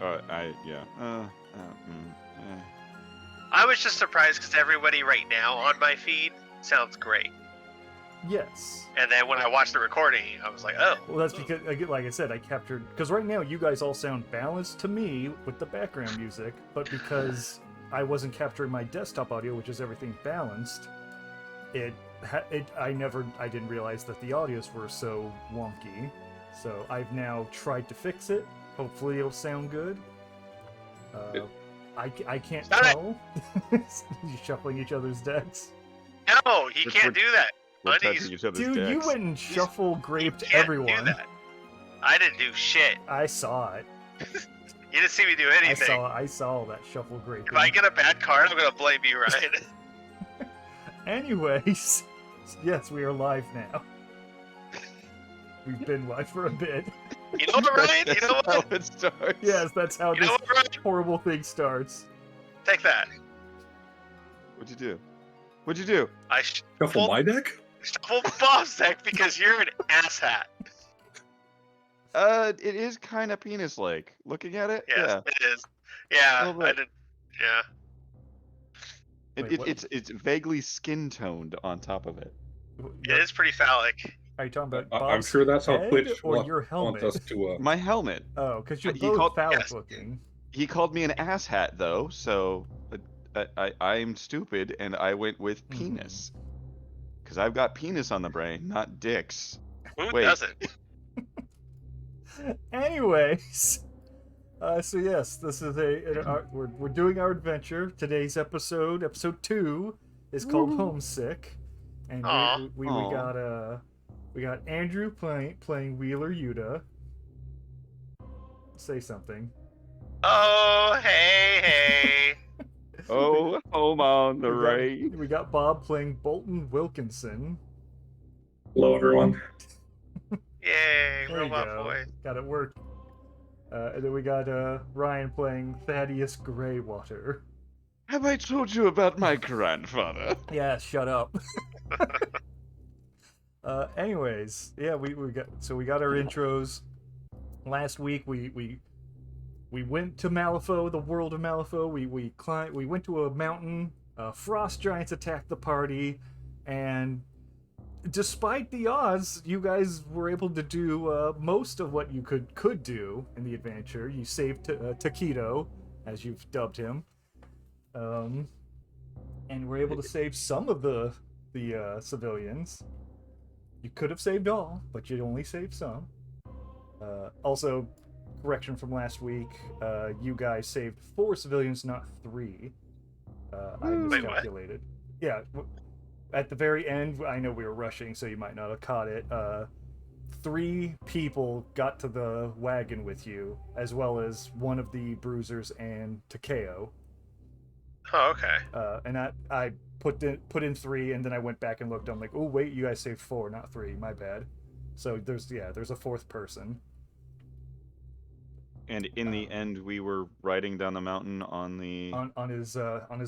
Yeah. I was just surprised because everybody right now on my feed sounds great. Yes. And then when I watched the recording, I was like, oh. Well, that's because, like I said, I captured... Because right now, you guys all sound balanced to me with the background music, but because I wasn't capturing my desktop audio, which is everything balanced, I didn't realize that the audios were so wonky. So I've now tried to fix it. Hopefully it'll sound good. I can't tell. You shuffling each other's decks. No, he can't do that. Dude, you went and shuffle-graped You everyone. do that. I didn't do shit. I saw it. You didn't see me do anything. I saw that shuffle-graping. If I get a bad card, I'm gonna blame you, Ryan. Anyways, yes, we are live now. We've been live for a bit. You know what, Ryan? You know what? That's how it starts. Yes, that's how this horrible thing starts. Take that. What'd you do? What'd you do? I Shuffle my deck? Shuffle Bob's deck because you're an asshat. It is kind of penis-like. Looking at it, yes, it is. Yeah, I did. Yeah. It's vaguely skin-toned on top of it. It is pretty phallic. Are you talking about I'm Bob's sure that's how head Twitch or your helmet? wants us to. My helmet. Oh, because you're He both called- phallic-looking. He called me an asshat, though, so I'm stupid, and I went with penis. Because I've got penis on the brain, not dicks. Who Wait. doesn't? Anyways, so yes, this is we're doing our adventure. Today's episode 2, is called Homesick, and we got Andrew playing Wheeler Yuta. Say something. Oh, hey. Oh, home on the right. We got Bob playing Boulton Wilkinson. Hello, everyone. Yay, There you robot go. boy. Got it worked. And then we got Ryan playing Thaddeus Greywater. Have I told you about my grandfather? Yeah, shut up. Anyways, yeah, we got our intros. Last week we went to Malifaux, the world of Malifaux. We went to a mountain. Frost giants attacked the party, and despite the odds, you guys were able to do most of what you could do in the adventure. You saved Taquito, as you've dubbed him, and were able to save some of the civilians. You could have saved all, but you only saved some. Also, correction from last week, you guys saved 4 civilians, not 3. I miscalculated. Yeah. At the very end, I know we were rushing, so you might not have caught it. 3 people got to the wagon with you, as well as one of the bruisers and Takeo. Oh, okay. And I put in 3, and then I went back and looked. I'm like, oh wait, you guys saved 4, not 3. My bad. So there's a 4th person. And in the end, we were riding down the mountain on his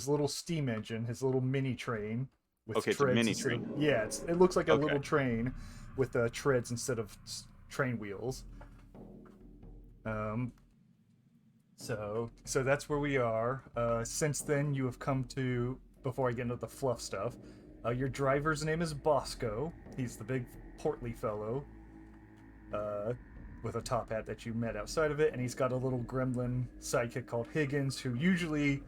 little steam engine, his little mini train. With it's a mini train. Yeah, it looks like a little train with treads instead of train wheels. So that's where we are. Since then, you have come to, before I get into the fluff stuff, your driver's name is Bosco. He's the big portly fellow with a top hat that you met outside of it, and he's got a little gremlin sidekick called Higgins, who usually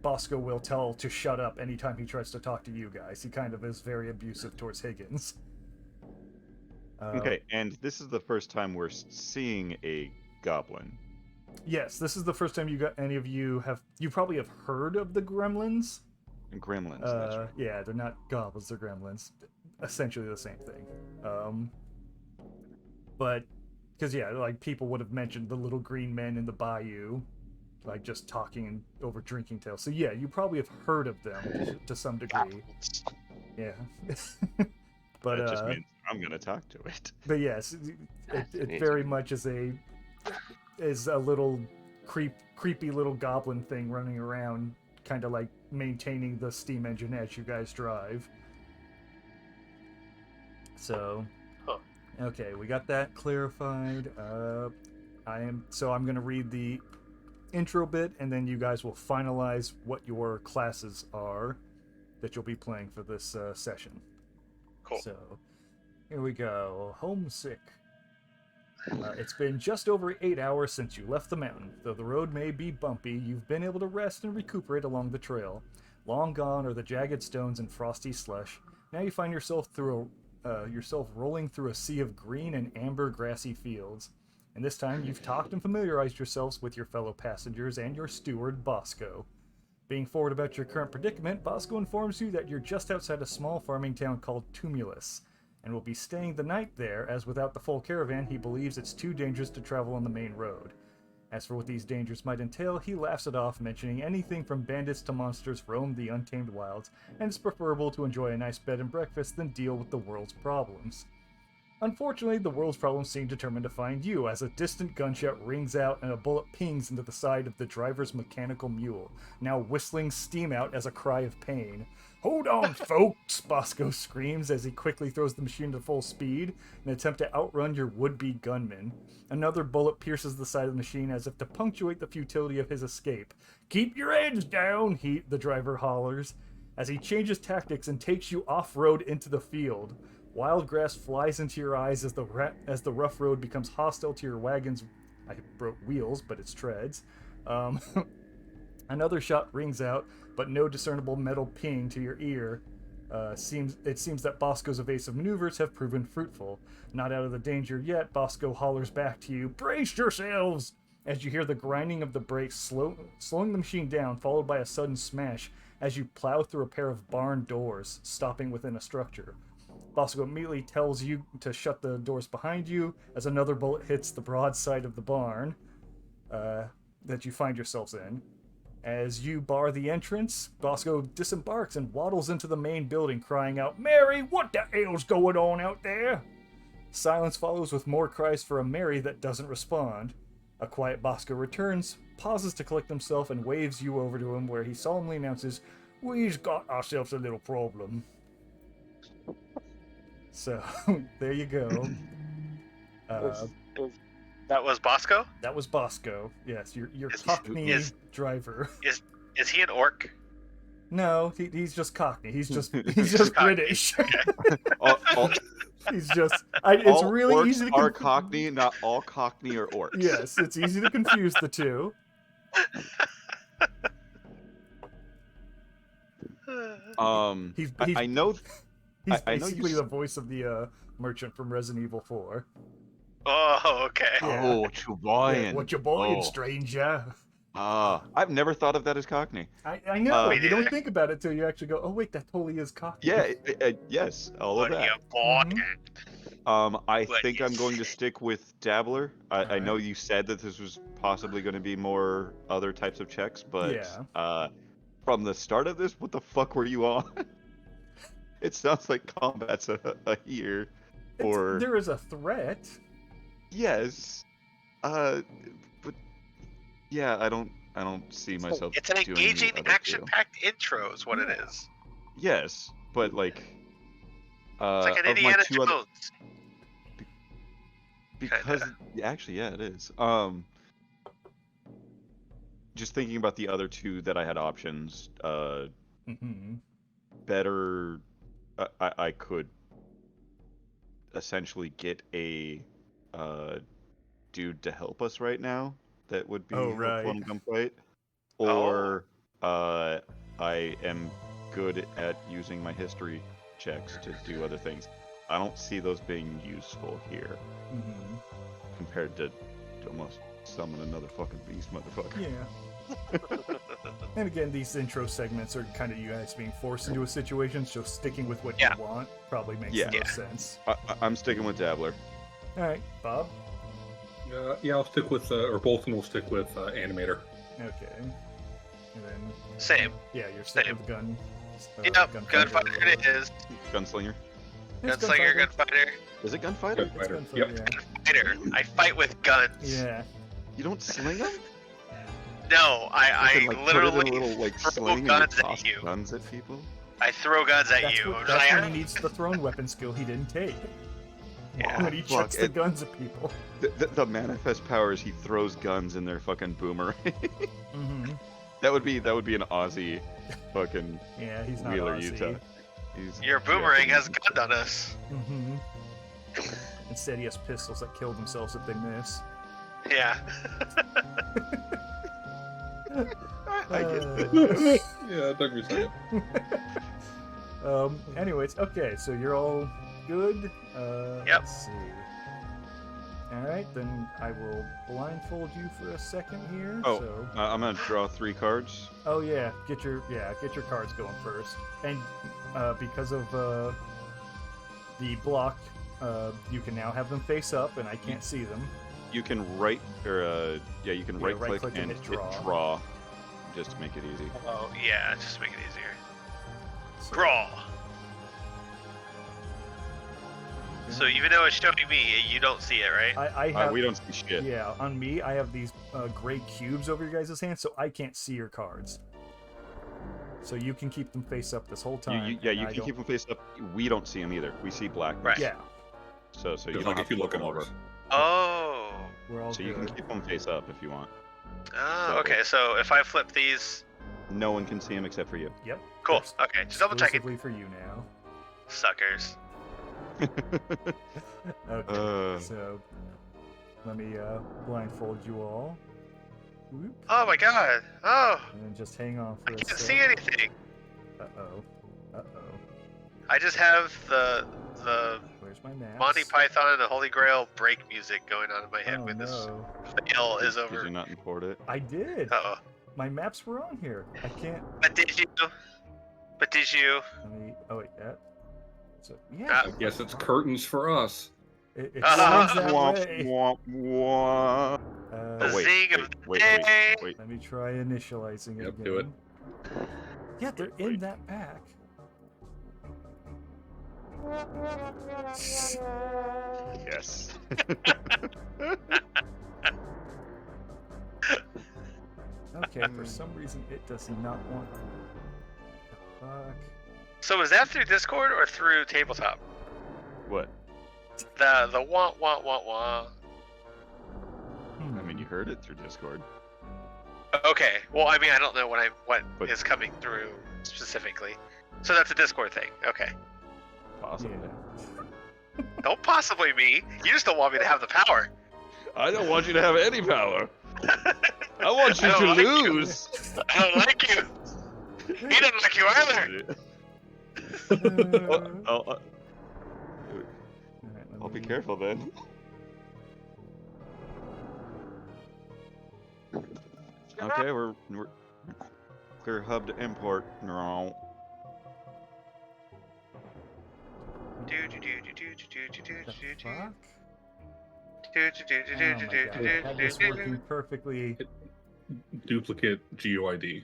Bosco will tell to shut up anytime he tries to talk to you guys. He kind of is very abusive towards Higgins. Okay, and this is the first time we're seeing a goblin. Yes, this is the first time you probably have heard of the gremlins. Gremlins, that's right. Yeah, they're not goblins, they're gremlins. Essentially the same thing. But, because like people would have mentioned the little green men in the bayou, like just talking over drinking tales. So yeah, you probably have heard of them to some degree. Yeah. But that just means I'm gonna talk to it. But yes, it very much is a little creepy little goblin thing running around, kind of like maintaining the steam engine as you guys drive. So, okay, we got that clarified. I'm going to read the intro bit, and then you guys will finalize what your classes are that you'll be playing for this session. Cool. So, here we go. Homesick. It's been just over 8 hours since you left the mountain. Though the road may be bumpy, you've been able to rest and recuperate along the trail. Long gone are the jagged stones and frosty slush. Now you find yourself rolling through a sea of green and amber grassy fields. And this time you've talked and familiarized yourselves with your fellow passengers and your steward, Bosco. Being forward about your current predicament, Bosco informs you that you're just outside a small farming town called Tumulus, and will be staying the night there, as without the full caravan, he believes it's too dangerous to travel on the main road. As for what these dangers might entail, he laughs it off, mentioning anything from bandits to monsters roam the untamed wilds, and it's preferable to enjoy a nice bed and breakfast than deal with the world's problems. Unfortunately, the world's problems seem determined to find you, as a distant gunshot rings out and a bullet pings into the side of the driver's mechanical mule, now whistling steam out as a cry of pain. "Hold on, folks!" Bosco screams as he quickly throws the machine to full speed in an attempt to outrun your would-be gunman. Another bullet pierces the side of the machine as if to punctuate the futility of his escape. "Keep your heads down!" the driver hollers, as he changes tactics and takes you off-road into the field. Wild grass flies into your eyes as the rough road becomes hostile to your wagon's, I wrote wheels, but it's treads. Another shot rings out, but no discernible metal ping to your ear. It seems that Bosco's evasive maneuvers have proven fruitful. Not out of the danger yet, Bosco hollers back to you, "Brace yourselves!" as you hear the grinding of the brakes slowing the machine down, followed by a sudden smash as you plow through a pair of barn doors, stopping within a structure. Bosco immediately tells you to shut the doors behind you as another bullet hits the broad side of the barn that you find yourselves in. As you bar the entrance, Bosco disembarks and waddles into the main building, crying out, "Mary, what the hell's going on out there?" Silence follows with more cries for a Mary that doesn't respond. A quiet Bosco returns, pauses to collect himself, and waves you over to him, where he solemnly announces, "We've got ourselves a little problem." So, there you go. That was Bosco? That was Bosco. Yes, your Is- Cockney is- driver. Is he an orc? No, he's just Cockney. He's just Cockney. British. All He's just. It's really orcs easy to. are Cockney, not all Cockney are orcs. Yes, it's easy to confuse the two. I know. He's I know basically you the voice of the merchant from Resident Evil 4. Oh, okay. Yeah. Oh, what you buying? Yeah, what you buying, Oh. stranger? I've never thought of that as Cockney. I know. Me You don't neither. think about it till you actually go, "Oh wait, that totally is Cockney." Yeah, yes, all What of are you that. bought? I What think you I'm going to say? stick with Dabbler. I Alright. know you said that this was possibly going to be more other types of checks, but Yeah. From the start of this, what the fuck were you on? It sounds like combat's a here, or There is a threat. yes, but yeah, I don't see myself. It's an doing the engaging, other two. action-packed intro is what it Yeah. is. Yes, but like, It's like an of my Indiana two other, Jones. because actually, yeah, it is. Just thinking about the other two that I had options, Mm-hmm. better. I could essentially get a dude to help us right now. That would be Oh, helpful in right. gunfight. Or I am good at using my history checks to do other things. I don't see those being useful here Mm-hmm. compared to almost summon another fucking beast, motherfucker. Yeah. And again, these intro segments are kind of you guys being forced into a situation, so sticking with what Yeah. you want probably makes Yeah. the most sense. I'm sticking with Dabbler. All right, Bob. Yeah, I'll stick with, or Boulton will stick with animator. Okay. And then, Same. yeah, you're sticking Same. with gun. Yep, gunfighter it is. Gunslinger. It's Gunslinger, gunfighter. gunfighter. Is it gunfighter? It's Gunfighter. gunfighter, Yep. Fighter. I fight with guns. Yeah. You don't sling them? No, I Like, literally put it in a little like throw sling and guns you at toss you. guns at people. I throw guns at That's, you. what, Just that's like, when he needs the thrown weapon skill he didn't take. Yeah. when he Fuck, chucks the guns at people. The manifest power is he throws guns in their fucking boomerang. Mm-hmm. that would be an Aussie fucking Yeah, he's not Wheeler Aussie. Yuta. He's Your boomerang Japanese. has gunned on us. Mm-hmm. Instead, he has pistols that kill themselves if they miss. Yeah. I get that. Yeah, it took me a second. Anyways, okay, so you're all good? Yep. Let's see. Alright, then I will blindfold you for a second here. Oh, So... I'm gonna draw 3 cards. Oh yeah, get your cards going first. And because of the block, you can now have them face up, and I can't see them. You can right click right-click and and hit hit draw. draw, just to make it easy. Oh, yeah, just make it easier. So- Draw. So even though it's showing me, you don't see it, right? I have, We don't see shit. yeah, on me, I have these gray cubes over your guys' hands, so I can't see your cards. So you can keep them face up this whole time. You and I can don't- keep them face up. We don't see them either. We see black. Right. Yeah, So you Just don't like have if you to look flip at them over. ours. Oh. we're all So you can good. keep them face up if you want. Oh, okay. So if I flip these, No one can see them except for you. Yep. cool. That's Okay, just double checking. exclusively for you now. Suckers. Okay, so let me blindfold you all. Whoop, Oh my god. Oh, and then just hang on for I a can't sec. see anything. Uh-oh. I just have the Where's my map? Monty Python and the Holy Grail break music going on in my head Oh, when this no. fail is Did over. you not import it? I did. Uh-oh. My maps were on here. I can't. But did you? Let me. Oh wait, that. So yeah. I guess it's curtains for us. It Uh-huh. seems that Womp, way. womp, womp. The Oh, wait, zing wait, of the wait, day. wait. Let me try initializing it Yep, again. do it. Yeah, they're in that pack. Yes. Okay, for some reason it does not want. The fuck. So was that through Discord or through tabletop? What? The wah wah wah wah. Hmm. I mean, you heard it through Discord. Okay. Well, I mean, I don't know what But- is coming through specifically. So that's a Discord thing. Okay. Possibly. Yeah. Don't possibly me. You just don't want me to have the power. I don't want you to have any power. I want you I to don't like you. lose. I don't like you. He doesn't like you either. I'll Alright, let be me- careful then. Okay, we're clear hub to import. No. Do do do do do do do do The do do fuck? do do do Oh do my do god, I had this do working perfectly. Duplicate GUID.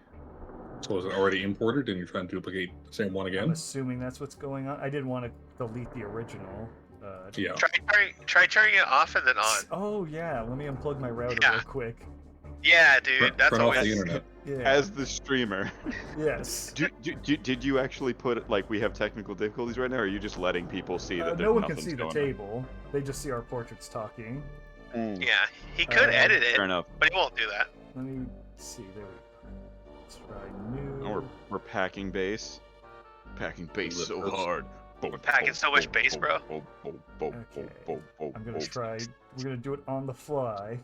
So is it already imported and you're trying to duplicate the same one I'm again? assuming that's what's going on. I didn't want to delete the original. Yeah. Try turning it off and then on. Oh yeah, let me unplug my router Yeah. real quick. Yeah, dude. That's Turn off the always. internet. Yeah. As the streamer, Yes. did you actually put it like we have technical difficulties right now, or are you just letting people see that No one can nothing's see the going table. They just see our portraits talking. on? Yeah, he could edit it, Fair enough. but he won't do that. Let me see. There we go. Let's try new. Oh, we're packing base. Packing base so Lifters. hard. We're packing so much base, bro. I'm gonna try. We're gonna do it on the fly.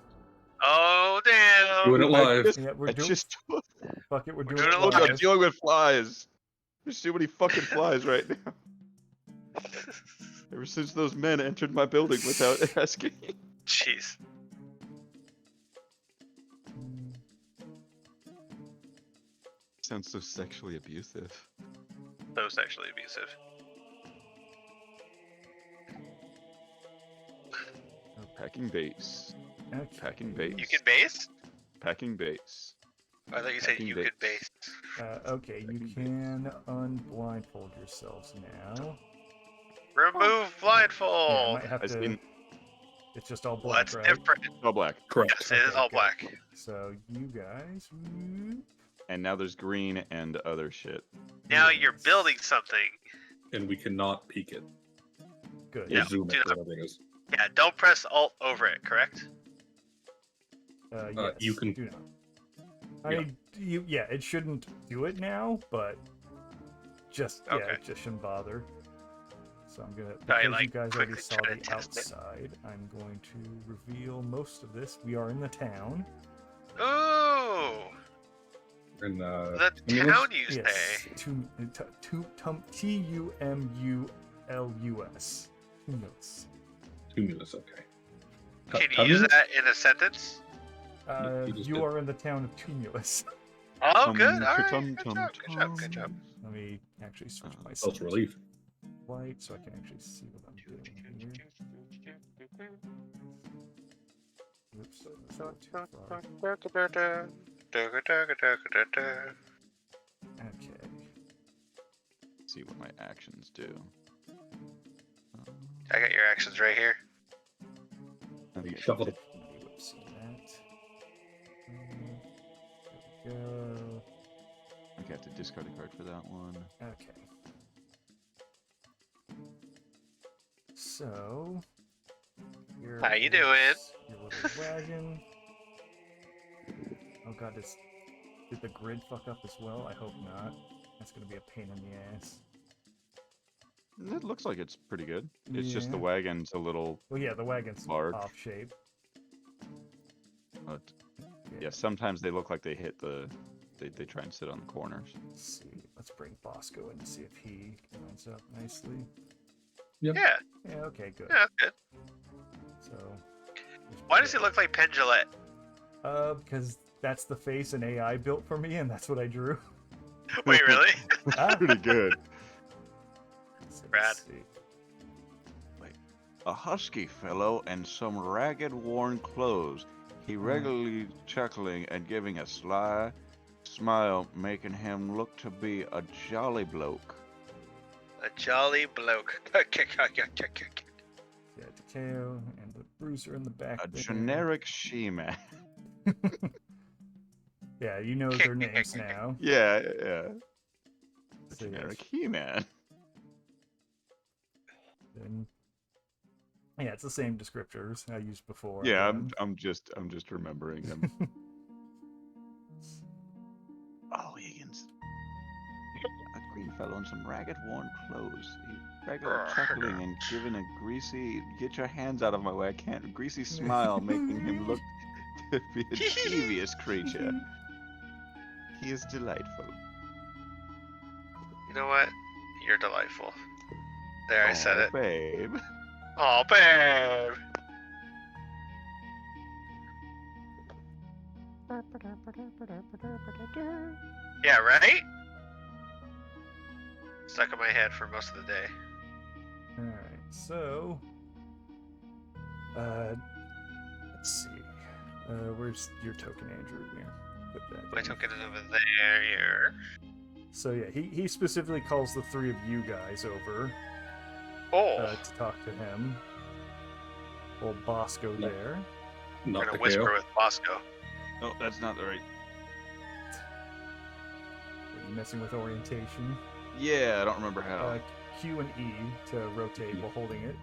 Oh damn! Doing it live. Yeah, we're I doing. just Fuck it, we're doing doing it it look, live. I'm dealing with flies. There's too many fucking flies right now. Ever since those men entered my building without asking. Jeez. Sounds so sexually abusive. So sexually abusive. Packing base. Okay. Packing base. You can base? Packing base. I thought you said Packing you base. could base. Okay, you can unblindfold yourselves now. Remove Yeah, I blindfold. might have I to. seen It's just all Well, black, that's right? different. all black. Correct. Yes, it is Okay, all good. black. So you guys. And now there's green and other shit. Now you're building something. And we cannot peek it. good. Or Yeah. zoom Do it, not- whatever it is. Yeah, don't press Alt over it, correct? Yes, you can- do not. It shouldn't do it now, but Okay. it just shouldn't bother. So I'm gonna, Sorry, because you guys already quickly saw try to the test it. outside, I'm going to reveal most of this. We are in the town. Ooh! And The Tumulus? town, you Yes, say? Tumulus. Tumulus. Tumulus, okay. Can you use that in a sentence? You just You did. are in the town of Tumulus. Oh, good. All right. Tum, Good tum, job. Good job. Good job. Let me actually switch my Self settings to relief. white so I can actually see what I'm doing here. Oops, not too far. Okay. See what my actions do. I got your actions right here. Okay. Shuffle the Whoops, that. There we go. I have to discard a card for that one. Okay. So, here How you is doing? Your little wagon. Oh god, did the grid fuck up as well? I hope not. That's gonna be a pain in the ass. It looks like it's pretty good. It's just the Yeah. wagon's a little, Well, yeah, the wagon's Large. off shape. but yeah, sometimes they look like they hit the, they try and sit on the corners. Let's see. Let's bring Bosco in to see if he lines up nicely. Yep. Yeah. Yeah, okay, good. Yeah, that's good. So. Why does he look like Pendulette? Because that's the face an AI built for me, and that's what I drew. Wait, really? Ah, Pretty good. so Brad. let's see. A husky fellow and some ragged, worn clothes. He regularly chuckling and giving a sly smile, making him look to be a jolly bloke. A jolly bloke. Yeah, Takeo and the bruiser in the back. A there. generic she-man. Yeah, you know their names now. Yeah. A So, yeah, generic he-man. then- yeah, it's the same descriptors I used before. Yeah, again. I'm just remembering them. Oh, Higgins. A green fellow in some ragged, worn clothes. He regularly chuckling and giving a greasy, get your hands out of my way, I can't, greasy smile, making him look to be a devious creature. He is delightful. You know what? You're delightful. There, I said it. Babe. Oh, babe. Yeah, right? Stuck in my head for most of the day. Alright, so. Let's see. Where's your token, Andrew? Here. Put that My down. token is over there. Here. So, yeah, he specifically calls the three of you guys over Oh, to talk to him. Old Bosco Yeah. there. we're Not gonna the whisper KO. with Bosco. Oh, that's not the right. Are you messing with orientation? Yeah, I don't remember how. Q and E to rotate while holding it.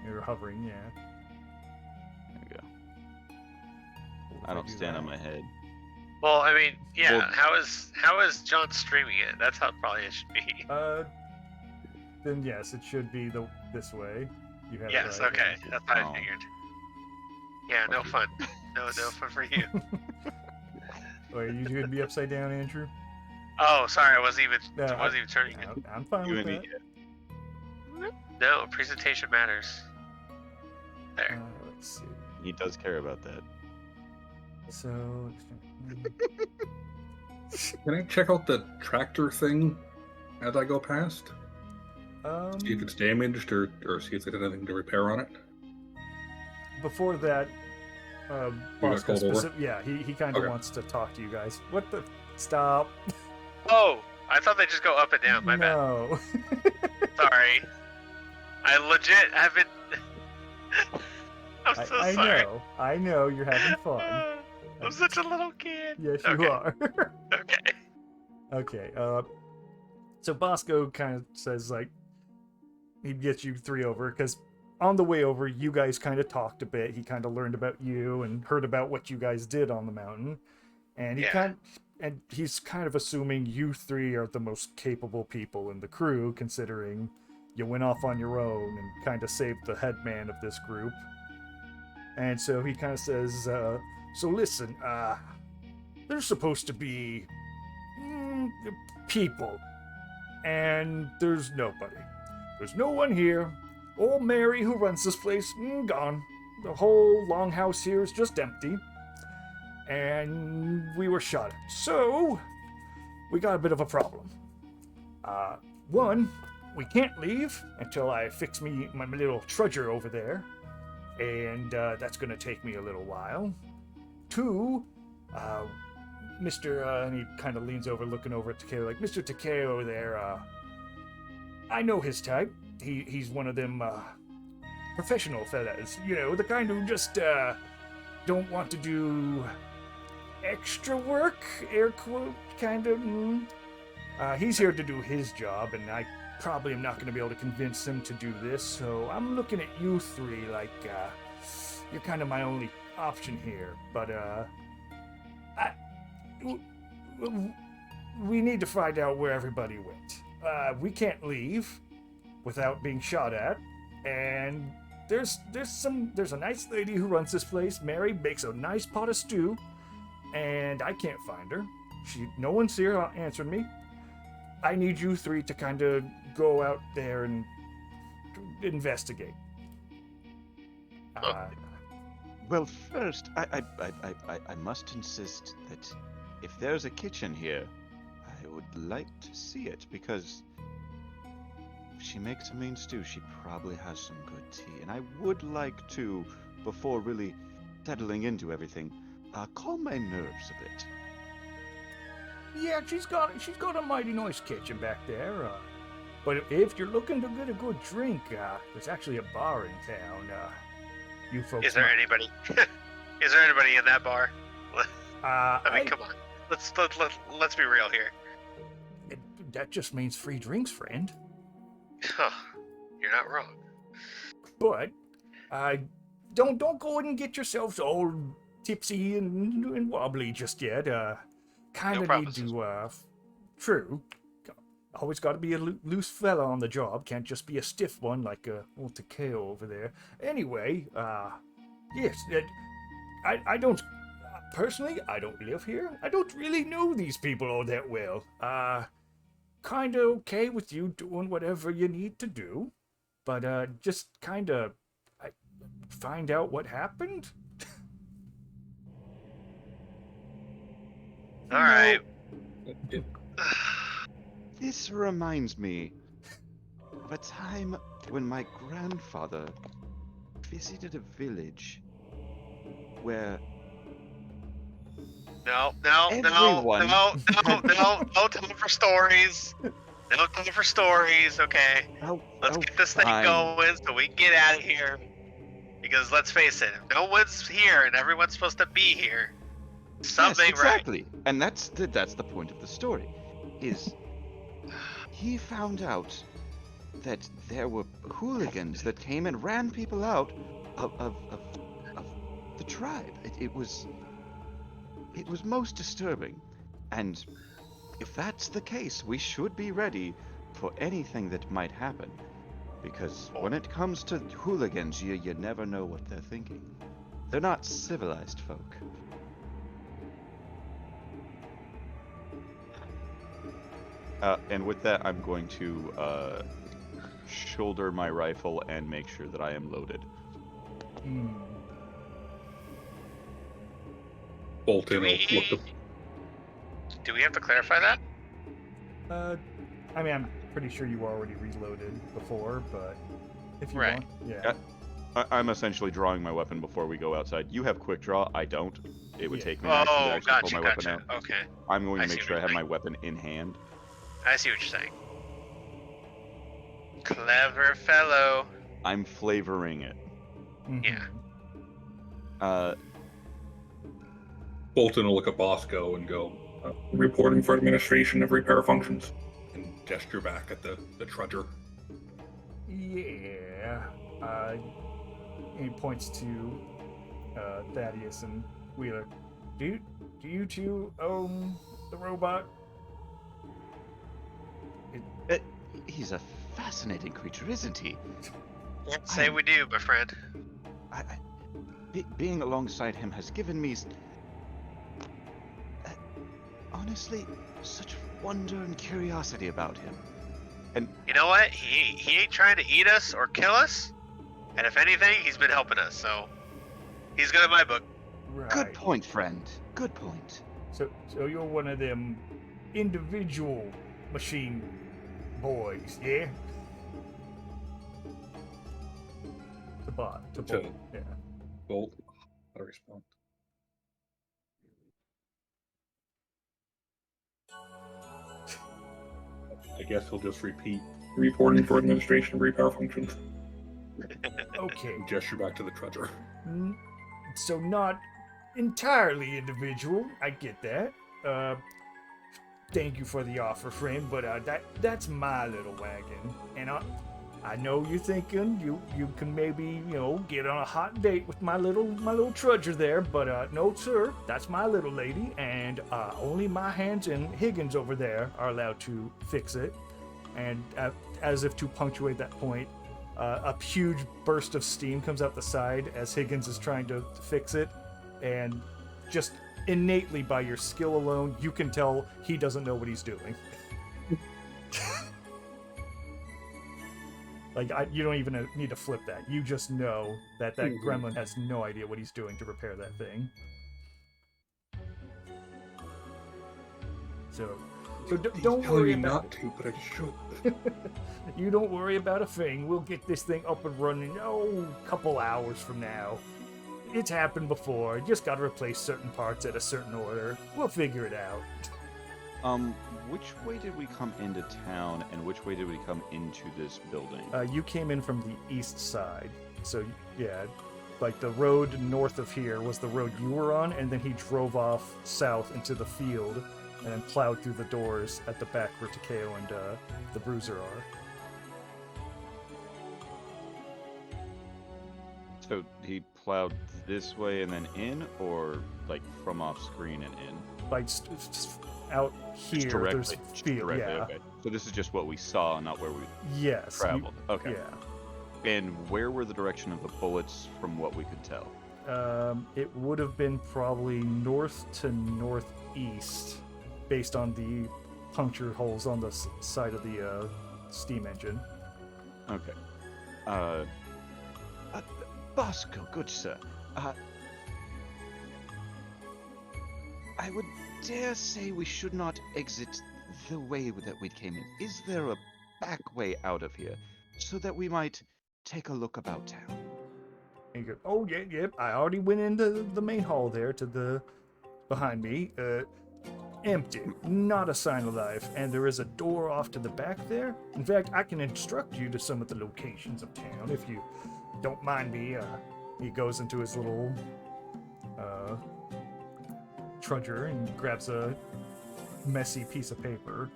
You're hovering, yeah. There we go. Cool if I don't do stand on that. my head. Well, I mean, yeah. Well- how is John streaming it? That's how probably it should be. Then yes, it should be this way. You have Yes. it right, Okay. yeah. That's what Oh. I figured. Yeah. No fun. No fun for you. Oh, are you gonna be upside down, Andrew? Oh, sorry. I wasn't even No, turning it. I'm fine You with and that. me. No, presentation matters. There. Let's see. He does care about that. So. Can I check out the tractor thing as I go past? See if um, it's damaged or see if there's anything to repair on it? before that, got Bosco called over? yeah, he kind of Okay. wants to talk to you guys. What the? Stop. Oh, I thought they just go up and down. My bad. No. Sorry. I legit haven't. I'm so I sorry. I know you're having fun. I'm such a little kid. Yes, you Okay. are. Okay. Okay. So Bosco kind of says like he'd get you three over because on the way over, you guys kind of talked a bit. He kind of learned about you and heard about what you guys did on the mountain. And he's kind of assuming you three are the most capable people in the crew, considering you went off on your own and kind of saved the head man of this group. And so he kind of says, so listen, there's supposed to be people, and there's nobody. There's no one here. Old Mary, who runs this place, gone. The whole longhouse here is just empty. And we were shot at. So, we got a bit of a problem. One, we can't leave until I fix my little trudger over there. And that's going to take me a little while. Two, and he kind of leans over, looking over at Takeo, like, Mr. Takeo there, I know his type. He's one of them professional fellas, you know, the kind who just don't want to do extra work, air quote, kind of. He's here to do his job, and I probably am not going to be able to convince him to do this, so I'm looking at you three like you're kind of my only option here. But we need to find out where everybody went. We can't leave without being shot at, and there's a nice lady who runs this place. Mary makes a nice pot of stew, and I can't find her. No one's here answering me. I need you three to kind of go out there and investigate. Well, first, I must insist that if there's a kitchen here, I would like to see it, because if she makes a mean stew, she probably has some good tea, and I would like to, before really settling into everything, calm my nerves a bit. Yeah, she's got a mighty nice kitchen back there. But if you're looking to get a good drink, there's actually a bar in town. You folks. Is there anybody? Is there anybody in that bar? I mean, come on. Let's be real here. That just means free drinks, friend. You're not wrong. But don't go and get yourselves all tipsy and wobbly just yet. Kind of need to. True. Always got to be a loose fella on the job. Can't just be a stiff one like old Takeo over there. Anyway, yes, I don't. Personally, I don't live here. I don't really know these people all that well. Kind of okay with you doing whatever you need to do, but just kind of find out what happened. All right. This reminds me of a time when my grandfather visited a village where No everyone time for stories. No time for stories, okay? Let's get this thing going so we can get out of here. Because let's face it, if no one's here and everyone's supposed to be here, something yes, exactly. Right. And that's the point of the story, is he found out that there were hooligans that came and ran people out of the tribe. It was most disturbing, and if that's the case, we should be ready for anything that might happen, because when it comes to hooligans, you never know what they're thinking. They're not civilized folk. And with that, I'm going to shoulder my rifle and make sure that I am loaded. Boulton will Do we have to clarify that? I mean, I'm pretty sure you already reloaded before, but if you right. want, yeah. I'm essentially drawing my weapon before we go outside. You have quick draw. I don't. It would take me to actually pull my weapon out. Okay. I'm going to make sure I have my weapon in hand. I see what you're saying. Clever fellow. I'm flavoring it. Yeah. Boulton will look at Bosco and go, reporting for administration of repair functions, and gesture back at the trudger. Yeah. He points to Thaddeus and Wheeler. Do you two own the robot? He's a fascinating creature, isn't he? Can't say we do, my friend. Being alongside him has given me, honestly, such wonder and curiosity about him. And you know what? He ain't trying to eat us or kill us. And if anything, he's been helping us. So he's good in my book. Right. Good point, friend. Good point. So you're one of them individual machine boys, yeah? To Bolt. Yeah. Bolt. How to respond? I guess he'll just repeat. Reporting for administration repower functions. Okay. Gesture back to the trudger. So not entirely individual. I get that. Thank you for the offer, friend, but that's my little wagon. And I know you're thinking you can maybe, get on a hot date with my little trudger there, but no, sir, that's my little lady, and only my hands and Higgins over there are allowed to fix it. And as if to punctuate that point, a huge burst of steam comes out the side as Higgins is trying to fix it, and just innately by your skill alone, you can tell he doesn't know what he's doing. You don't even need to flip that. You just know that gremlin has no idea what he's doing to repair that thing. So don't worry about it. But I should. You don't worry about a thing. We'll get this thing up and running, a couple hours from now. It's happened before. Just gotta replace certain parts at a certain order. We'll figure it out. Which way did we come into town, and which way did we come into this building? You came in from the east side. So, yeah, the road north of here was the road you were on, and then he drove off south into the field and then plowed through the doors at the back where Takeo and the Bruiser are. So he plowed this way and then in, or from off screen and in? Out here, there's field, directly, yeah. Okay. So this is just what we saw, not where we traveled. Okay. Yeah. And where were the direction of the bullets from what we could tell? It would have been probably north to northeast, based on the puncture holes on the side of the steam engine. Okay. Bosco, good sir. I would dare say we should not exit the way that we came in. Is there a back way out of here, so that we might take a look about town? And you go, oh, yeah, I already went into the main hall there to the behind me. Empty, not a sign of life, and there is a door off to the back there. In fact, I can instruct you to some of the locations of town if you don't mind me. He goes into his little trudger and grabs a messy piece of paper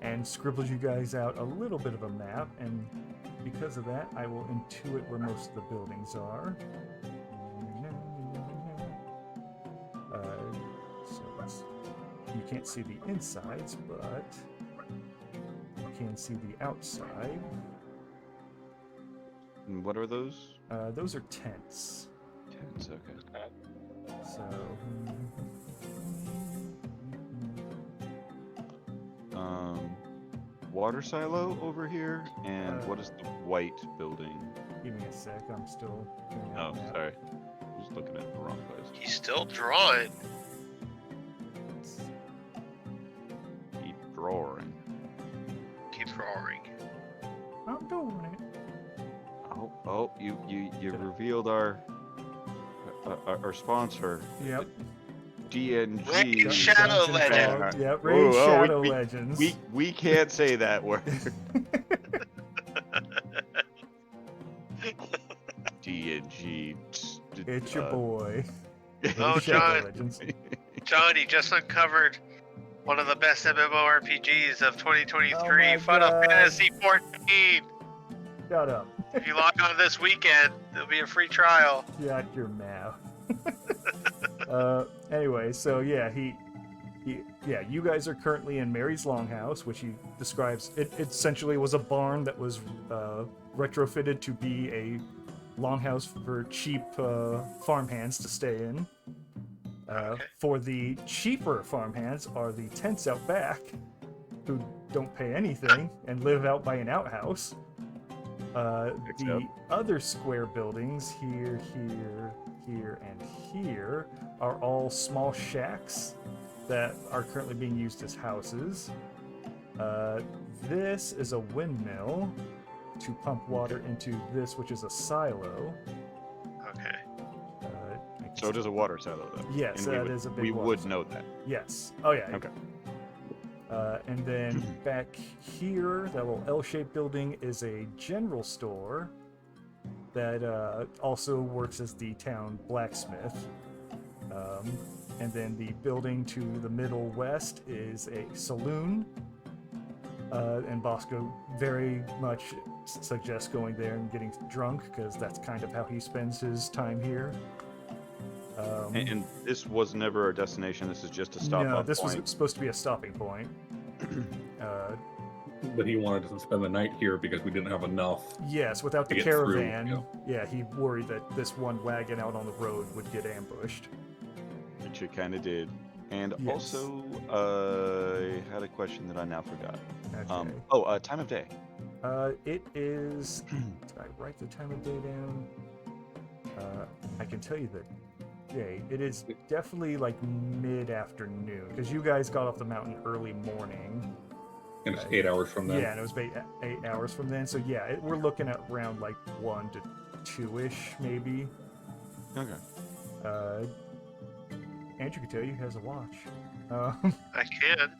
and scribbles you guys out a little bit of a map, and because of that, I will intuit where most of the buildings are. You can't see the insides, but you can see the outside. And what are those? Those are tents. Tents, okay. So... water silo over here, and what is the white building? Give me a sec, I'm still... Oh, sorry. I'm just looking at the wrong place. He's still drawing. Keep drawing. Keep drawing. I'm doing it. Oh, you revealed our sponsor. Yep. DNG. Raid Shadow Legends. Yep, Raid Shadow Legends. We can't say that word. DNG. It's your boy. Oh, Shadow John. Legends. John, you just uncovered one of the best MMORPGs of 2023, Oh my Final God. Fantasy 14. Shut up. If you log on this weekend, there'll be a free trial. Shut your mouth. Anyway, so yeah, you guys are currently in Mary's Longhouse, which he describes. It essentially was a barn that was retrofitted to be a longhouse for cheap farmhands to stay in. Okay. For the cheaper farmhands are the tents out back, who don't pay anything and live out by an outhouse. The other square buildings here, and here are all small shacks that are currently being used as houses. This is a windmill to pump water into this, which is a silo. Okay. So it is a water silo, though. Yes, And that is a big We water would silo. know that. Yes. Oh yeah. Okay. And then back here, that little L-shaped building is a general store that also works as the town blacksmith. And then the building to the middle west is a saloon. And Bosco very much suggests going there and getting drunk, because that's kind of how he spends his time here. And this was never a destination. This is just a stop-off No, this point. was supposed to be a stopping point. But he wanted to spend the night here because we didn't have enough. Yes, without the To get through, caravan, yeah, he worried that this one wagon out on the road would get ambushed. Which it kind of did. And Yes. also, I had a question that I now forgot. Okay. Time of day. It is. Did I write the time of day down? I can tell you the day. It is definitely like mid-afternoon, because you guys got off the mountain early morning. And it's 8 hours from then. Yeah, and it was 8 hours from then. So yeah, we're looking at around like 1 to 2-ish, maybe. Okay. Andrew can tell you he has a watch. I can.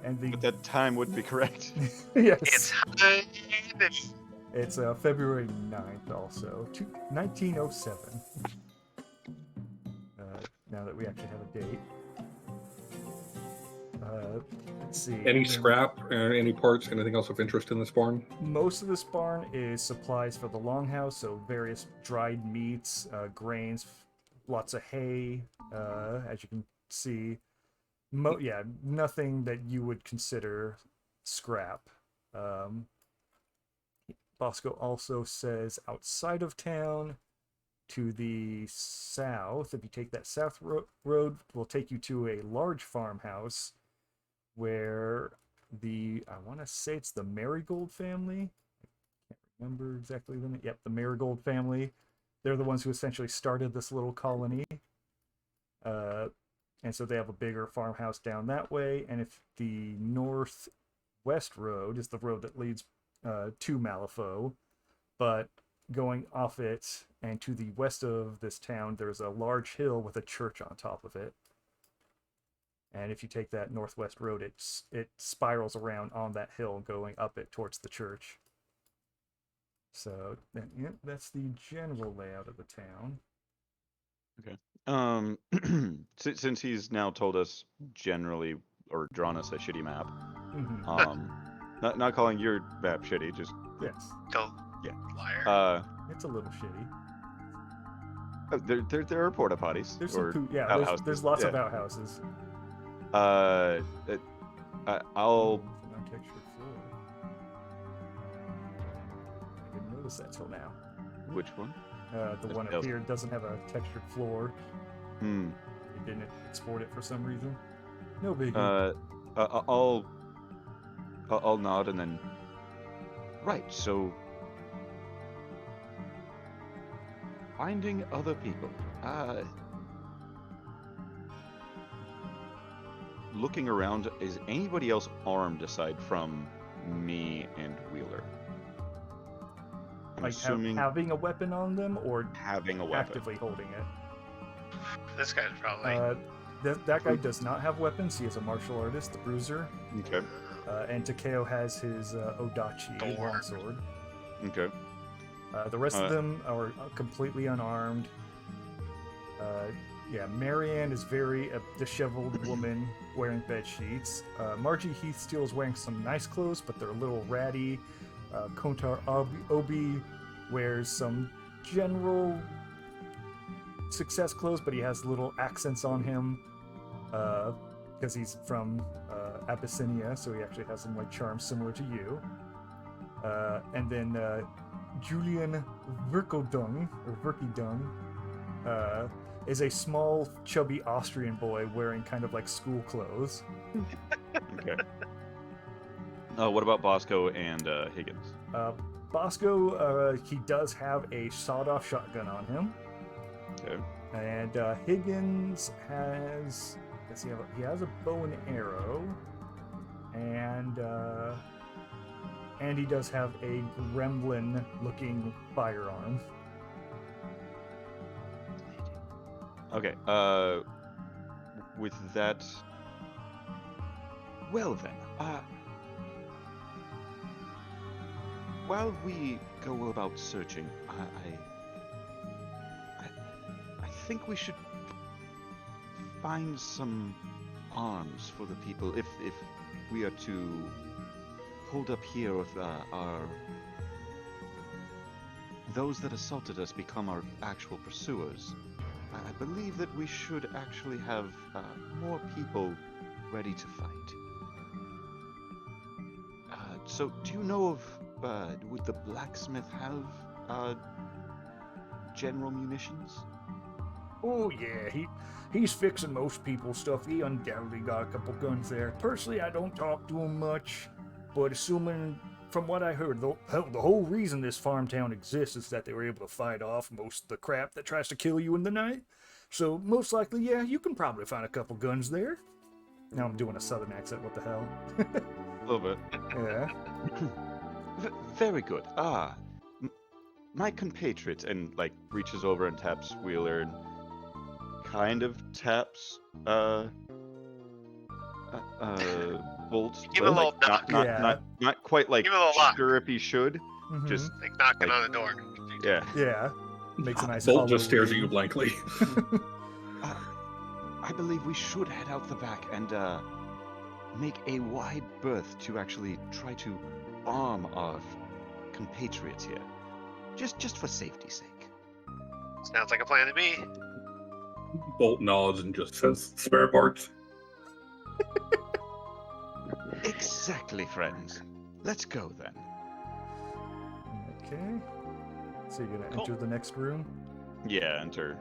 And the But that time would be correct. yes, It's high. it's February 9th, also 1907. Now that we actually have a date. Let's see. Any Then scrap, any parts, anything else of interest in this barn? Most of this barn is supplies for the longhouse, so various dried meats, grains, lots of hay, as you can see. Yeah, nothing that you would consider scrap. Bosco also says outside of town, to the south, if you take that south road, will take you to a large farmhouse where I want to say it's the Marigold family. I can't remember exactly the name. Yep, the Marigold family. They're the ones who essentially started this little colony. And so they have a bigger farmhouse down that way. And if the northwest road is the road that leads to Malifaux, but going off it and to the west of this town, there's a large hill with a church on top of it. And if you take that northwest road, it spirals around on that hill, going up it towards the church. So yeah, that's the general layout of the town. Okay. Since he's now told us generally, or drawn us a shitty map, not calling your map shitty, just Yes, Don't. Yeah. Liar. it's a little shitty. There are porta potties. There's or some outhouses. there's lots of Yeah. outhouses. I'll No textured floor. I didn't notice that till now. which one? The one up here doesn't have a textured floor. Hmm. You didn't export it for some reason. No biggie. I'll nod and then. Right. So finding other people. Looking around, is anybody else armed aside from me and Wheeler? I'm Like assuming having a weapon on them or having a weapon. actively holding it. This guy's probably. That guy does not have weapons. He is a martial artist, the Bruiser. Okay. And Takeo has his Odachi Thor. longsword. Okay. The rest of them are completely unarmed. Marianne is very disheveled woman wearing bed sheets. Margie Heathsteel is wearing some nice clothes, but they're a little ratty. Kontar Obi wears some general success clothes, but he has little accents on him because he's from Abyssinia, so he actually has some like charms similar to you. And then Julian Verkildung is a small, chubby Austrian boy wearing kind of like school clothes. Okay. What about Bosco and Higgins? Bosco, he does have a sawed-off shotgun on him. Okay. And Higgins has, he has a bow and arrow, and he does have a gremlin-looking firearm. Okay. With that, well then, while we go about searching, I think we should find some arms for the people if we are to hold up here with those that assaulted us become our actual pursuers. I believe that we should actually have more people ready to fight. So do you know of would the blacksmith have general munitions? Oh yeah, he's fixing most people's stuff. He undoubtedly got a couple guns there. Personally, I don't talk to him much, but assuming from what I heard, the whole reason this farm town exists is that they were able to fight off most of the crap that tries to kill you in the night. So most likely, yeah, you can probably find a couple guns there. Now I'm doing a southern accent, what the hell? A little bit. Yeah. Very good. My compatriot, and like reaches over and taps Wheeler and kind of taps Bolt. Give a little not quite like give a little lock. sure if he should. Mm-hmm. Just like knocking on the door. yeah. Yeah. Makes a nice Bolt just hollow stares at you ring. blankly. I believe we should head out the back and make a wide berth to actually try to arm our compatriots here, just for safety's sake. Sounds like a plan to me. Bolt nods and just says, "Spare parts." Exactly, friends. Let's go then. Okay. So you're gonna Cool. enter the next room? Yeah, enter.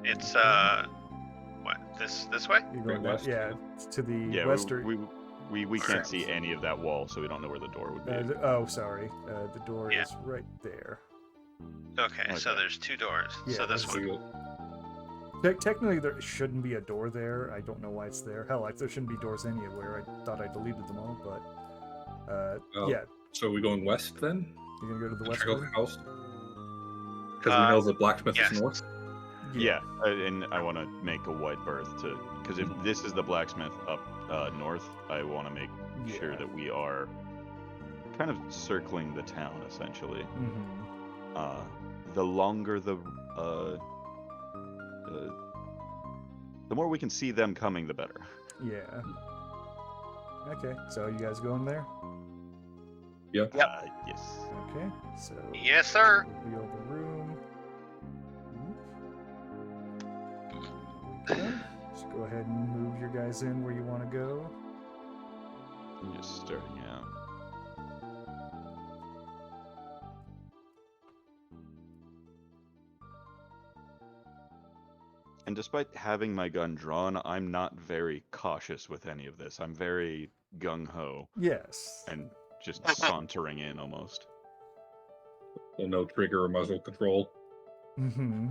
It's what, this way? You're going West. yeah, to the Yeah, western. we can't see any of that wall, so we don't know where the door would be. Sorry. The door Yeah. is right there. Okay, so Okay. there's two doors. Yeah, So this that's- one. Technically, there shouldn't be a door there. I don't know why it's there. Hell, there shouldn't be doors anywhere. I thought I deleted them all, but Oh. yeah, So are we going west then? you're gonna go to the The west Trickle room? House? Because we know the blacksmith yes. is north. Yeah, and I want to make a wide berth because if this is the blacksmith up north, I want to make sure Yeah. that we are kind of circling the town essentially. Mm-hmm. The longer the more we can see them coming, the better. Yeah. Okay, so you guys going there? Yep. Yes. Okay, so Yes, sir. reveal the room. Okay. Just go ahead and move your guys in where you want to go. I'm just starting out. And despite having my gun drawn, I'm not very cautious with any of this. I'm very gung-ho Yes. and just sauntering in almost. So no trigger or muzzle control. Mm-hmm.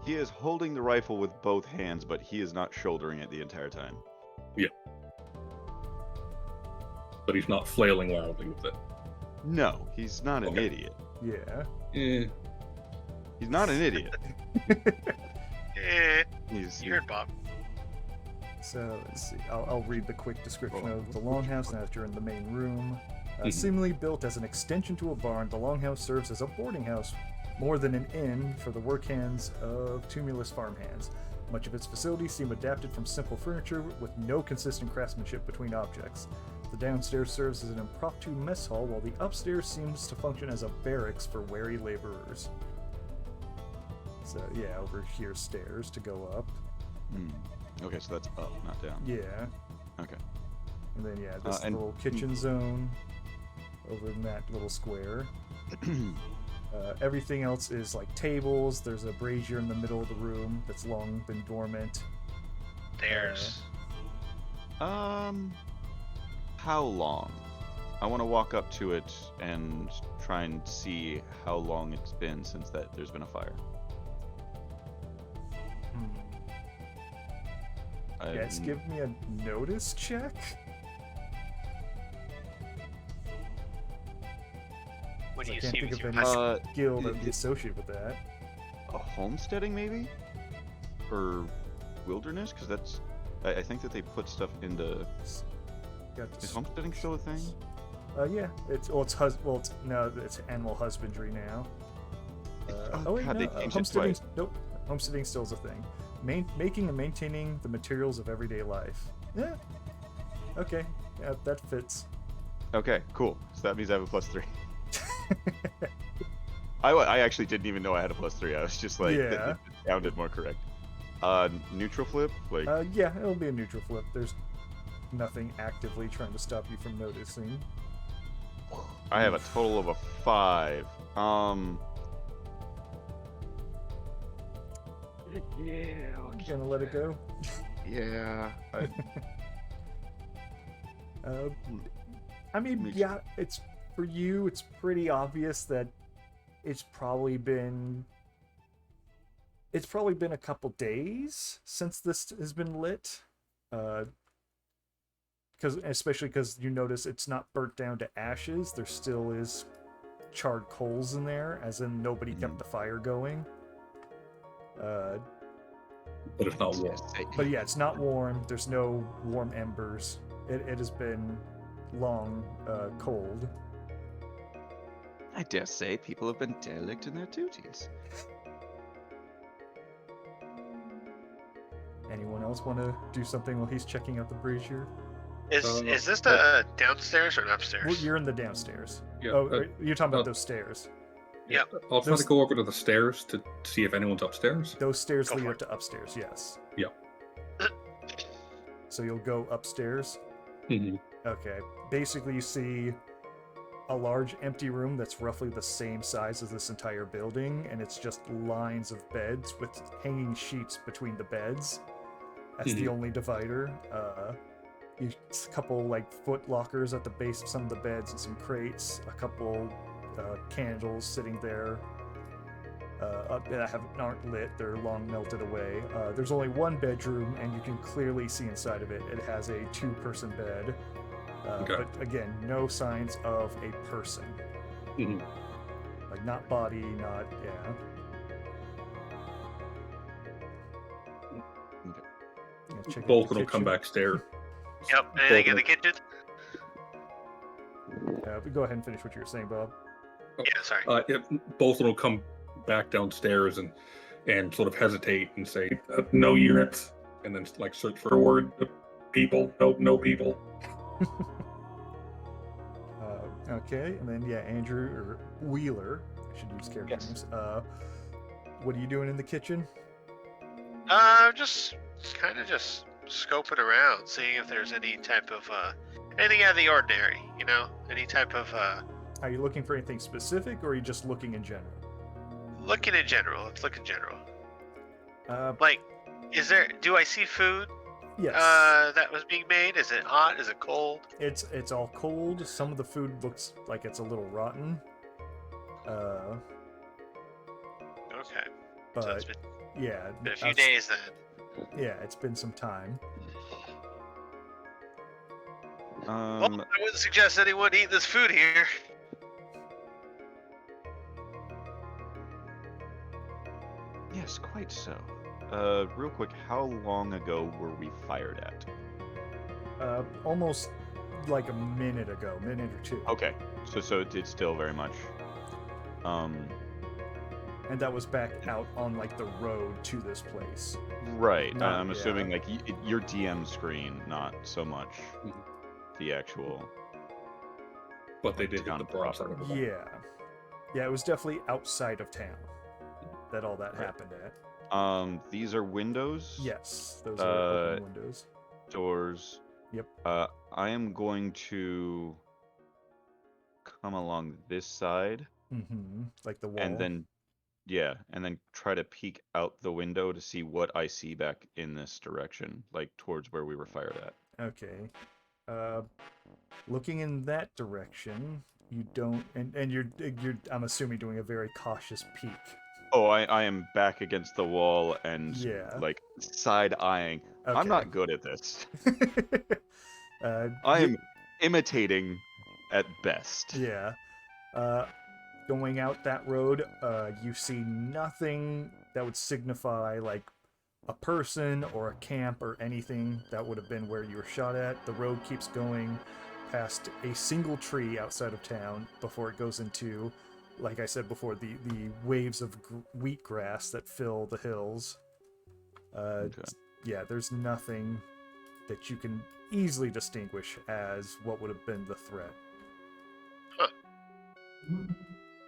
He is holding the rifle with both hands, but he is not shouldering it the entire time. But he's not flailing wildly with it. No, he's not an Okay. idiot. Yeah. He's not an idiot. He's You heard Bob. So let's see. I'll read the quick description of the longhouse now that you're in the main room. Mhm. Seemingly built as an extension to a barn, the longhouse serves as a boarding house more than an inn for the work hands of Tumulus farmhands. Much of its facilities seem adapted from simple furniture with no consistent craftsmanship between objects. The downstairs serves as an impromptu mess hall, while the upstairs seems to function as a barracks for wary laborers. So yeah, over here stairs to go up. Okay, so that's up, not down. Yeah. Okay. And then yeah, this and- little kitchen zone over in that little square. Everything else is like tables. There's a brazier in the middle of the room that's long been dormant. Stairs. How long? I want to walk up to it and try and see how long it's been since there's been a fire. Yes, give me a notice check. What do I you can't see think with of your any husky? skill that would be associated with that. A homesteading, maybe? Or wilderness? Because that's... I think that they put stuff into... Got Is homesteading still a thing? Yeah, it's animal husbandry now. Wait, God, no, they changed it homesteading. twice. Nope, homesteading still is a thing. Making and maintaining the materials of everyday life. Yeah. Okay, yeah, that fits. Okay, cool. So that means I have a +3. I actually didn't even know I had a +3. I was just like, Yeah. it sounded more correct. Neutral flip? Like, Yeah, it'll be a neutral flip. There's nothing actively trying to stop you from noticing. I have a total of a 5. Yeah. Gonna let it go. Yeah. I mean, yeah, it's for you. It's pretty obvious that it's probably been a couple days since this has been lit. Especially because you notice it's not burnt down to ashes. There still is charred coals in there, as in nobody kept the fire going. But it's not warm. But yeah, it's not warm. There's no warm embers. It has been long cold. I dare say people have been derelict in their duties. Anyone else want to do something while he's checking out the brazier? Is this the downstairs or an upstairs? Well, you're in the downstairs. Yeah, You're talking about those stairs. Yeah. I'll try to go over to the stairs to see if anyone's upstairs. Those stairs Go lead for up to upstairs, yes. Yeah. So you'll go upstairs. Mm-hmm. Okay. Basically, you see a large empty room that's roughly the same size as this entire building, and it's just lines of beds with hanging sheets between the beds. That's the only divider. A couple like foot lockers at the base of some of the beds and some crates. A couple candles sitting there that aren't lit. They're long melted away. There's only one bedroom, and you can clearly see inside of it. It has a 2-person bed. Okay. But again, no signs of a person. Mm-hmm. Like, not body, not, yeah. Check out the Both will come kitchen. back stairs. Yep. Anything in the kitchen? But go ahead and finish what you were saying, Bob. Yeah, sorry. Both will come back downstairs and sort of hesitate and say, "No units," and then like search for a word. People. No people. Okay, and then yeah, Andrew or Wheeler. I should use character names. What are you doing in the kitchen? Just kind of just scoping around, seeing if there's any type of anything out of the ordinary. You know, any type of Are you looking for anything specific, or are you just looking in general? looking in general. Let's look in general. Like, Do I see food? yes. That was being made. Is it hot? Is it cold? It's all cold. Some of the food looks like it's a little rotten. Okay. But So it's been yeah, a few days then. Yeah, it's been some time. Well, I wouldn't suggest anyone eat this food here. Yes, quite so. Real quick, how long ago were we fired at? Almost like a minute ago, minute or two. Okay, so it's still very much. And that was back out on like the road to this place. Right. Not- I'm assuming like your DM screen, not so much the actual. But they did hit Town the broad side of the wall. Yeah. Yeah, it was definitely outside of town that all that Right. happened at. These are windows. Yes, those are open windows. Doors. Yep. I am going to come along this side Mm-hmm. Like the wall. and then try to peek out the window to see what I see back in this direction, like towards where we were fired at. Okay. Looking in that direction, you don't, and you're I'm assuming doing a very cautious peek. Oh, I am back against the wall and Yeah. like side eyeing. Okay. I'm not good at this. I you- am imitating at best. Yeah. Going out that road, you see nothing that would signify like a person or a camp or anything that would have been where you were shot at. The road keeps going past a single tree outside of town before it goes into, like I said before, the waves of wheatgrass that fill the hills. Okay. Yeah, there's nothing that you can easily distinguish as what would have been the threat.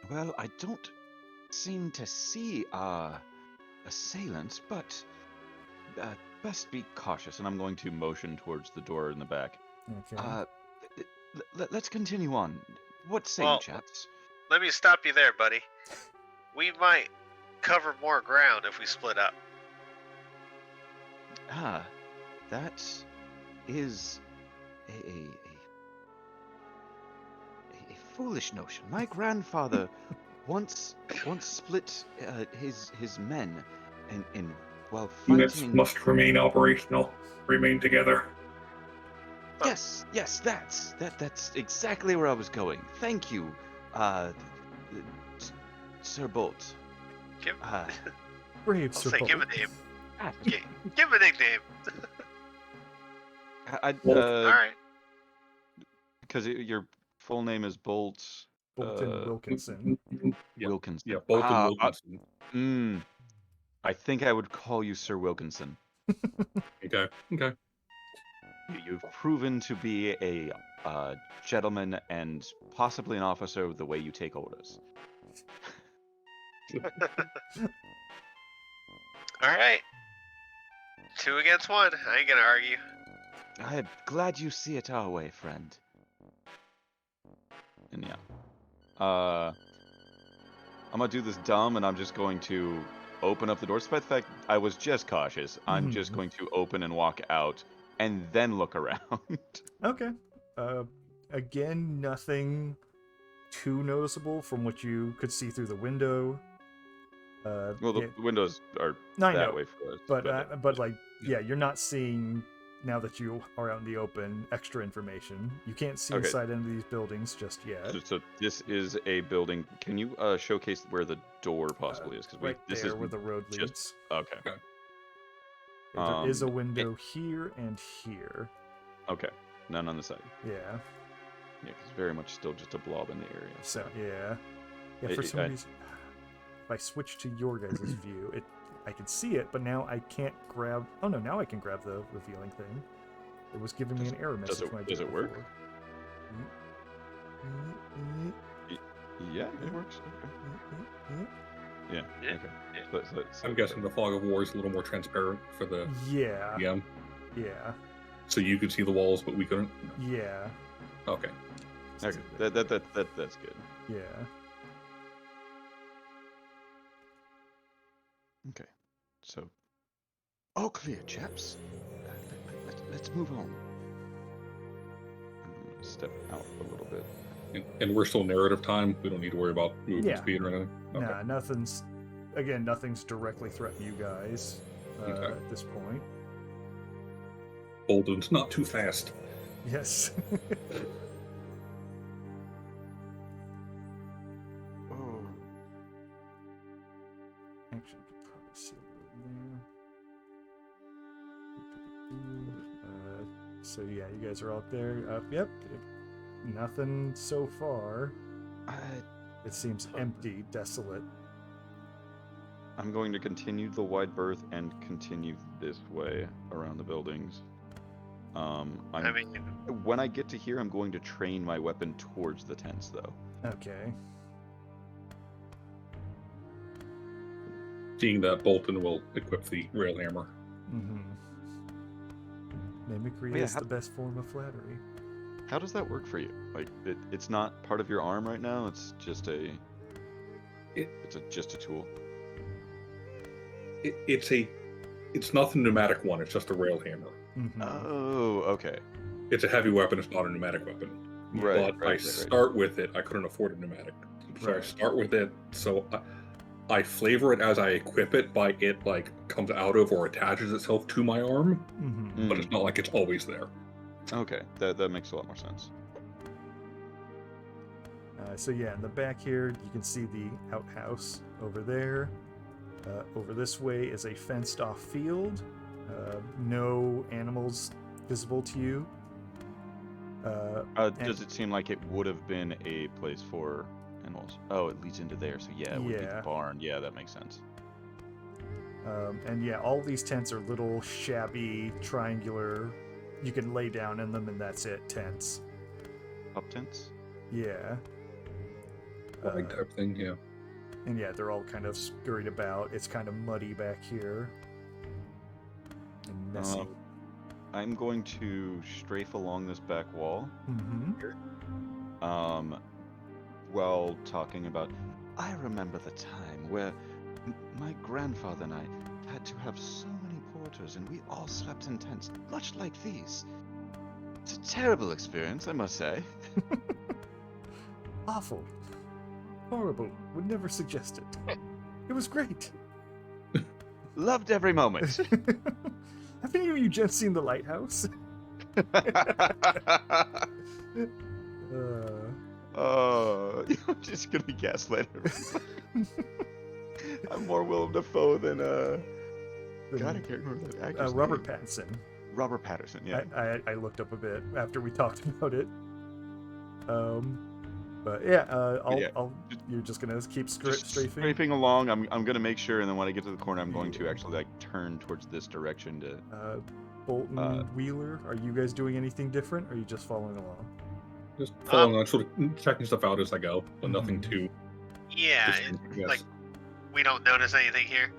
Well, I don't seem to see our assailants, but best be cautious, and I'm going to motion towards the door in the back. Okay. Let's continue on. What say Well, you, chaps? Let me stop you there, buddy. We might cover more ground if we split up. That is a foolish notion. My grandfather once split his men in while Units fighting. must remain operational. Remain together. Yes, that's exactly where I was going. Thank you, Sir Bolt. Give, Brave I'll Sir say, give a Bolt. name. Give a nickname. Bolt. All right. Because your full name is Bolt Boulton Wilkinson. Yeah, Wilkinson. yeah, Boulton Wilkinson. I think I would call you Sir Wilkinson. Okay. You've proven to be a gentleman and possibly an officer with the way you take orders. All right. 2 against 1. I ain't gonna argue. I'm glad you see it our way, friend. And yeah. I'm gonna do this dumb, and I'm just going to open up the door. Despite the fact I was just cautious, I'm just going to open and walk out, and then look around. Okay. Again, nothing too noticeable from what you could see through the window. Well, the windows are I that know, way for us. but like, yeah, you're not seeing, now that you are out in the open, extra information. You can't see Okay. inside any of these buildings just yet. So this is a building. Can you showcase where the door possibly is? Because Right this there is where the road leads. just okay. There is a Um, window here and here. Okay, none on the side. Yeah. Yeah, because very much still just a blob in the area. So yeah. Yeah. For some reason, if I switch to your guys' view, I can see it, but now I can't grab. Oh no, now I can grab the revealing thing. It was giving me an error message when I did does it work? before. Yeah, it works. Okay. Yeah. Okay. So I'm guessing the fog of war is a little more transparent for the Yeah. DM. Yeah. So you could see the walls, but we couldn't. Yeah. Okay. Okay. That's good. Yeah. Okay. So, all clear, chaps. Let's move on. I'm gonna step out a little bit. And we're still narrative time. We don't need to worry about movement Yeah. speed or anything. Okay. Nah, nothing's directly threatening you guys Okay. at this point. Bolton's not too fast. Yes. Oh. Actually, I could probably see it over there. So yeah, you guys are out there. Yep. Nothing so far. It seems empty, desolate. I'm going to continue the wide berth and continue this way around the buildings. I mean, when I get to here, I'm going to train my weapon towards the tents, though. Okay. Seeing that, Boulton will equip the rail hammer. Mm-hmm. Mimicry Oh, yeah, is the best form of flattery. How does that work for you? Like, it's not part of your arm right now. It's just just a tool. It's not the pneumatic one. It's just a rail hammer. Mm-hmm. Oh, okay. It's a heavy weapon. It's not a pneumatic weapon. Right, But I start with it. I couldn't afford a pneumatic, so I Right. start with it. So I flavor it as I equip it by it like comes out of or attaches itself to my arm, Mm-hmm. but it's not like it's always there. Okay, that makes a lot more sense. So yeah, in the back here, you can see the outhouse over there. Over this way is a fenced-off field. No animals visible to you. Does it seem like it would have been a place for animals? Oh, it leads into there, so yeah, it would be the barn. Yeah, that makes sense. And yeah, all these tents are little shabby, triangular. You can lay down in them, and that's it. Tents. Up tents? Yeah. Like type thing, yeah. And yeah, they're all kind of scurried about. It's kind of muddy back here. And messy. I'm going to strafe along this back wall. Mm-hmm. While talking about, I remember the time where my grandfather and I had to have so many porters, and we all slept in tents, much like these. It's a terrible experience, I must say. Awful. Horrible. Would never suggest it. It was great. Loved every moment. Haven't you just seen the lighthouse? Oh, I'm just gonna gaslight everybody. I'm more Willem Dafoe than God, I can't remember that actor's Robert name. Pattinson. Robert Patterson, yeah. I looked up a bit after we talked about it. But yeah, you're just gonna keep strafing. Strafing along. I'm gonna make sure, and then when I get to the corner, I'm going to actually like turn towards this direction to. Bolton, Wheeler, are you guys doing anything different, or are you just following along? Just following on, sort of checking stuff out as I go, but nothing too. Yeah, like we don't notice anything here.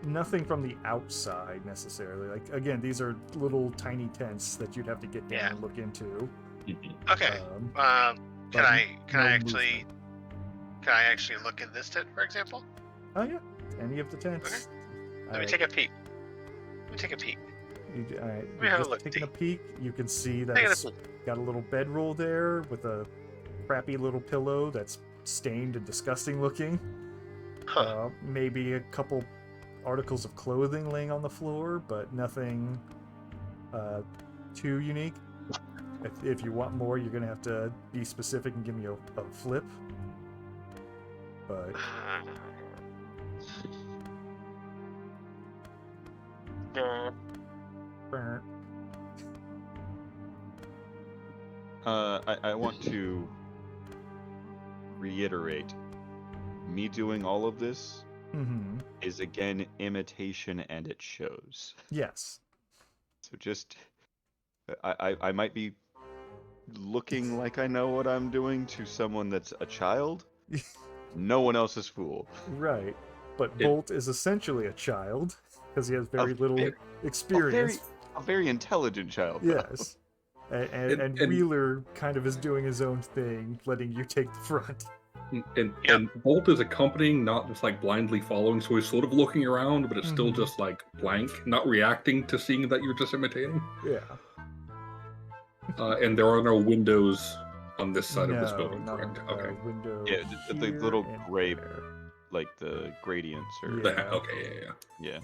Nothing from the outside necessarily. Like again, these are little tiny tents that you'd have to get down and look into. Okay. Can I actually look at this tent, for example? Oh yeah, any of the tents. Okay. Let me take a peek. All right. Let me have a Just look. taking a peek, you can see that it's got a little bedroll there with a crappy little pillow that's stained and disgusting looking. Huh. Maybe a couple articles of clothing laying on the floor, but nothing too unique. If you want more, you're gonna have to be specific and give me a flip. But I want to reiterate, me doing all of this is again imitation, and it shows. Yes. So just, I might be looking like I know what I'm doing to someone that's a child. No one else is fool. Right. But Bolt is essentially a child because he has very little experience. A very intelligent child. Yes. And Wheeler kind of is doing his own thing, letting you take the front. And Bolt is accompanying, not just like blindly following, so he's sort of looking around, but it's still just like blank, not reacting to seeing that you're just imitating. Yeah. And there are no windows on this side of this building, not correct? on the Okay. window the little here and gray, there. like the gradients or. Yeah. Okay, yeah.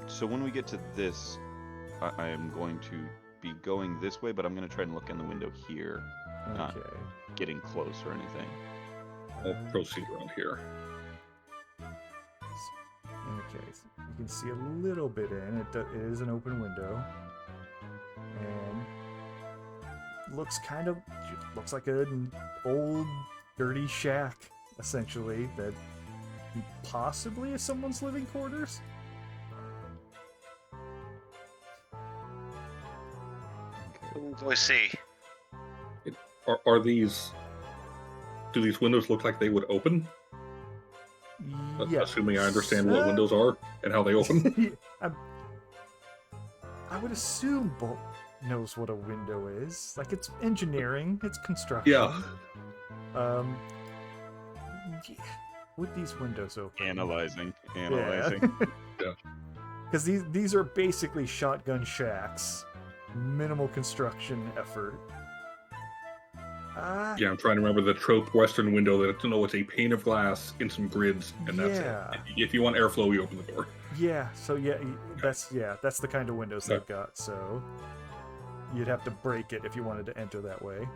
So when we get to this, I am going to be going this way, but I'm going to try and look in the window here, not Okay. getting close or anything. I'll proceed around here. Okay. So you can see a little bit in. It is an open window. And looks like an old, dirty shack, essentially, that possibly is someone's living quarters. What do we see? Are these? Do these windows look like they would open? Yeah. Assuming I understand what windows are and how they open. I would assume Bolt knows what a window is. Like, it's engineering, it's construction. Yeah. Yeah. Would these windows open? Analyzing. Yeah. Because these are basically shotgun shacks. Minimal construction effort. Yeah, I'm trying to remember the trope Western window that it's a pane of glass in some grids, and that's it. If you want airflow, you open the door. Yeah, so that's the kind of windows they've got, so you'd have to break it if you wanted to enter that way.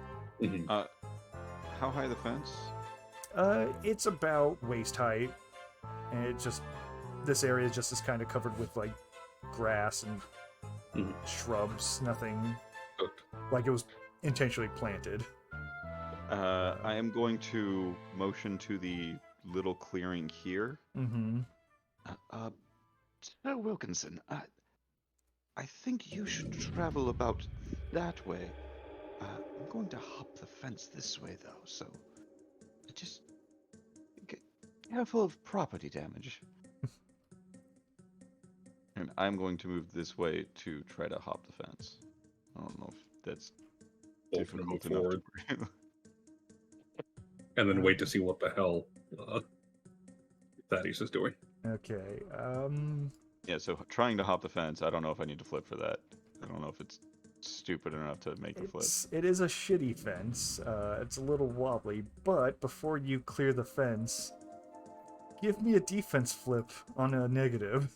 Mm-hmm. How high the fence? It's about waist height, and this area just is kind of covered with like grass and shrubs, nothing like it was intentionally planted. I am going to motion to the little clearing here. Mm-hmm. Sir Wilkinson, I think you should travel about that way. I'm going to hop the fence this way, though, so just get careful of property damage. And I'm going to move this way to try to hop the fence. I don't know if that's difficult enough to breathe. And then wait to see what the hell Thaddeus is doing. Okay. Yeah, so trying to hop the fence, I don't know if I need to flip for that. I don't know if it's stupid enough to make a flip. It is a shitty fence. It's a little wobbly, but before you clear the fence, give me a defense flip on a negative.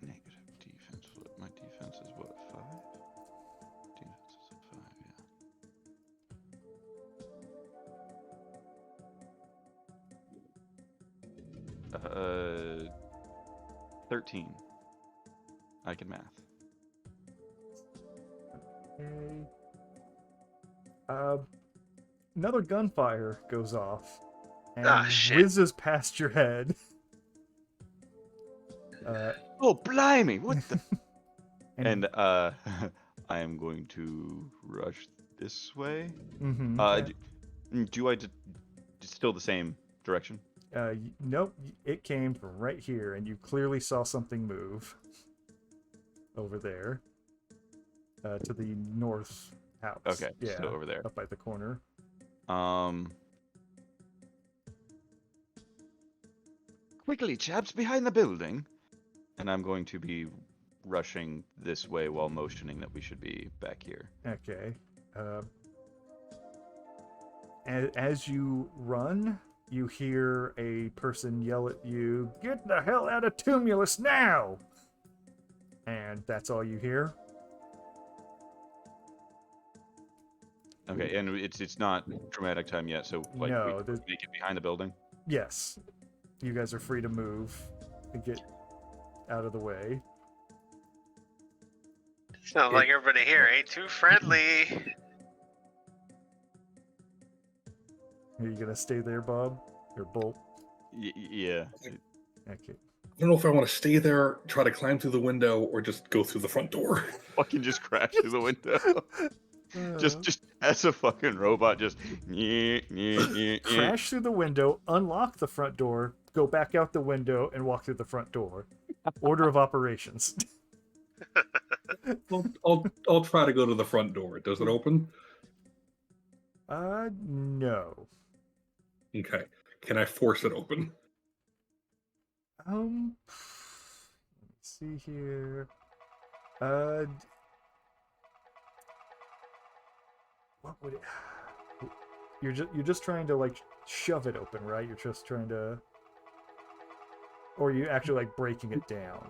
Negative defense flip. My defense is what, 5? Defense is a 5, yeah. 13. I can math. Okay. Another gunfire goes off and whizzes past your head. Oh, blimey! What the? And I am going to rush this way. Mm-hmm. Do I still the same direction? Nope. It came from right here, and you clearly saw something move over there to the north house. Okay, yeah, still over there, up by the corner. Quickly, chaps, behind the building. And I'm going to be rushing this way while motioning that we should be back here. Okay. As you run, you hear a person yell at you, "Get the hell out of Tumulus now!" And that's all you hear. Okay, and it's not dramatic time yet, so like no, we make it behind the building? Yes. You guys are free to move and get out of the way. Sounds like everybody here ain't too friendly. Are you gonna stay there, Bob? Or Bolt? Yeah. Okay. I don't know if I want to stay there, try to climb through the window, or just go through the front door. Fucking just crash through the window. Just as a fucking robot, just crash through the window, unlock the front door, go back out the window, and walk through the front door. Order of operations. I'll try to go to the front door. Does it open? No. Okay. Can I force it open? Let me see here. What would it? You're just trying to like shove it open, right? You're just trying to, or are you actually like breaking it down?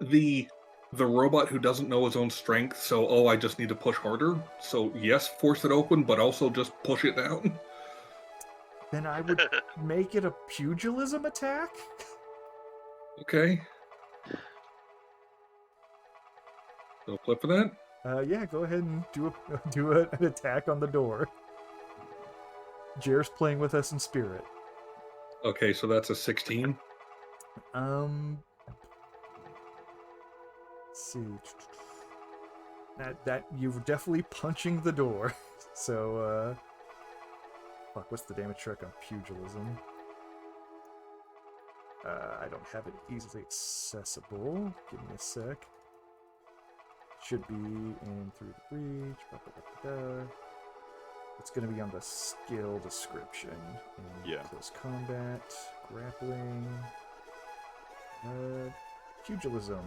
The robot who doesn't know his own strength, so I just need to push harder. So yes, force it open, but also just push it down. Then I would make it a pugilism attack. Okay. So flip for that. Yeah, go ahead and do an attack on the door. Jer's playing with us in spirit. Okay, so that's a 16. Let's see. That you're definitely punching the door. So, fuck, what's the damage track on pugilism? I don't have it easily accessible. Give me a sec. Should be in through the breach. It's going to be on the skill description. Yeah. Close combat, grappling, pugilism.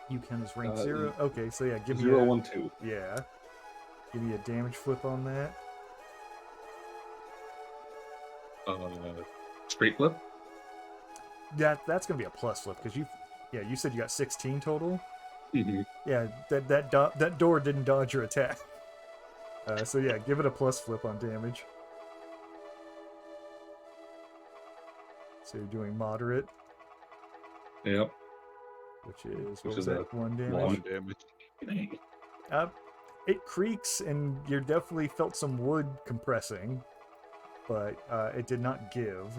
You count as rank 0. Okay, so yeah, give me 0, 1, 2. Yeah. Give me a damage flip on that. Straight flip. That's gonna be a plus flip because you said you got 16 total. Mm-hmm. Yeah, that door didn't dodge your attack. So yeah, give it a plus flip on damage. So you're doing moderate. Yep. Which is Which what was is that? 1 damage. 1 damage. It creaks, and you definitely felt some wood compressing, but it did not give.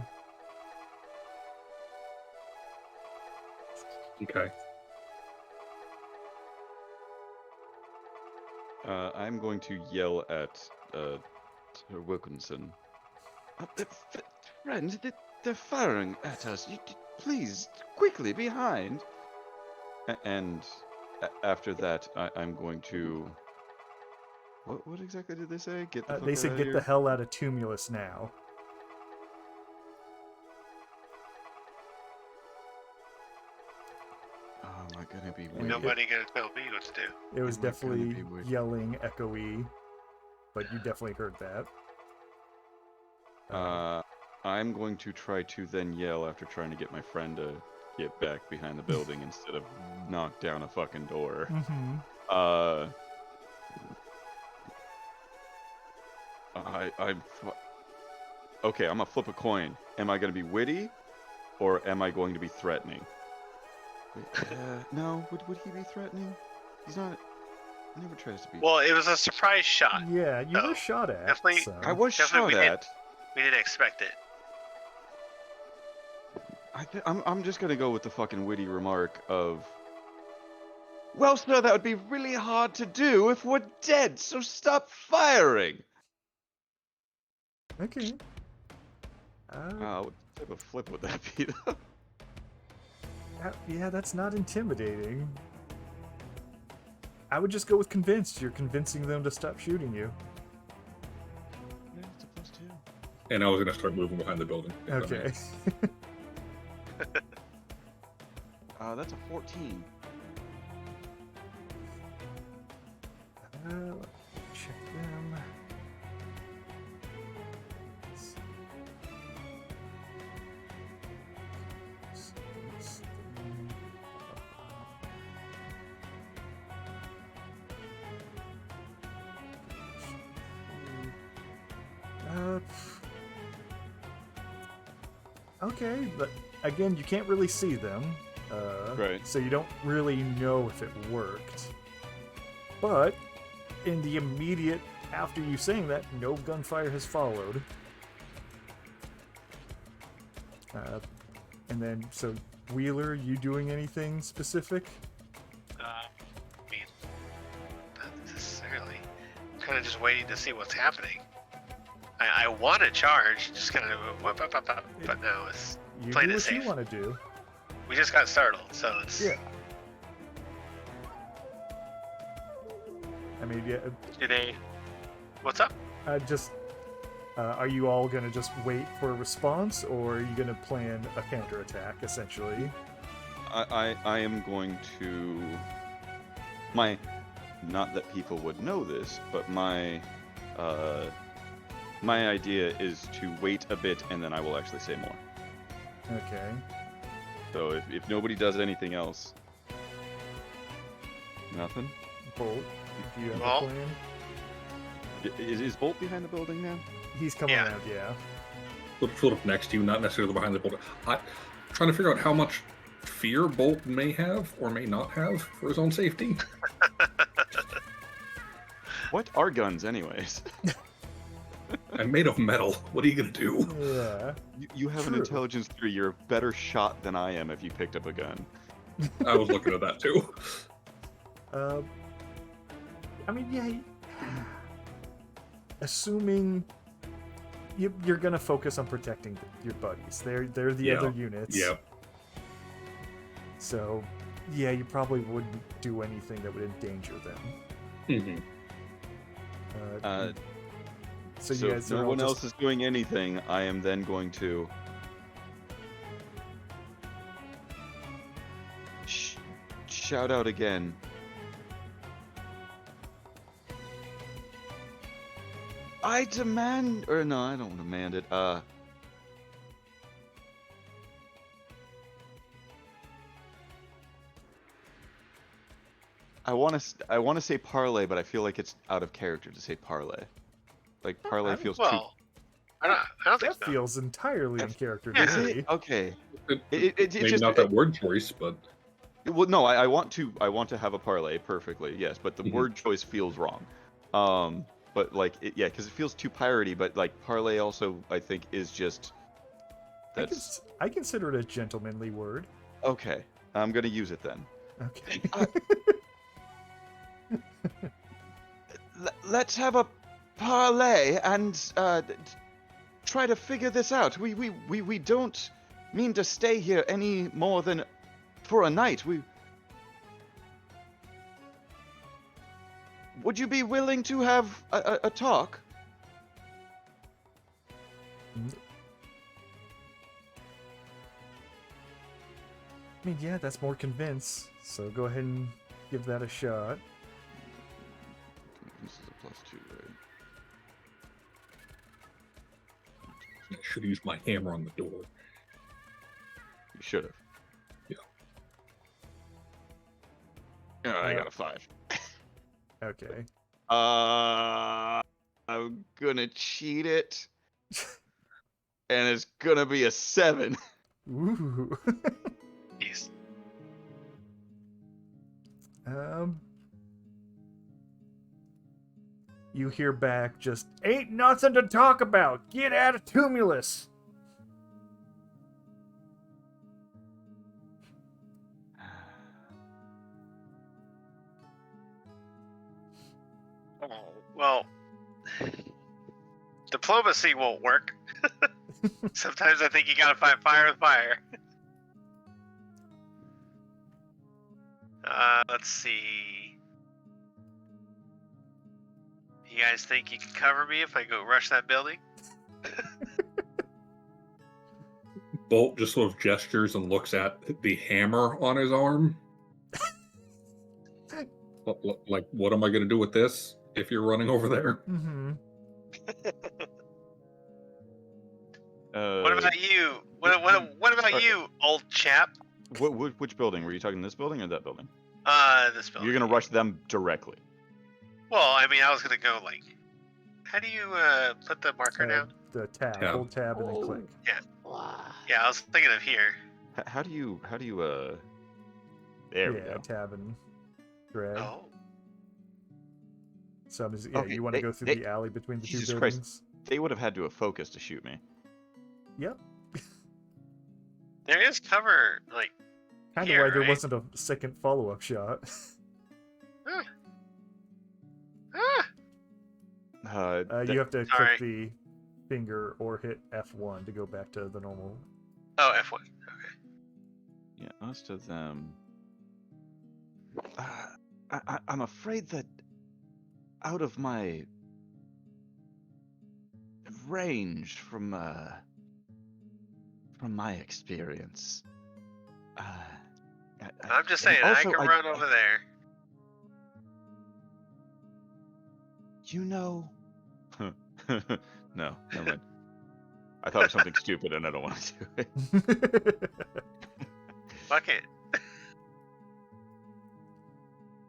Okay. I'm going to yell at Sir Wilkinson. Friend, they're firing at us. Please, quickly, behind. And after that, I'm going to... What exactly did they say? Get the fuck They out said of get here? the hell out of Tumulus now. Oh, am I gonna be weird? Nobody gonna tell me what to do. It was Am I gonna definitely be weird? yelling, echoey, but you definitely heard that. I'm going to try to then yell after trying to get my friend to get back behind the building instead of knock down a fucking door. Mm-hmm. Okay, I'm gonna flip a coin. Am I gonna be witty, or am I going to be threatening? No, would he be threatening? He's not. He never tries to be. Well, it was a surprise shot. Yeah, you Oh, were shot at. definitely- So. I was Definitely shot we at. We didn't expect it. I'm just gonna go with the fucking witty remark of, well, sir, that would be really hard to do if we're dead, so stop firing! Okay. What type of flip would that be, though? Yeah, that's not intimidating. I would just go with convinced. You're convincing them to stop shooting you. Yeah, it's a +2. And I was gonna start moving behind the building. Okay. That's a 14. Let me check them. Okay, but again, you can't really see them. Right. So you don't really know if it worked. But in the immediate after you saying that, no gunfire has followed. And then, so Wheeler, you doing anything specific? I mean, not necessarily. I'm kind of just waiting to see what's happening. I want to charge, just kind of whip up, but no, it's You playing do it what safe. you want to do. We just got startled, so it's Yeah. I mean, yeah. Do they? What's up? Are you all gonna just wait for a response, or are you gonna plan a counterattack, essentially? I am going to... Not that people would know this, but my idea is to wait a bit and then I will actually say more. Okay. So if nobody does anything else... Nothing? Bolt, do you have Well- a plan? Is Bolt behind the building now? He's coming Yeah. around, yeah. Sort of next to you, not necessarily behind the building. I'm trying to figure out how much fear Bolt may have or may not have for his own safety. What are guns, anyways? I'm made of metal. What are you gonna do? Yeah. You have an True. intelligence 3. You're a better shot than I am if you picked up a gun. I was looking at that too. I mean, yeah. Assuming you're gonna focus on protecting your buddies. They're the other units. Yeah. So, yeah, you probably wouldn't do anything that would endanger them. Mm-hmm. So So you guys if no are one all else is doing anything, I am then going to shout out again. I demand, or no, I don't demand it. I want to say parlay, but I feel like it's out of character to say parlay. Like parlay feels too. I don't think that so. feels entirely in character Yeah. to Is me. it? Okay. It Maybe just not that word choice, but well, no, I want to have a parlay perfectly, yes, but the Mhm. word choice feels wrong. But like, yeah, because it feels too piratey. But like parlay also, I think, is just that's I consider it a gentlemanly word. okay. I'm gonna use it then. Okay. Let's have a parlay and try to figure this out. We don't mean to stay here any more than for a night. Would you be willing to have a talk? I mean, yeah, that's more convince. So go ahead and give that a shot. This is a +2, right? I should use my hammer on the door. You should have. Yeah. Oh, I got a 5. Okay. I'm gonna cheat it, and it's gonna be a 7. Ooh. Jeez. You hear back just, ain't nothing to talk about. Get out of Tumulus. Well, diplomacy won't work. Sometimes I think you gotta fight fire with fire. Let's see. You guys think you can cover me if I go rush that building? Bolt just sort of gestures and looks at the hammer on his arm. Like, what am I going to do with this if you're running over there? Mm-hmm. What about you? What about you, old chap? Which building? Were you talking this building or that building? This building. You're gonna rush them directly. Well, I mean, I was gonna go like, how do you put the marker down? The tab. Hold tab and then click. Yeah, I was thinking of here. How do you there we Yeah, go. tab and drag. Oh, So I'm just, yeah, Okay, you want to go through the alley between the Jesus two Christ. buildings? They would have had to have focused to shoot me. Yep. there is cover like Kind of here, why there right? wasn't a second follow-up shot. You have to Sorry. click the finger or hit F1 to go back to the normal. Oh, F1. Okay. Yeah, most of them. I'm afraid that out of my range from my experience. I'm just saying, I can run over there. You know. No, never mind. I thought of something stupid and I don't want to do it. Fuck it.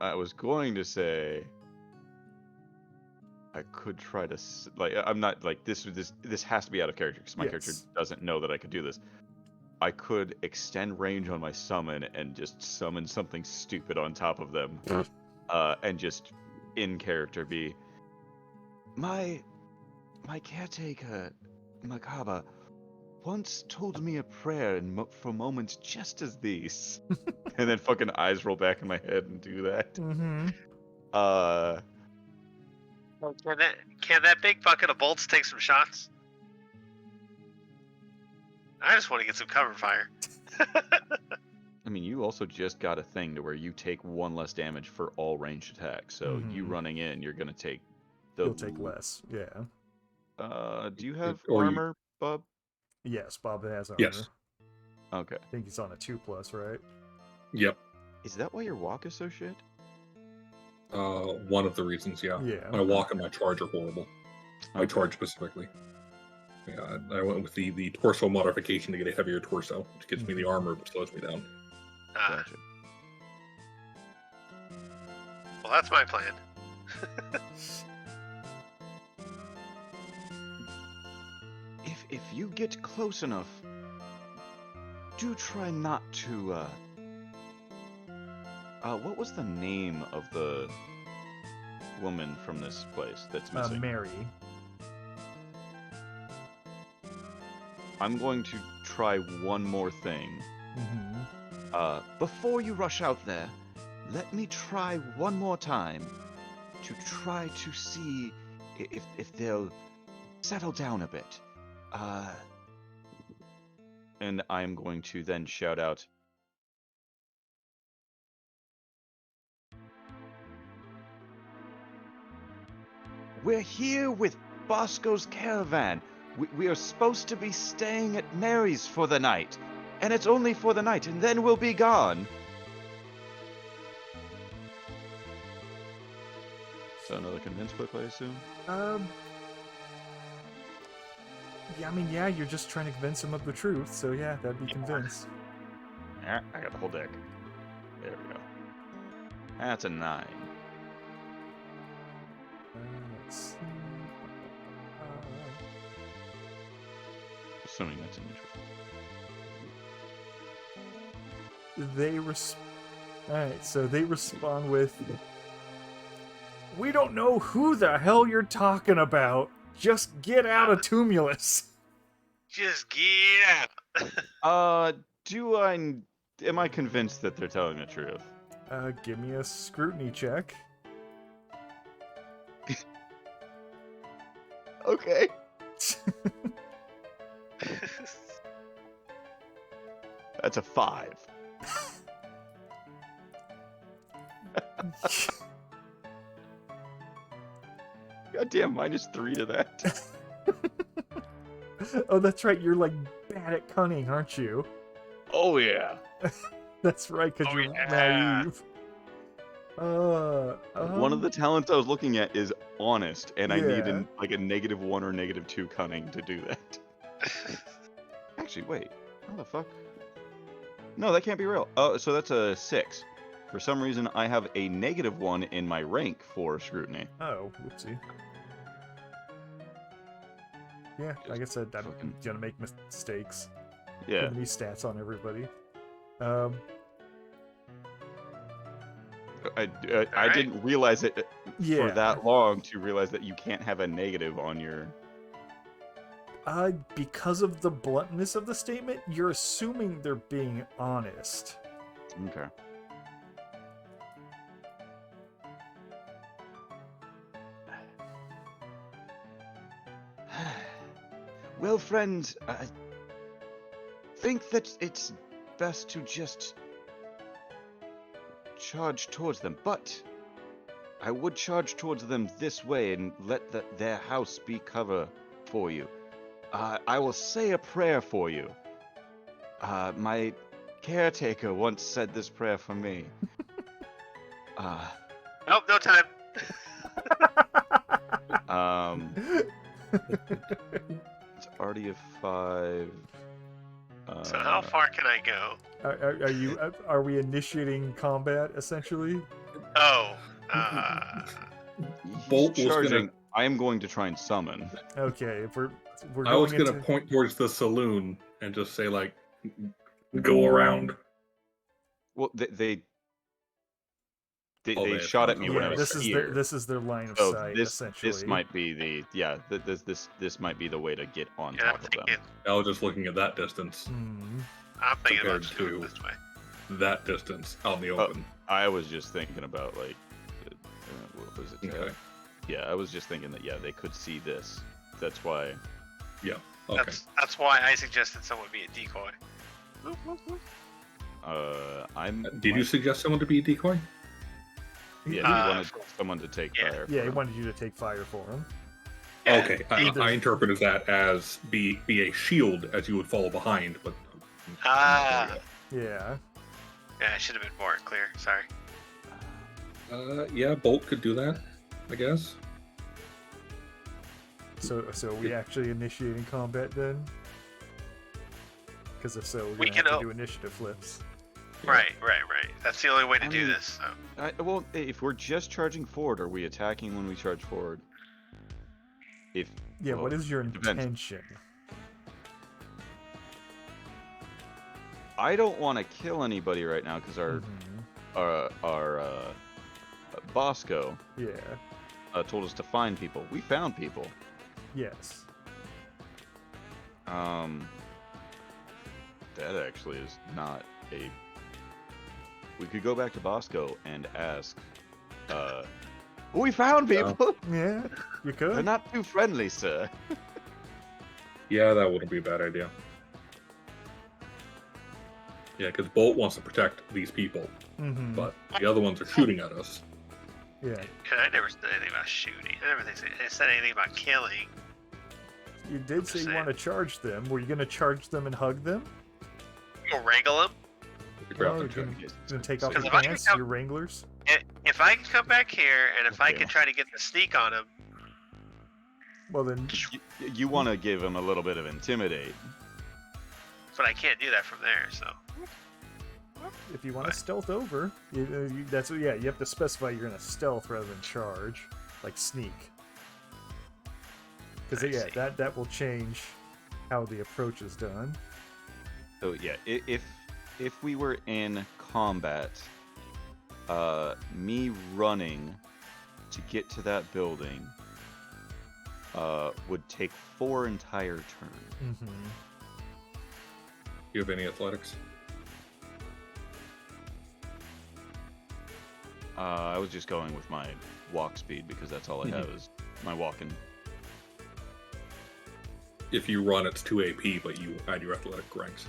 I was going to say I could try to like I'm not like this has to be out of character because my character doesn't know that I could do this. I could extend range on my summon and just summon something stupid on top of them, and just in character be my caretaker Makaba once told me a prayer for moments just as these. And then fucking eyes roll back in my head and do that. Mm-hmm. Can that big bucket of bolts take some shots? I just want to get some cover fire. I mean, you also just got a thing to where you take 1 less damage for all ranged attacks. So you running in, you're gonna take the. You'll take less. Yeah. Do you have Or you- armor, Bob? Yes, Bob has armor. Yes. Okay. I think he's on a 2+, right? Yep. Is that why your walk is so shit? One of the reasons, yeah. Yeah. My walk and my charge are horrible. My charge specifically. Yeah, I went with the torso modification to get a heavier torso, which gives me the armor but slows me down. Gotcha. Well, that's my plan. If you get close enough, do try not to. What was the name of the woman from this place that's missing? Mary. I'm going to try one more thing. Mm-hmm. Before you rush out there, let me try one more time to try to see if they'll settle down a bit. And I'm going to then shout out, "We're here with Bosco's caravan. We are supposed to be staying at Mary's for the night. And it's only for the night, and then we'll be gone." So another convince clip, I assume? Yeah, I mean, yeah, you're just trying to convince him of the truth, so yeah, that'd be convince. Yeah, I got the whole deck. There we go. That's a 9. Let's see. Assuming that's an neutral. Alright, so they respond with, "We don't know who the hell you're talking about. Just get out of Tumulus." Just get out. Am I convinced that they're telling the truth? Give me a scrutiny check. Okay. That's a 5. Goddamn, -3 to that. Oh, that's right, you're like bad at cunning, aren't you? Oh yeah. That's right, because Oh, you're yeah. naive. One of the talents I was looking at is honest, and I need Yeah. like a -1 or -2 cunning to do that. Actually, wait. How the fuck? No, that can't be real. Oh, so that's a 6. For some reason, I have a -1 in my rank for scrutiny. Oh, whoopsie. Yeah, like I said, I'm fucking- gonna make mistakes. Yeah. Putting these stats on everybody. I Alright. didn't realize it Yeah. for that long to realize that you can't have a negative on your. Because of the bluntness of the statement, you're assuming they're being honest. Okay. Well, friend, I think that it's best to just charge towards them, but I would charge towards them this way and let their house be cover for you. I will say a prayer for you. My caretaker once said this prayer for me. Nope, no time. It's already a 5. So how far can I go? Are we initiating combat essentially? Oh, He's Bolt was charging. gonna- I am going to try and summon. Okay, if we're I going was gonna into... point towards the saloon and just say like, "Go around." Well, they They shot at me when I was here. This is their line of So sight, this essentially. might be the this might be the way to get on top of them. I was just looking at that distance I'm thinking about compared just doing to it this way. that distance out in the open. I was just thinking about like, what was it? Okay. Yeah, I was just thinking that they could see this. That's why. Yeah. Okay. That's why I suggested someone be a decoy. Did you suggest someone to be a decoy? Yeah, he wanted someone to take fire. Yeah, he wanted you to take fire for him. Yeah, Okay, I interpreted that as be a shield as you would follow behind, but. Yeah. Yeah, I should have been more clear. Sorry. Yeah, Bolt could do that, I guess. So are we actually initiating combat then? Because if so, we're We gonna have can to do initiative flips. Right. That's the only way to do this. So. Well, if we're just charging forward, are we attacking when we charge forward? What is your depends. intention? I don't want to kill anybody right now because our Bosco told us to find people. We found people. Yes. That actually is not a. We could go back to Bosco and ask. We found people. Yeah, you could. They're not too friendly, sir. Yeah, that wouldn't be a bad idea. Yeah, because Bolt wants to protect these people, but the other ones are shooting at us. Yeah. And I never said anything about shooting. I never said anything about killing. You did say you want to charge them. Were you going to charge them and hug them? Go wrangle them. You're going to take off your pants, your Wranglers? If I can come back here, and if I can try to get the sneak on him... Well then... You want to give him a little bit of intimidate. But I can't do that from there, so... If you want to stealth over, you have to specify you're going to stealth rather than charge. Like sneak. Because that will change how the approach is done. So yeah, if we were in combat, me running to get to that building would take 4 entire turns. Mm-hmm. Do you have any athletics? I was just going with my walk speed because that's all I have is my walking. If you run, it's 2 AP, but you add your athletic ranks.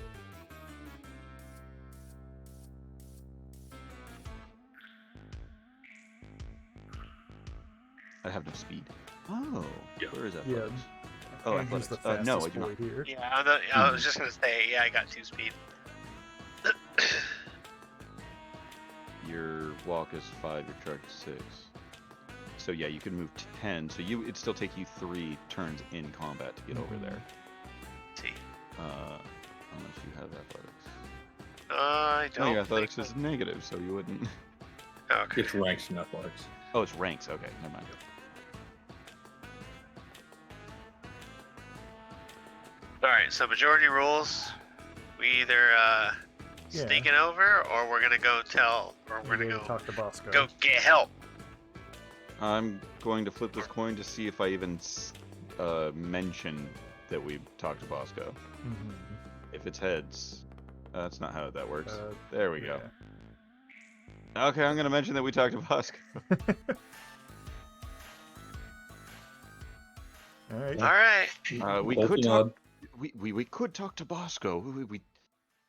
I have no speed. Oh, yeah. Where is that? Yeah. Oh, athletics. No, I do not. Here. Yeah, I was just gonna say, I got 2 speed. Your walk is 5, your trek is 6. So yeah, you can move 10. So it'd still take you 3 turns in combat to get over there. See. Unless you have athletics. I don't. No, your athletics is negative, so you wouldn't. Okay. It's ranks in athletics. Oh, it's ranks. Okay, never mind. Alright, so majority rules. We either sneaking over, or we're gonna go talk to Bosco. go get help. I'm going to flip this coin to see if I even mention that we talked to Bosco. Mm-hmm. If it's heads, that's not how that works. There we go. Yeah. Okay, I'm going to mention that we talked to Bosco. Alright. We could talk. We could talk to Bosco. We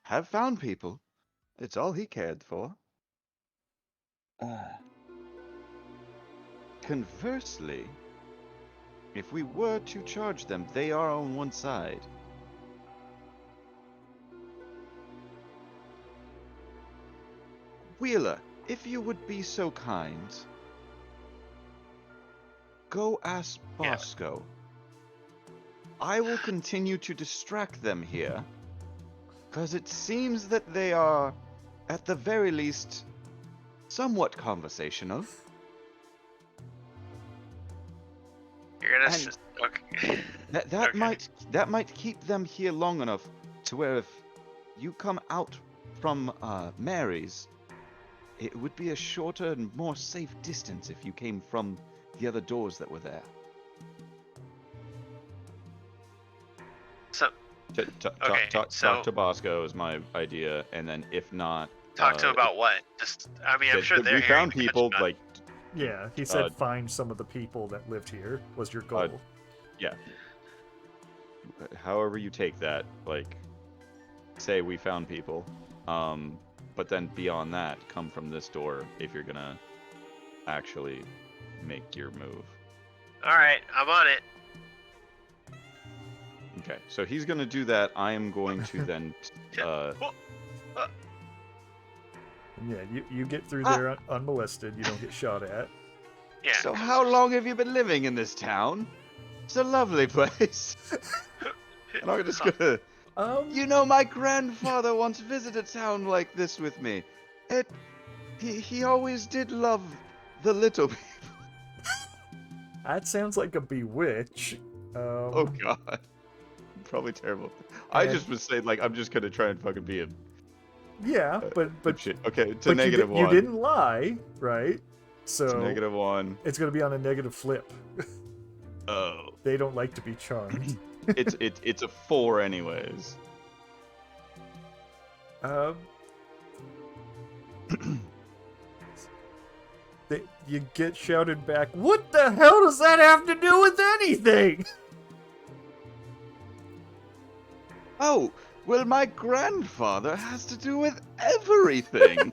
have found people. It's all he cared for. Conversely, if we were to charge them, they are on one side. Wheeler, if you would be so kind, go ask Bosco. I will continue to distract them here, because it seems that they are, at the very least, somewhat conversational. You're gonna okay. That might keep them here long enough to where if you come out from Mary's, it would be a shorter and more safe distance if you came from the other doors that were there. So, Talk to Bosco is my idea, and then if not, talk to him about what? Just, I mean, I'm sure they're we hearing found people gunshot. like. Yeah, he said find some of the people that lived here was your goal. Yeah. However you take that, like, say we found people, but then beyond that, come from this door if you're gonna actually make your move. All right, I'm on it. Okay, so he's gonna do that. I am going to then. Yeah, you get through there unmolested. You don't get shot at. Yeah. So how long have you been living in this town? It's a lovely place. And I'm just gonna. You know, my grandfather once visited a town like this with me. He always did love the little people. That sounds like a bewitch. Oh god. Probably terrible. I just was saying, like, I'm just gonna try and fucking be a. Yeah, but shit. Okay, to but negative one. You didn't lie, right? So to -1. It's gonna be on a negative flip. Oh. They don't like to be charmed. It's a 4 anyways. You get shouted back. What the hell does that have to do with anything? Oh, well, my grandfather has to do with everything.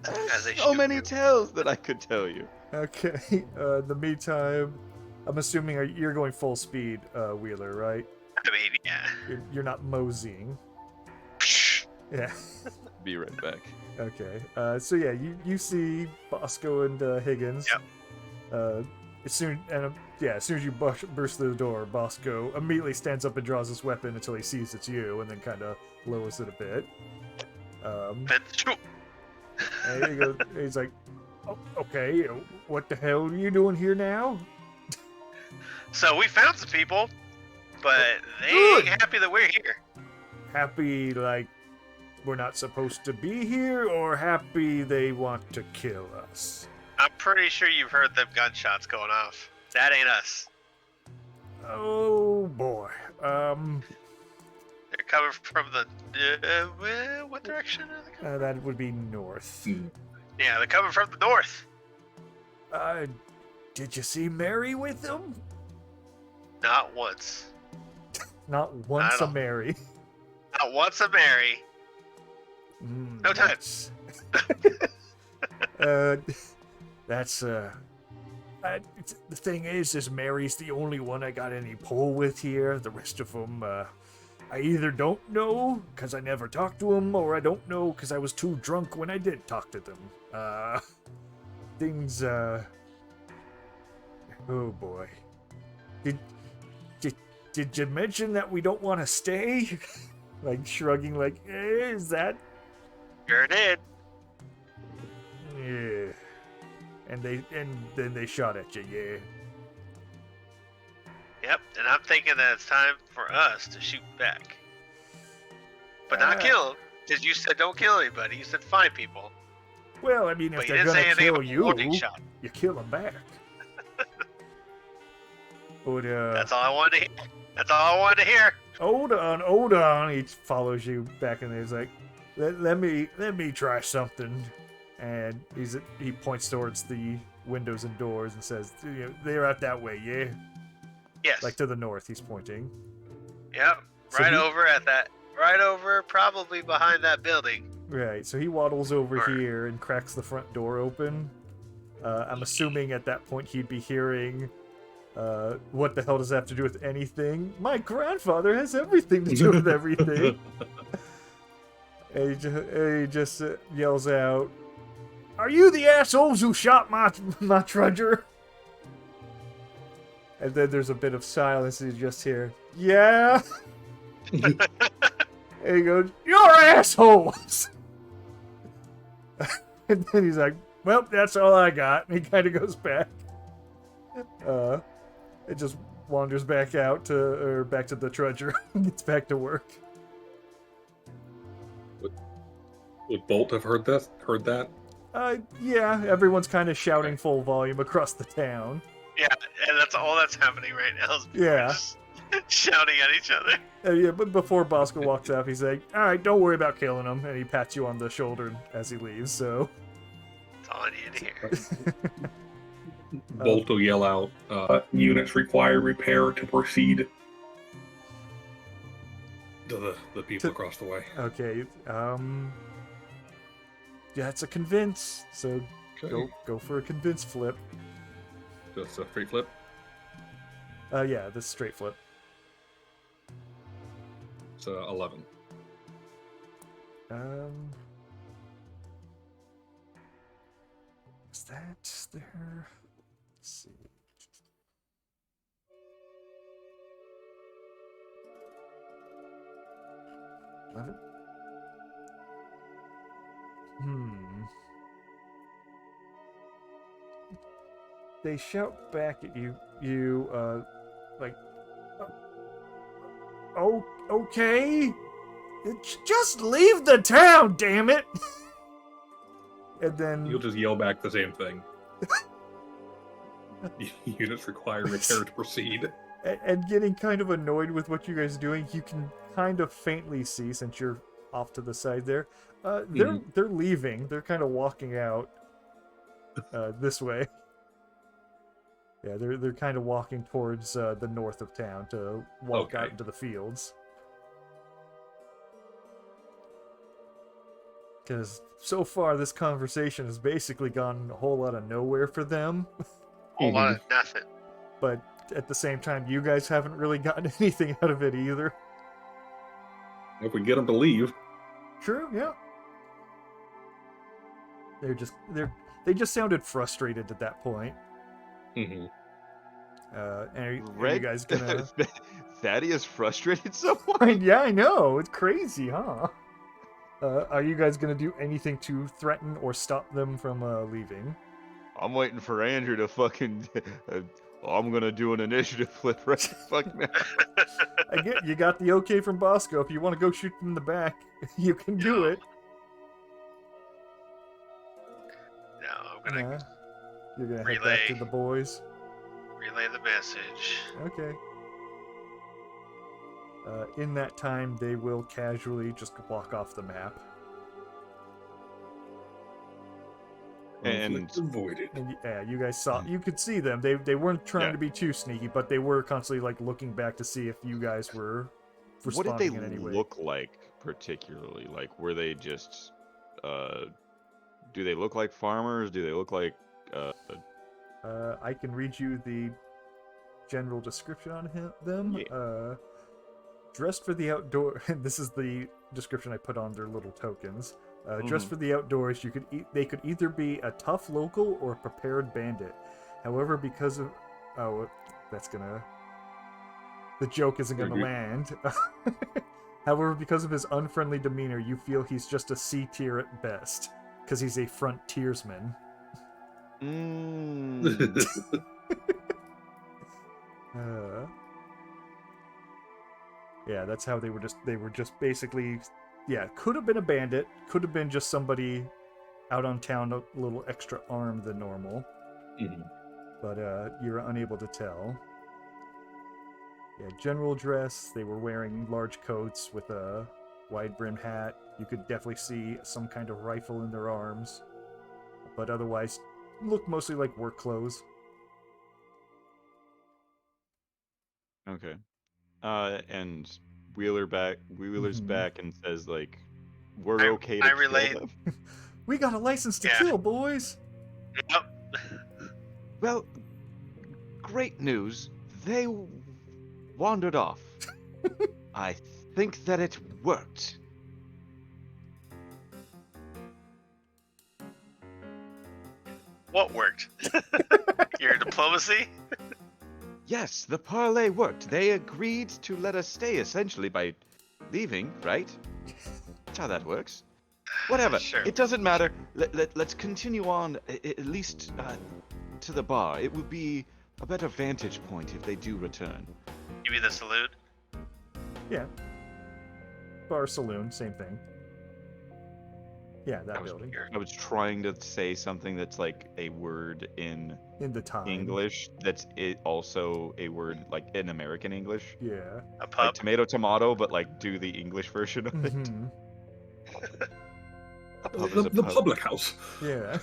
There's so many tales that I could tell you. Okay. In the meantime, I'm assuming you're going full speed, Wheeler, right? I mean, yeah. You're not moseying. Yeah. Be right back. Okay. So yeah, you see Bosco and Higgins. Yep. As soon as you burst through the door, Bosco immediately stands up and draws his weapon until he sees it's you, and then kind of lowers it a bit. And he goes, he's like, oh, "Okay, what the hell are you doing here now?" So we found some people, but they ain't happy that we're here. Happy like we're not supposed to be here, or happy they want to kill us? I'm pretty sure you've heard them gunshots going off. That ain't us. Oh boy. They're coming from the what direction are they coming? That would be north. Yeah, they're coming from the north. Did you see Mary with them? Not once. Not once a Mary. Not once a Mary. No time. The thing is Mary's the only one I got any pull with here. The rest of them, I either don't know because I never talked to them, or I don't know because I was too drunk when I did talk to them. Things, oh boy. Did you mention that we don't want to stay? Like shrugging, like, is that? Sure did. Yeah. And then they shot at you, yeah. Yep, and I'm thinking that it's time for us to shoot back. But not kill them, because you said don't kill anybody. You said find people. Well, I mean, if they're gonna kill you, you kill them back. But, that's all I wanted to hear. That's all I wanted to hear. Hold on. He follows you back and he's like, let me try something. And he points towards the windows and doors and says, they're out that way, yeah? Yes. Like to the north, he's pointing. Yep. Right over, probably behind that building. Right, so he waddles over here and cracks the front door open. I'm assuming at that point he'd be hearing, what the hell does that have to do with anything? My grandfather has everything to do with everything. And he just yells out, "Are you the assholes who shot my trudger?" And then there's a bit of silence and you just hear, "Yeah." And he goes, "You're assholes!" And then he's like, "Well, that's all I got." And he kind of goes back. It just wanders back out back to the trudger and gets back to work. Would Bolt have heard that? Yeah, everyone's kind of shouting full volume across the town. Yeah, and that's all that's happening right now. Is people Yeah. just shouting at each other. Yeah, but before Bosco walks up, he's like, "All right, don't worry about killing him," and he pats you on the shoulder as he leaves. So, That's all I need to hear. Bolt will yell out, "Units require repair to proceed." To the people across the way. okay, yeah, it's a convince. So Okay. go for a convince flip. Just a straight flip. Yeah, this straight flip. It's 11. Is that there? Let's see. Eleven. They shout back at you. Like, oh, okay. Just leave the town, damn it! And then You'll just yell back the same thing. Units require repair to proceed. and getting kind of annoyed with what you guys are doing, you can kind of faintly see, since you're off to the side there, they're leaving. They're kind of walking out this way. Yeah, they're kind of walking towards the north of town to walk out into the fields. Because so far this conversation has basically gone a whole lot of nowhere for them. Whole lot of nothing. But at the same time, you guys haven't really gotten anything out of it either. If we get them to leave. True, yeah. They just sounded frustrated at that point. Mm-hmm. Are you guys gonna? Thaddeus frustrated someone? Yeah, I know. It's crazy, huh? Are you guys gonna do anything to threaten or stop them from leaving? I'm waiting for Andrew to fucking. I'm gonna do an initiative flip right the fuck now. You got the okay from Bosco. If you want to go shoot them in the back, you can do it. No, I'm gonna You're gonna head relay. back to the boys. Relay the message. Okay. In that time, they will casually just walk off the map. And avoided. And yeah, you guys saw. You could see them. They weren't trying to be too sneaky, but they were constantly like looking back to see if you guys were what did responding they in any way. look like particularly? Like, were they just? Do they look like farmers? Do they look like? I can read you the general description on them. Yeah. Dressed for the outdoor. This is the description I put on their little tokens. Dressed for the outdoors, they could either be a tough local or a prepared bandit. However, because of the joke isn't gonna land. However, because of his unfriendly demeanor, you feel he's just a C tier at best, because he's a frontiersman. Yeah, that's how they were just basically, yeah, could have been a bandit, could have been just somebody out on town a little extra armed than normal. Mm-hmm. But you're unable to tell. Yeah, general dress, they were wearing large coats with a wide brimmed hat. You could definitely see some kind of rifle in their arms. But otherwise, look mostly like work clothes. Okay. And Wheeler's back and says, like, we're okay to kill them. We got a license to kill, boys! Yep. Well, great news. They wandered off. I think that it worked. What worked? Your diplomacy? Yes, the parlay worked. They agreed to let us stay, essentially, by leaving, right? That's how that works. Whatever. Sure. It doesn't matter. Let's continue on, at least to the bar. It would be a better vantage point if they do return. Give me the salute. Yeah. Bar, saloon, same thing. Yeah, that building. Here. I was trying to say something that's like a word in In the time. English that's also a word like in American English. Yeah. A pub. Like tomato, but like do the English version of it. Mm-hmm. A pub is a The pub. public house. Yeah.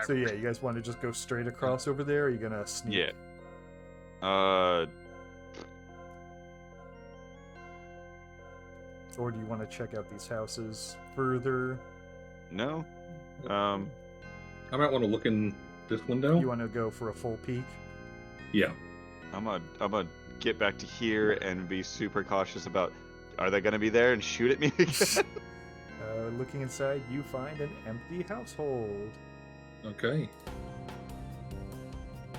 So yeah, you guys want to just go straight across over there? Or are you gonna sneak? Yeah. Or do you want to check out these houses further? No. I might want to look in this window. You want to go for a full peek? Yeah. I'm gonna get back to here and be super cautious about. Are they gonna be there and shoot at me? Looking inside, you find an empty household. Okay.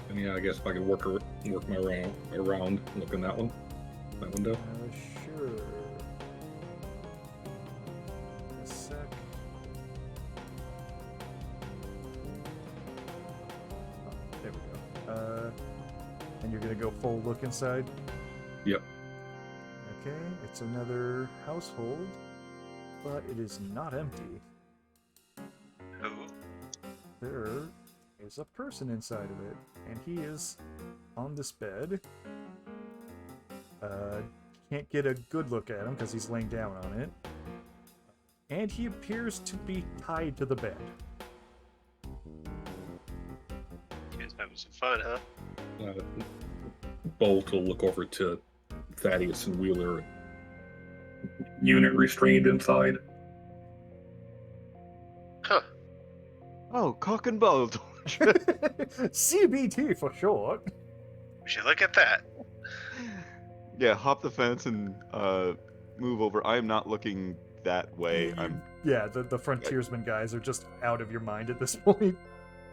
And yeah, I guess if I could work my around, look in that one, that window. Sure. A sec. Oh, there we go. And you're gonna go full look inside? Yep. Okay, it's another household, but it is not empty. Ooh. There is a person inside of it, and he is on this bed. Can't get a good look at him because he's laying down on it. And he appears to be tied to the bed. You guys having some fun, huh? Bolt will look over to Thaddeus and Wheeler. Unit restrained inside. Huh. Oh, cock and ball. CBT for short. We should look at that. Yeah, hop the fence and move over. I am not looking that way. Yeah, the frontiersman guys are just out of your mind at this point.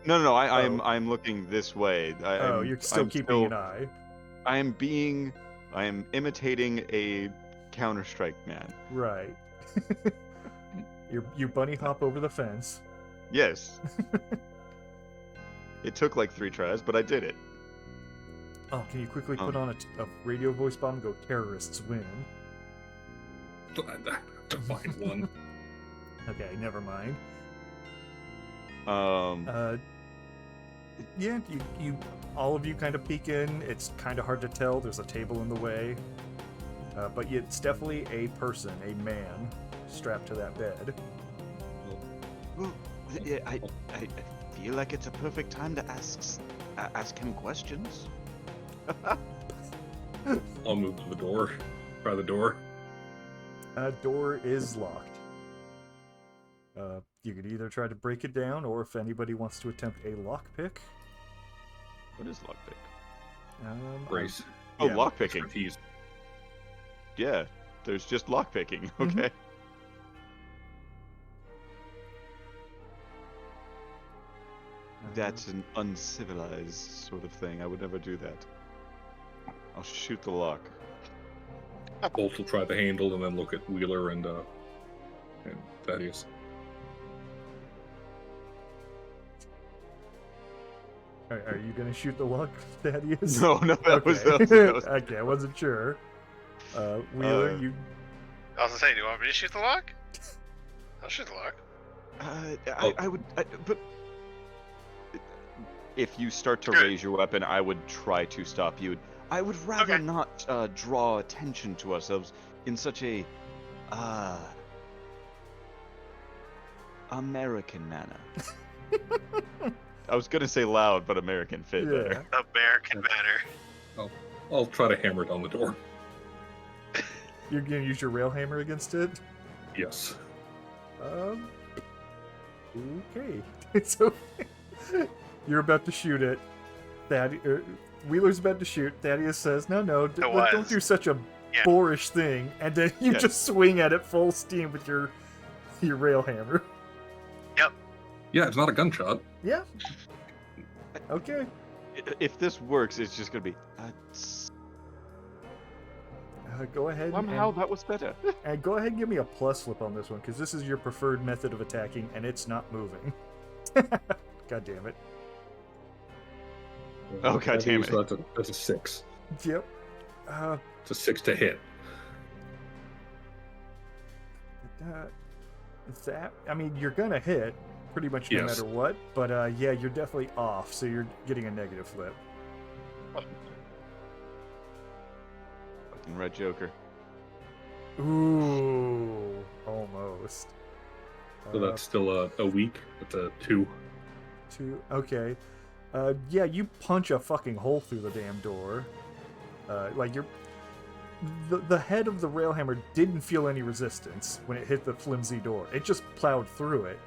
No. I'm looking this way. You're still keeping an eye. I am imitating a Counter-Strike man. Right. You bunny hop over the fence. Yes. It took like 3 tries, but I did it. Oh, can you quickly put on a radio voice bomb and go, terrorists win? To find one. Okay, never mind. Yeah, you all of you kind of peek in. It's kind of hard to tell. There's a table in the way. But it's definitely a person, a man, strapped to that bed. Well, I feel like it's a perfect time to ask him questions. I'll move to the door. Try the door. Door is locked. You could either try to break it down, or if anybody wants to attempt a lockpick. What is lockpick? Brace. Oh, yeah. lockpicking. Expertise. Yeah, there's just lockpicking. Okay. That's an uncivilized sort of thing. I would never do that. I'll shoot the lock. Bolt will try the handle and then look at Wheeler and Thaddeus. Are you gonna shoot the lock, Thaddeus? No, that was Okay, I wasn't sure. Wheeler, you. I was gonna say, do you want me to shoot the lock? I'll shoot the lock. I would, but if you start to Good. raise your weapon, I would try to stop you. I would rather Okay. not draw attention to ourselves in such a American manner. I was gonna say loud, but American fit better. American manner. I'll try to hammer down the door. You're gonna use your rail hammer against it? Yes. Okay. So you're about to shoot it. Wheeler's about to shoot. Thaddeus says, "No, don't do such a boorish thing." And then you just swing at it full steam with your rail hammer. Yep. Yeah, it's not a gunshot. Yeah. Okay. If this works, it's just gonna be. Go ahead. Somehow that was better. And go ahead and give me a plus flip on this one, because this is your preferred method of attacking, and it's not moving. God damn it. Oh, God damn it. So that's a 6. Yep. It's a 6 to hit. That, I mean, you're gonna hit pretty much no Yes. matter what, but yeah, you're definitely off, so you're getting a negative flip. Fucking red Joker. Ooh, almost. So that's still a week. It's a 2. 2. Okay. Yeah, you punch a fucking hole through the damn door. Like you're. The head of the railhammer didn't feel any resistance when it hit the flimsy door. It just plowed through it.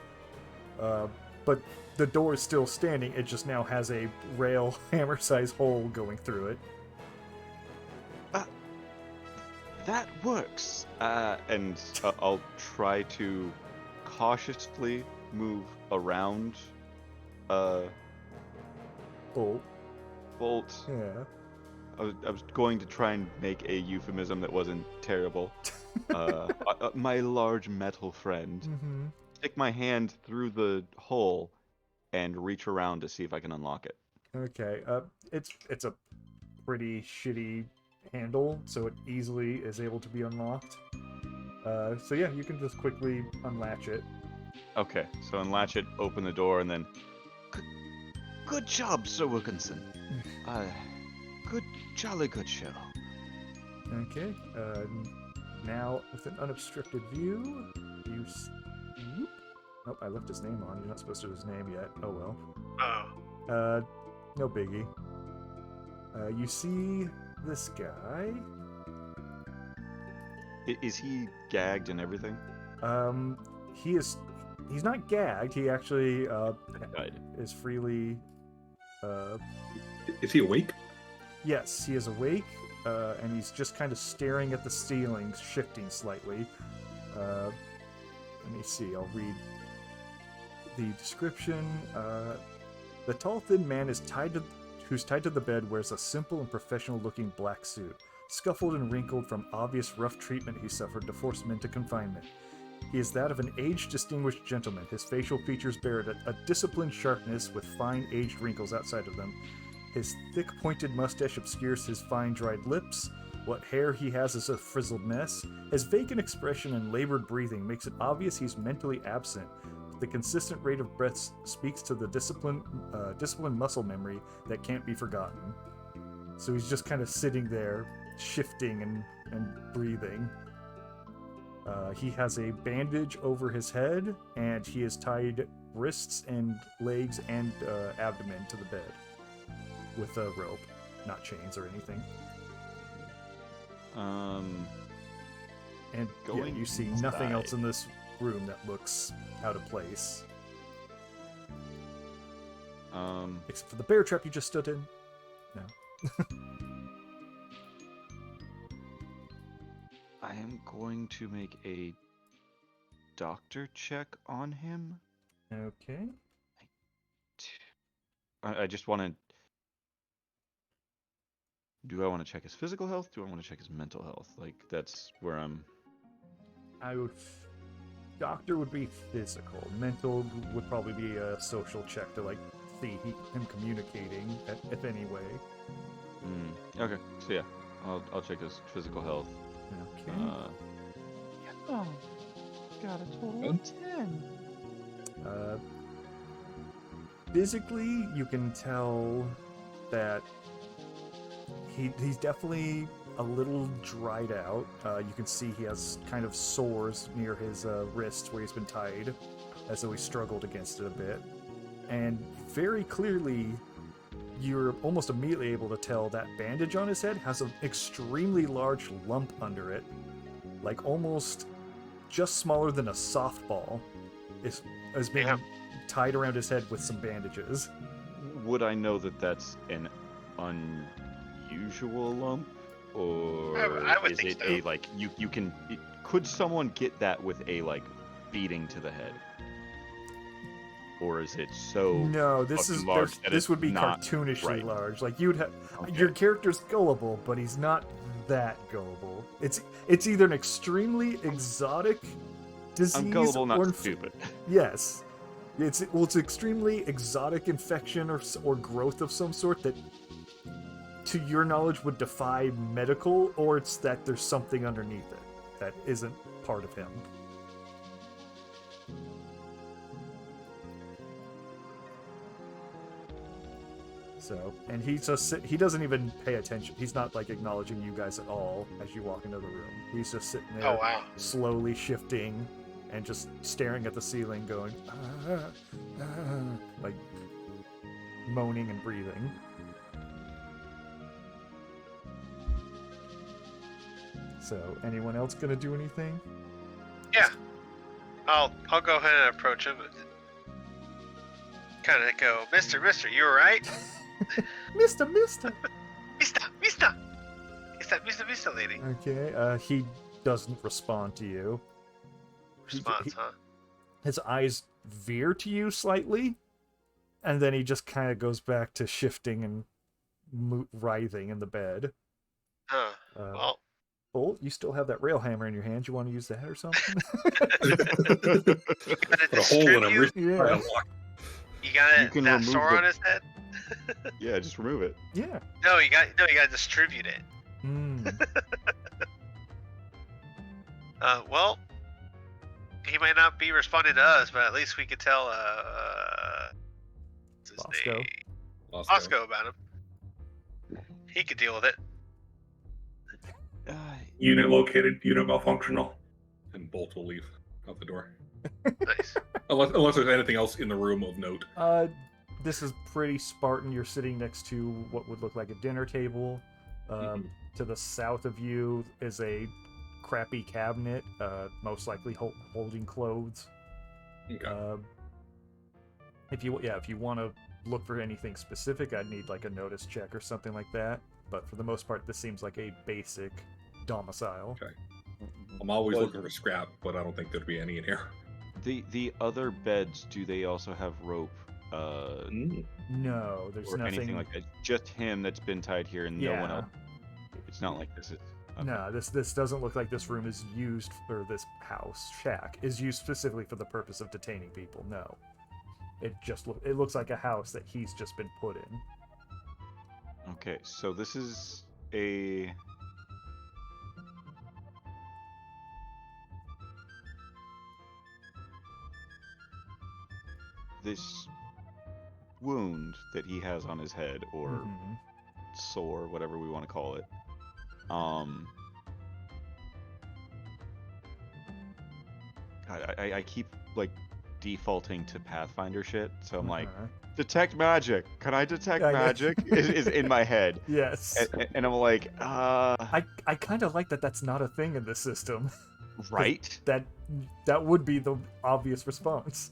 But the door is still standing. It just now has a rail hammer-sized hole going through it. That works. And I'll try to cautiously move around. Bolt. Yeah. I was going to try and make a euphemism that wasn't terrible. My large metal friend. Mm-hmm. Stick my hand through the hole and reach around to see if I can unlock it. Okay. It's a pretty shitty handle, so it easily is able to be unlocked. So yeah, you can just quickly unlatch it. Okay, so unlatch it, open the door, and then... Good job, Sir Wilkinson. Jolly good show. Okay. Now, with an unobstructed view, you... Whoop. Nope, I left his name on. You're not supposed to do his name yet. Oh well. Oh. No biggie. You see this guy. Is he gagged and everything? He is... He's not gagged. He actually, Died. is freely... Is he awake? Yes, he is awake, and he's just kind of staring at the ceiling, shifting slightly. Let me see, I'll read the description. The tall, thin man who's tied to the bed wears a simple and professional-looking black suit, scuffled and wrinkled from obvious rough treatment he suffered to force him into confinement. He is that of an aged, distinguished gentleman. His facial features bear a disciplined sharpness with fine, aged wrinkles outside of them. His thick, pointed mustache obscures his fine, dried lips. What hair he has is a frizzled mess. His vacant expression and labored breathing makes it obvious he's mentally absent. The consistent rate of breaths speaks to the disciplined muscle memory that can't be forgotten. So he's just kind of sitting there, shifting and breathing. He has a bandage over his head, and he has tied wrists and legs and abdomen to the bed with a rope, not chains or anything. And yeah, you see nothing else in this room that looks out of place. Except for the bear trap you just stood in. No. I am going to make a doctor check on him. Okay. I just want to... Do I want to check his physical health? Do I want to check his mental health? Like, that's where I'm... Doctor would be physical. Mental would probably be a social check to, like, see him communicating, if any way. Okay, so yeah, I'll check his physical health. Okay. Oh, got a total of 10. Physically, you can tell that he's definitely a little dried out. You can see he has kind of sores near his wrists where he's been tied, as though he struggled against it a bit. And very clearly, you're almost immediately able to tell that bandage on his head has an extremely large lump under it, like almost just smaller than a softball, is being tied around his head with some bandages. Would I know that that's an unusual lump? Or I would is think it so. a, like, you can... could someone get that with a, like, beating to the head? Or is it so... No, this is large that this it's would be not cartoonishly right? large. Like you'd have Okay. your character's gullible, but he's not that gullible. It's either an extremely exotic disease I'm gullible, or not stupid. Yes, it's extremely exotic infection or growth of some sort that, to your knowledge, would defy medical, or it's that there's something underneath it that isn't part of him. So, and he doesn't even pay attention. He's not like acknowledging you guys at all as you walk into the room. He's just sitting there, Oh wow. slowly shifting and just staring at the ceiling, going, like moaning and breathing. So, anyone else gonna do anything? Yeah. I'll go ahead and approach him. Kind of go, Mister, you alright? Mister. Mister, lady. Okay, he doesn't respond to you. Response, huh? His eyes veer to you slightly, and then he just kind of goes back to shifting and writhing in the bed. Huh. Well. Bolt, you still have that rail hammer in your hand. You want to use that or something? Put a hole in him. Yeah. You got You can that remove sore the- on his head? Yeah, just remove it. Yeah. No, you got to distribute it. Well, he might not be responding to us, but at least we could tell what's his Bosco. name? Bosco about him. He could deal with it. Unit located, unit malfunctional. And Bolt will leave out the door. Nice. Unless there's anything else in the room of note. This is pretty Spartan. You're sitting next to what would look like a dinner table. To the south of you is a crappy cabinet, most likely holding clothes. Okay. If you want to look for anything specific, I'd need like a notice check or something like that. But for the most part, this seems like a basic domicile. Okay. I'm always looking for scrap, but I don't think there'd be any in here. The other beds, do they also have rope? No, there's or nothing anything like that. Just him that's been tied here, and no one Yeah. else. It's not like this is. Okay. No, this doesn't look like this room is used, or this house shack is used specifically for the purpose of detaining people. No, it looks like a house that he's just been put in. Okay, so this is a. This wound that he has on his head, or Mhm. sore, whatever we want to call it. I keep like defaulting to Pathfinder shit, so I'm like, detect magic. Can I detect Yeah, yeah. magic? is in my head, Yes. and I'm like, I kind of like that. That's not a thing in this system. right. That would be the obvious response.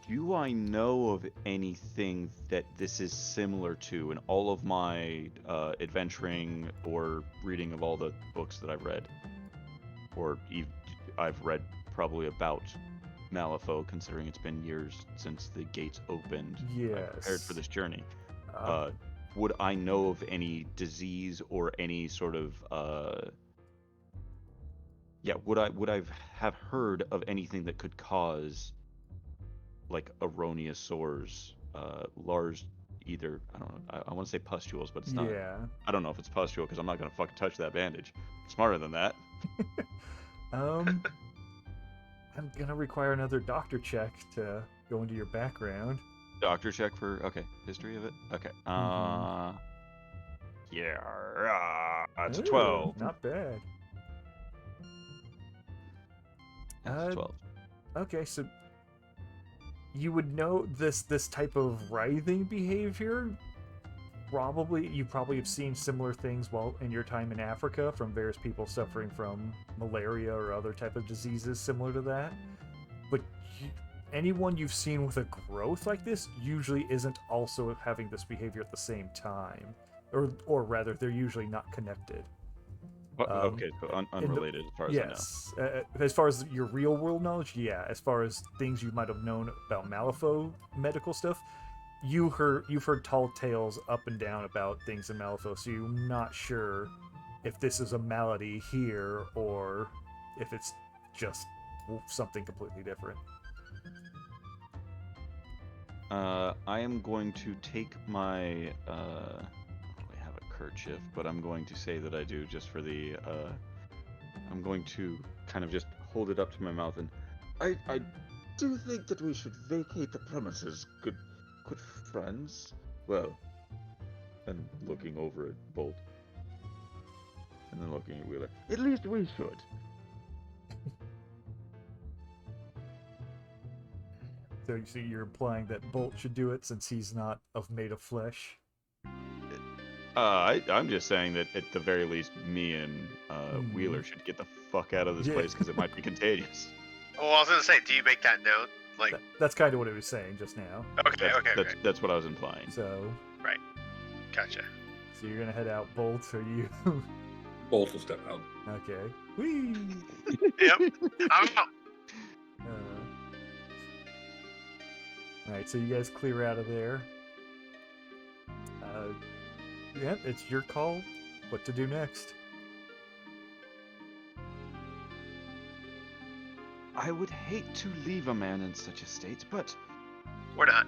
Do I know of anything that this is similar to in all of my adventuring or reading of all the books that I've read? Or I've read probably about Malifaux, considering it's been years since the gates opened. Yes. I prepared for this journey. Would I know of any disease or any sort of would I have heard of anything that could cause like erroneous sores, Lars, either, I don't know, I want to say pustules, but it's not. Yeah. I don't know if it's pustule because I'm not gonna fucking touch that bandage. I'm smarter than that. I'm gonna require another doctor check to go into your background. Doctor check for history of it. Okay. That's a 12. Not bad. That's a 12. Okay, so you would know this type of writhing behavior. You probably have seen similar things while in your time in Africa from various people suffering from malaria or other type of diseases similar to that. But anyone you've seen with a growth like this usually isn't also having this behavior at the same time, or rather, they're usually not connected. Okay, so unrelated as far as I know. Yes. As far as your real world knowledge, yeah. As far as things you might have known about Malifaux medical stuff, you've heard tall tales up and down about things in Malifaux, so you're not sure if this is a malady here or if it's just something completely different. I am going to take my kerchief, but I'm going to say that I do just for the I'm going to kind of just hold it up to my mouth, and I Do you think that we should vacate the premises, good friends? Well, and looking over at Bolt, and then looking at Wheeler. At least we should. So you see, you're implying that Bolt should do it since he's not made of flesh. I'm just saying that at the very least, me and Wheeler should get the fuck out of this place because it might be contagious. Well, I was gonna say, do you make that note? Like, that's kind of what he was saying just now. Okay. That's what I was implying. So. Right. Gotcha. So you're gonna head out, Bolt, or you? Bolt will step out. Okay. Whee! Yep. I'm out. Alright, so you guys clear out of there. Yeah, it's your call. What to do next? I would hate to leave a man in such a state, but We're not.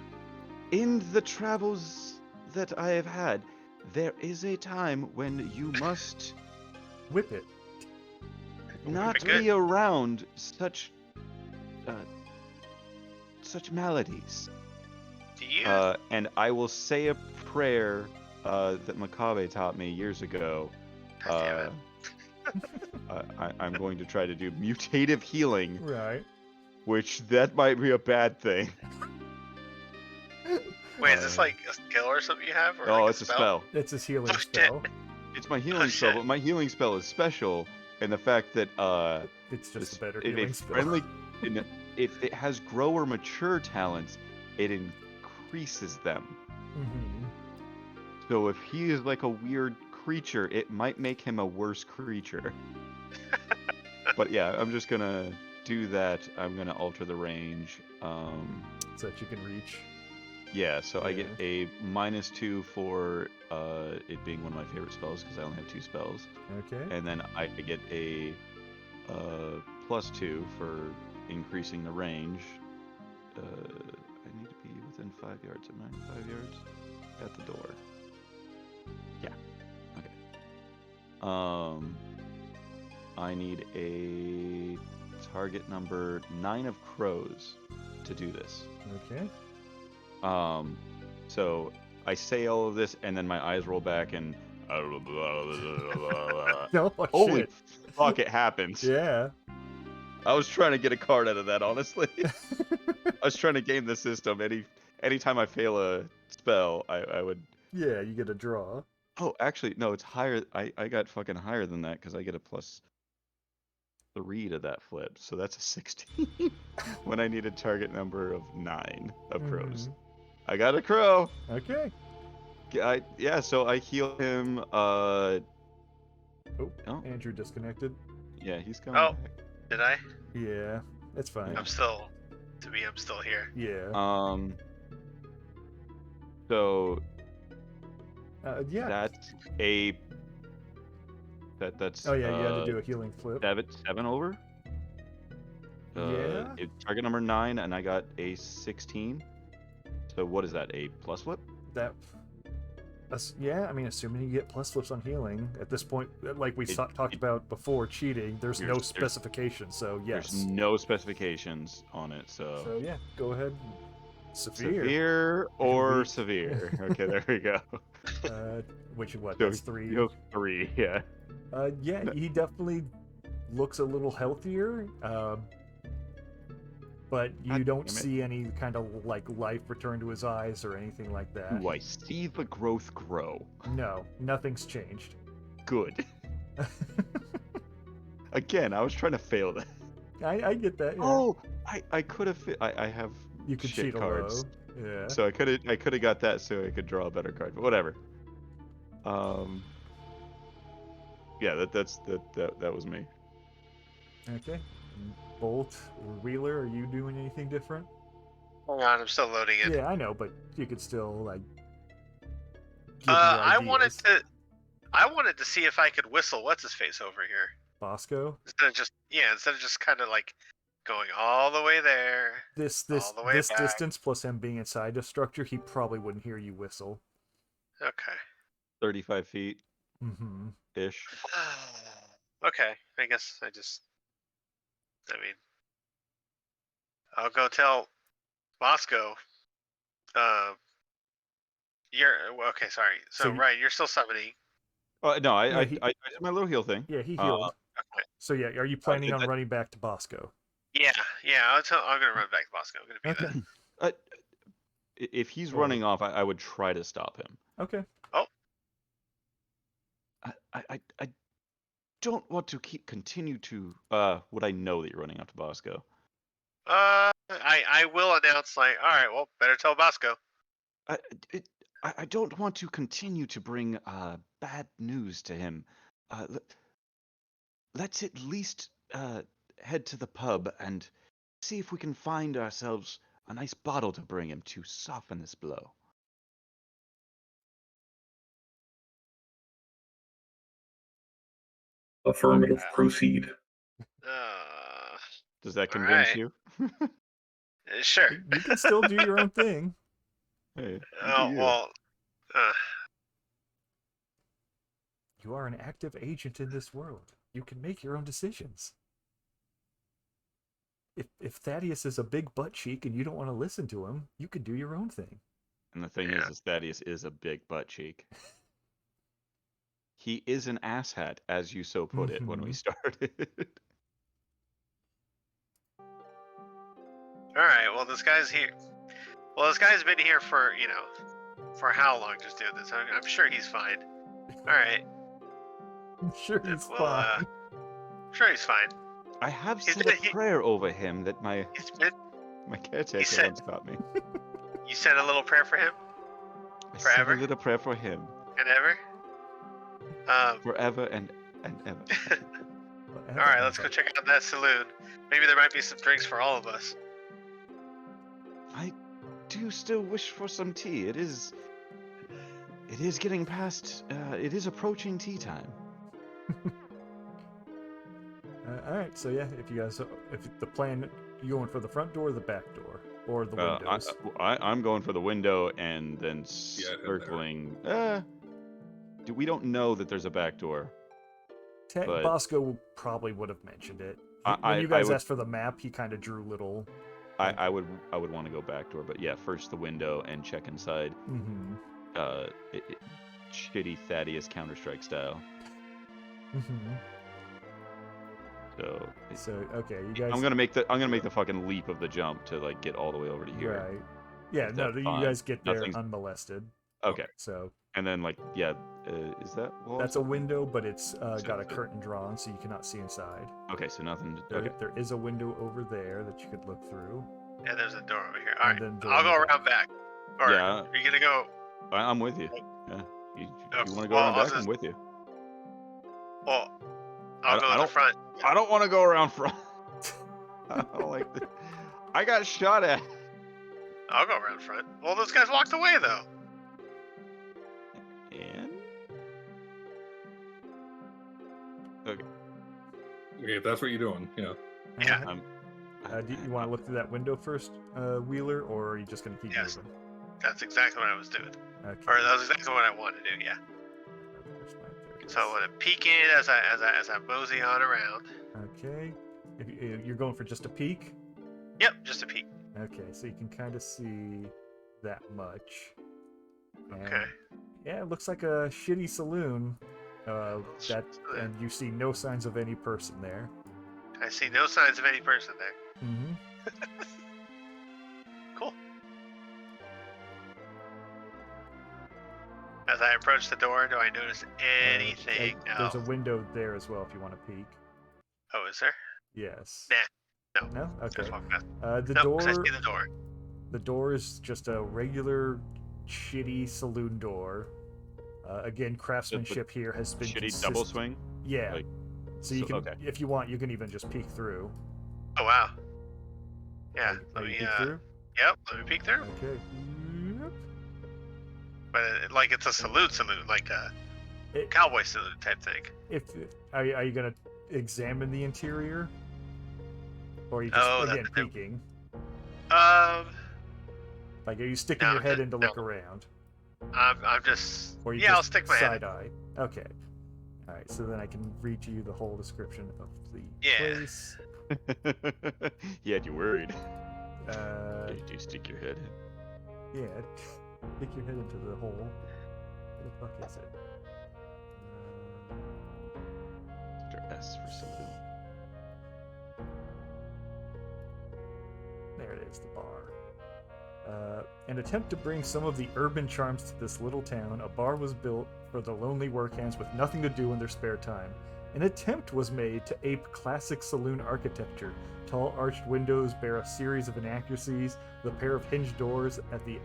in the travels that I have had, there is a time when you must Whip it. not Good. be around such maladies. Do you? And I will say a prayer that Makabe taught me years ago. God damn I'm going to try to do mutative healing, Right. which that might be a bad thing. Wait, is this like a skill or something you have? Or Oh, like it's a spell. It's his healing Oh, shit. spell. It's my healing spell, shit. but my healing spell is special, and the fact that It's just a better if healing a spell. friendly, if it has grow or mature talents, it increases them. Mm-hmm. So if he is like a weird creature, it might make him a worse creature. But yeah, I'm just gonna do that. I'm gonna alter the range. So that you can reach. Yeah, so I get Yeah. a -2 for it being one of my favorite spells because I only have 2 spells, Okay. and then I get a +2 for increasing the range. I need to be within 5 yards. Am I 5 yards? At the door. Yeah. Okay. I need a target number 9 of crows to do this. Okay. So I say all of this, and then my eyes roll back, and No, holy shit. fuck, it happens. Yeah. I was trying to get a card out of that, honestly. I was trying to game the system. Anytime I fail a spell, I would. Yeah, you get a draw. Oh, actually, no, it's higher. I got fucking higher than that because I get a +3 to that flip, so that's a 16. When I need a target number of 9 of crows. Mhm. I got a crow. Okay. So I heal him. Oh, Andrew disconnected. yeah, he's coming Oh. back. Did I? Yeah, it's fine. I'm still here. Yeah. So Yeah. that's that's. Oh yeah, you had to do a healing flip. 7 over. Yeah. Target number 9, and I got a 16. So what is that? A plus flip? Yeah, I mean, assuming you get plus flips on healing at this point, like we talked about before, cheating. There's no specification, so yes. There's no specifications on it, so. So yeah, go ahead. Severe. Severe or Weak. severe? Okay, there we go. Which what? So That's 3. You go 3, yeah. Yeah, he definitely looks a little healthier. But you God don't damn it. see any kind of like life return to his eyes or anything like that. Do I see the growth grow? No, nothing's changed. Good. Again, I was trying to fail that. I get that. Yeah. Oh, I could have. I have you could shit cheat cards. a low. Yeah. So I could have got that so I could draw a better card, but whatever. Yeah, that was me. Okay. Bolt or Wheeler, are you doing anything different? Hang on, I'm still loading it. Yeah, I know, but you could still like. give me I wanted ideas. to see if I could whistle what's his face over here Bosco. instead of just kind of like going all the way there. This all the way back. distance plus him being inside the structure, he probably wouldn't hear you whistle. Okay. 35 feet Mm-hmm. ish. Okay, I guess I mean, I'll go tell Bosco. You're okay. Sorry. So right, you're still summoning. No, I he- did my little heal thing. Yeah, he healed. Okay. So yeah, are you planning did on that- running back to Bosco? Yeah. I'm gonna run back to Bosco. I'm gonna be that. If he's running off, I would try to stop him. Okay. Oh. I don't want to continue to. Would I know that you're running off to Bosco? I will announce like, all right, well, better tell Bosco. I don't want to continue to bring bad news to him. Let's at least head to the pub and see if we can find ourselves a nice bottle to bring him to soften this blow. Affirmative. Proceed. Does that convince right. you? Sure. You can still do your own thing. Hey, Oh well. You are an active agent in this world. You can make your own decisions. If Thaddeus is a big butt cheek and you don't want to listen to him, you can do your own thing. And the thing is Thaddeus is a big butt cheek. He is an asshat, as you so put it when we started. All right. Well, this guy's here. Well, this guy's been here for for how long? Just doing this. I'm sure he's fine. All right. I'm sure he's Well, fine. I'm sure he's fine. I have He's said been- a prayer over him that my caretaker said- once taught me. You said a little prayer for him I Forever? said a little prayer for him. and ever. Forever and ever. All right. Let's go check out that saloon. Maybe there might be some drinks for all of us. I do still wish for some tea. It is getting past. It is approaching tea time. All right, so yeah, if the plan, you going for the front door or the back door? Or the windows? I'm going for the window and then Yeah, circling. We don't know that there's a back door. but- Bosco probably would have mentioned it. I- When you guys would- asked for the map, he kind of drew little. I would want to go back door, but yeah, first the window and check inside. Mm-hmm. Shitty Thaddeus Counter-Strike style. Mm-hmm. So So okay, you guys. I'm gonna make the fucking leap of the jump to like get all the way over to here. Right. Yeah, If no, that's you fine. guys get there Nothing's- unmolested. Okay, So and then like is that wall? that's a window, but it's got a it's a- curtain drawn, so you cannot see inside. Okay, so nothing. There, Okay. there is a window over there that you could look through. And there's a door over here. All right. And then door I'll go in the around back. Or Yeah. are you gonna go? I'm with you. Yeah. You Okay, want to go well, around I'll back? I'm just- with you. Well, I I'll go in the don't- front. I don't want to go around front. I don't like that. I got shot at. I'll go around front. Well, those guys walked away though. And Okay, if that's what you're doing, yeah. Yeah. Do you want to look through that window first, Wheeler, or are you just gonna keep Yes. moving? That's exactly what I was doing. Okay. Or that was exactly what I wanted to do. Yeah. So I want to peek in as I mosey on around. Okay. You're going for just a peek. Yep, just a peek. Okay, so you can kind of see that much. And, Okay. Yeah, it looks like a shitty saloon. And you see no signs of any person there. I see no signs of any person there. Mm-hmm. Cool. As I approach the door, do I notice anything? No. There's a window there as well if you want to peek. Oh, is there? Yes. Nah. No. No. Okay. Just walk past. The No, door. 'cause I see the door. The door is just a regular, shitty saloon door. Again, craftsmanship here has been shitty double swing. Yeah. Like, so you so- can, okay. if you want, you can even just peek through. Oh wow. Yeah. Let Let me. peek through. Yep. Let me peek through. Okay. Yep. But like it's a saloon, like a cowboy saloon type thing. Are you gonna examine the interior, or are you just Oh, again that- peeking? Like are you sticking no, your head just- in to no. look around, I'm just. or you Yeah, I'll just stick my head. side eye? Okay. All right. So then I can read to you the whole description of the Yeah. place. He had you worried. Do you stick your head in? Yeah, stick your head into the hole. Where the fuck is it? Mr. S for saloon. There it is, the bar. An attempt to bring some of the urban charms to this little town, a bar was built for the lonely work hands with nothing to do in their spare time. An attempt was made to ape classic saloon architecture. Tall arched windows bear a series of inaccuracies. The pair of hinged doors at the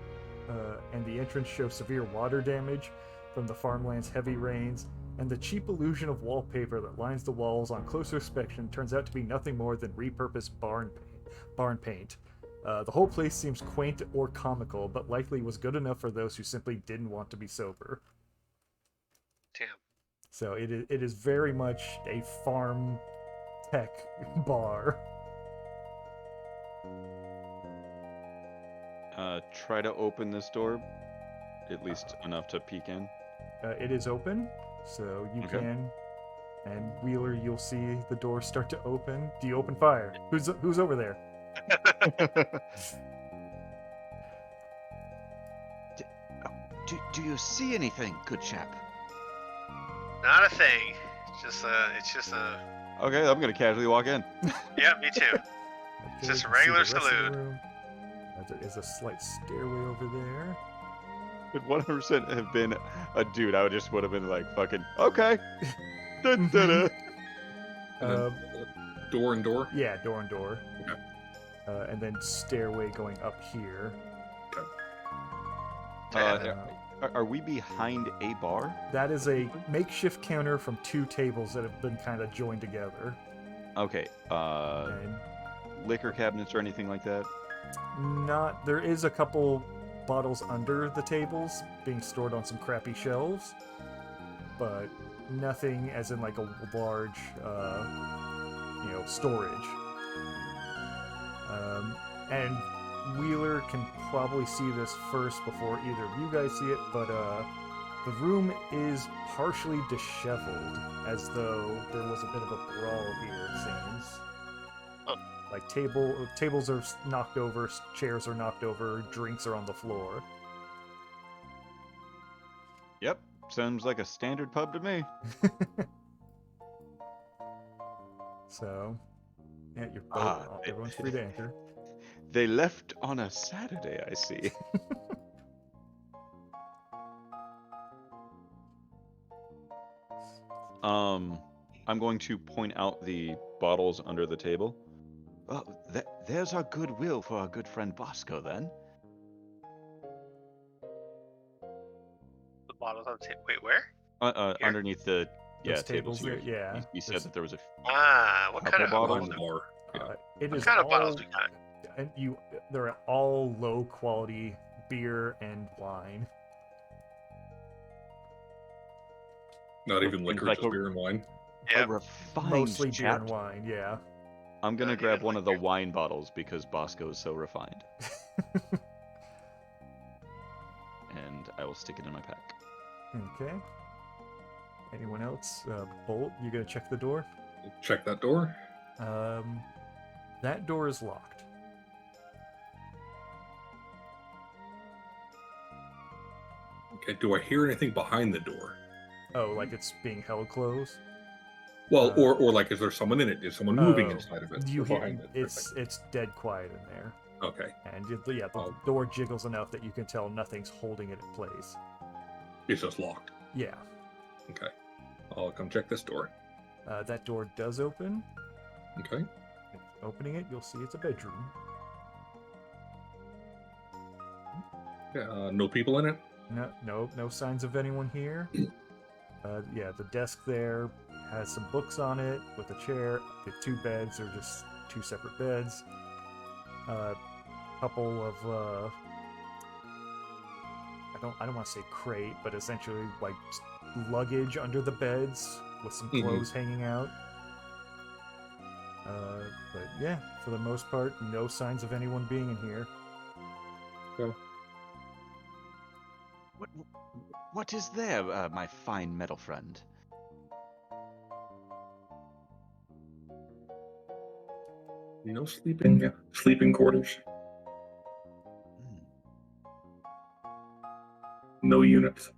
and the entrance show severe water damage from the farmland's heavy rains. And the cheap illusion of wallpaper that lines the walls on closer inspection turns out to be nothing more than repurposed barn paint. The whole place seems quaint or comical, but likely was good enough for those who simply didn't want to be sober. Damn. So it is very much a farm tech bar. Try to open this door, at least enough to peek in. It is open, so you Okay. can. And Wheeler, you'll see the door start to open. Do you open fire? Who's over there? Do you see anything, good chap? Not a thing. It's just a. Okay, I'm gonna casually walk in. Yeah, me too. Okay, Just you a can see regular the rest of the saloon. room. There is a slight stairway over there. Would 100% have been a dude, I would have been like, fucking, okay. Dun, dun, dun. And then, door and door. Yeah, door and door. Okay. And then stairway going up here. Are we behind a bar? That is a makeshift counter from 2 tables that have been kind of joined together. Okay, And liquor cabinets or anything like that? there is a couple bottles under the tables being stored on some crappy shelves, but nothing as in like a large, storage. And Wheeler can probably see this first before either of you guys see it, but the room is partially disheveled, as though there was a bit of a brawl here, it seems. Like tables are knocked over, chairs are knocked over, drinks are on the floor. Yep, sounds like a standard pub to me. So, yeah, you're both, Ah, everyone's free to enter. They left on a Saturday, I see. I'm going to point out the bottles under the table. Oh, there's our goodwill for our good friend Bosco, then. The bottles on the table. Wait, where? Here? Underneath the Those tables here. yeah. You said there's- that there was a. What Couple kind of bottles? bottles? Behind the bar. Yeah. It What is kind of all, bottles we got? and they're all low quality beer and wine. Not even Seems liquor, like just a- beer and wine. Yeah. A refined Mostly beer chap. and wine, yeah. I'm gonna Not grab even one of the liquor. wine bottles because Bosco is so refined, and I will stick it in my pack. Okay. Anyone else? Bolt, you gonna check the door? Check that door. That door is locked. Okay. Do I hear anything behind the door? Oh, like it's being held closed? Well, Uh, or like, is there someone in it? Is someone moving Oh, inside of it? You or hear behind it? it's dead quiet in there. Okay. And the Oh. door jiggles enough that you can tell nothing's holding it in place. It's just locked. Yeah. Okay. I'll come check this door. That door does open. Okay. Opening it, you'll see it's a bedroom. Yeah. No people in it. No signs of anyone here. Yeah, the desk there has some books on it with a chair. The 2 beds are just 2 separate beds. Couple of I don't want to say crate, but essentially like luggage under the beds with some Mhm. clothes hanging out. But yeah, for the most part, no signs of anyone being in here. What is there, my fine metal friend? No sleeping quarters. no units.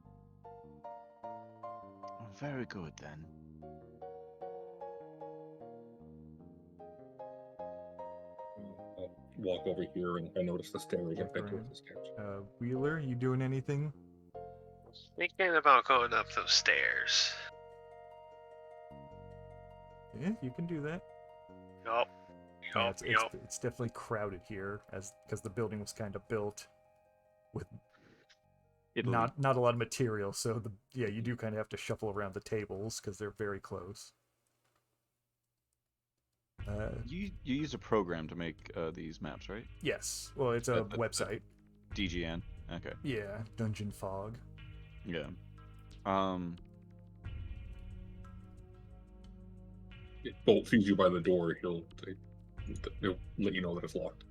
Very good then. I'll walk over here and I notice the stairs. I've been towards the stairs. Wheeler, you doing anything? Thinking about going up those stairs. Yeah, you can do that. Yup. Yeah, Yup. it's definitely crowded here, because the building was kind of built with not a lot of material. So you do kind of have to shuffle around the tables because they're very close. You use a program to make these maps, right? Yes. Well, it's a website. DGN. Okay. Yeah, Dungeon Fog. Yeah. If Bolt sees you by the door, he'll let you know that it's locked.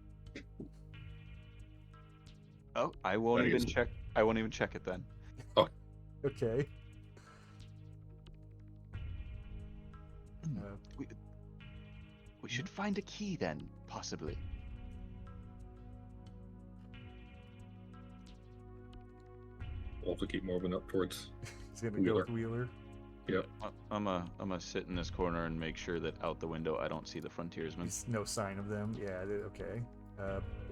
Oh, I won't even check. I won't even check it then. Okay. We should find a key then, possibly. We'll also keep moving up towards He's gonna go with Wheeler. Yeah. I'm gonna sit in this corner and make sure that out the window I don't see the frontiersmen. There's no sign of them. Yeah, okay.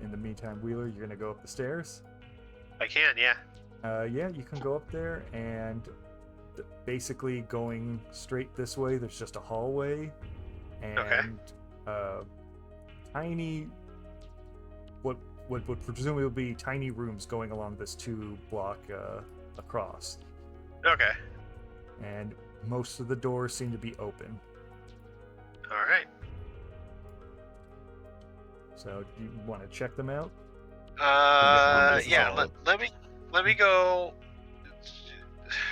In the meantime, Wheeler, you're gonna go up the stairs? I can, yeah. Yeah, you can go up there, and basically going straight this way, there's just a hallway, and tiny, what would presumably be tiny rooms going along this 2-block across. Okay. And most of the doors seem to be open. All right. So, do you want to check them out? Yeah. Let me go.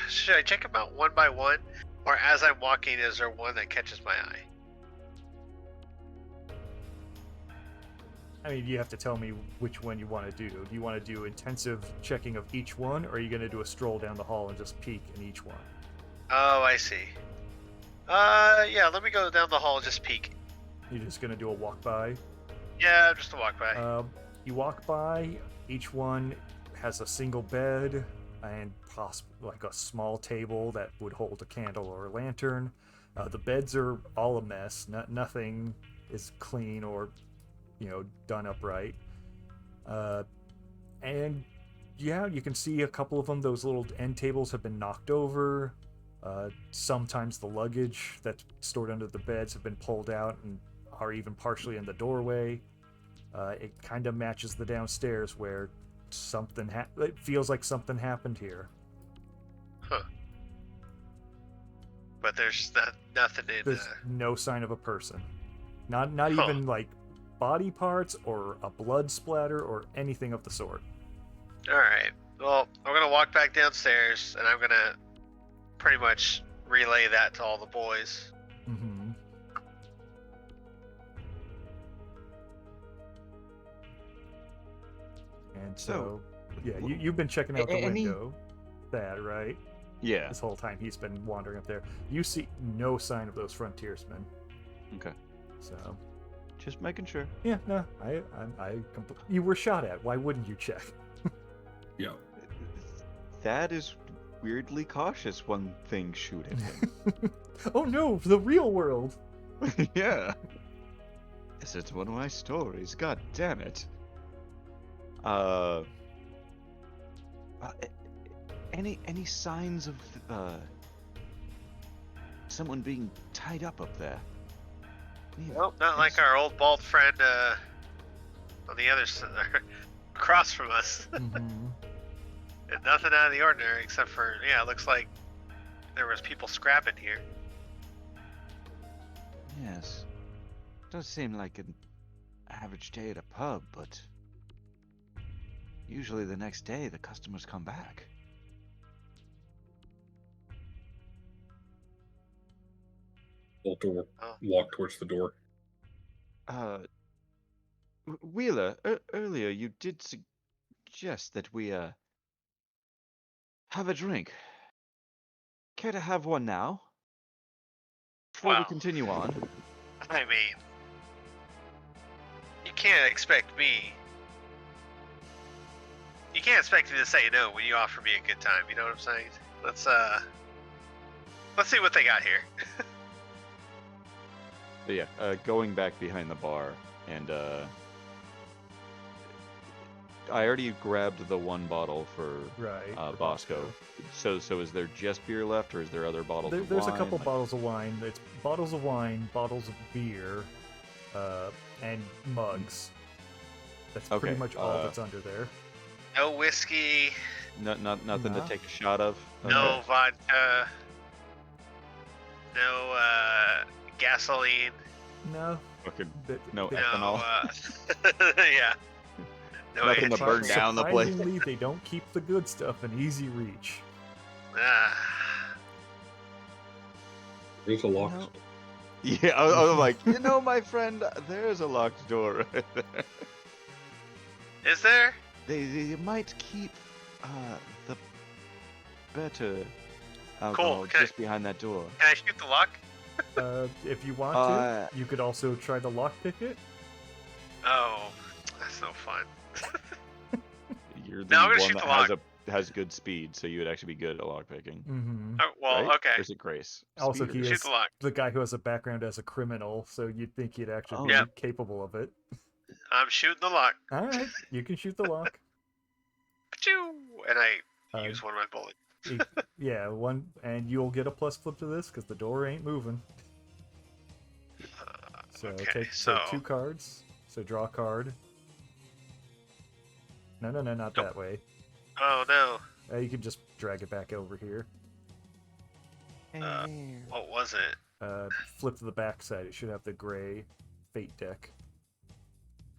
Should I check them out one by one, or as I'm walking, is there one that catches my eye? I mean, you have to tell me which one you want to do. Do you want to do intensive checking of each one, or are you going to do a stroll down the hall and just peek in each one? Oh, I see. Yeah, let me go down the hall and just peek. You're just going to do a walk by? Yeah, just a walk by. You walk by, each one has a single bed and possibly like a small table that would hold a candle or a lantern. The beds are all a mess. Nothing is clean or, done up right. And yeah, you can see a couple of them. Those little end tables have been knocked over. Sometimes the luggage that's stored under the beds have been pulled out and are even partially in the doorway. It kind of matches the downstairs where it feels like something happened here. Huh. But there's nothing in There's no sign of a person. Not even like body parts or a blood splatter or anything of the sort. Alright. Well, I'm gonna walk back downstairs and I'm gonna pretty much relay that to all the boys. Mm-hmm. And so yeah, you've been checking out the window. That, right? Yeah. This whole time he's been wandering up there. You see no sign of those frontiersmen. Okay. So, just making sure. Yeah, no, you were shot at. Why wouldn't you check? Yeah. That is weirdly cautious when things shoot at him. Oh no, the real world. Yeah. Yes, it's one of my stories. God damn it. Any signs of someone being tied up there? Nope, not like our old bald friend on the other side, across from us. Mm-hmm. Nothing out of the ordinary except for, it looks like there was people scrapping here. Yes. Does seem like an average day at a pub, but usually the next day the customers come back. Bolt walk towards the door. Wheeler, earlier you did suggest that we have a drink. Care to have one now? Before we continue on. I mean, you can't expect me You can't expect me to say no when you offer me a good time. You know what I'm saying? Let's see what they got here. But yeah, going back behind the bar, and I already grabbed the one bottle for for Bosco. So is there just beer left, or is there other bottles of There's wine? a couple bottles of wine. It's bottles of wine, bottles of beer, and mugs. That's pretty much all that's under there. No whiskey. Nothing to take a shot of? No vodka. No gasoline. No. Fucking No ethanol. Yeah. No Nothing to burn down the place. Surprisingly, they don't keep the good stuff in easy reach. There's a lock. No. Yeah, I was like, my friend, there's a locked door right there. Is there? They might keep the better alcohol Cool. just behind that door. Can I shoot the lock? If you want to, you could also try to lockpick it. Oh, that's no fun. You're the No, I'm gonna one shoot that the lock. has good speed, so you would actually be good at lockpicking. Mm-hmm. Oh, well, right? okay. Or is it Grace? Also, Speed he or- is Shoot the lock. the guy who has a background as a criminal, so you'd think he'd actually be Yeah. capable of it. I'm shooting the lock. All right, you can shoot the lock. Achoo! And I Uh, use one of my bullets. Yeah, one, and you'll get a plus flip to this because the door ain't moving. So Okay, take so 2 cards. So draw a card. No, not Nope. that way. oh no, You can just drag it back over here. what was it? Flip to the back side. It should have the gray fate deck.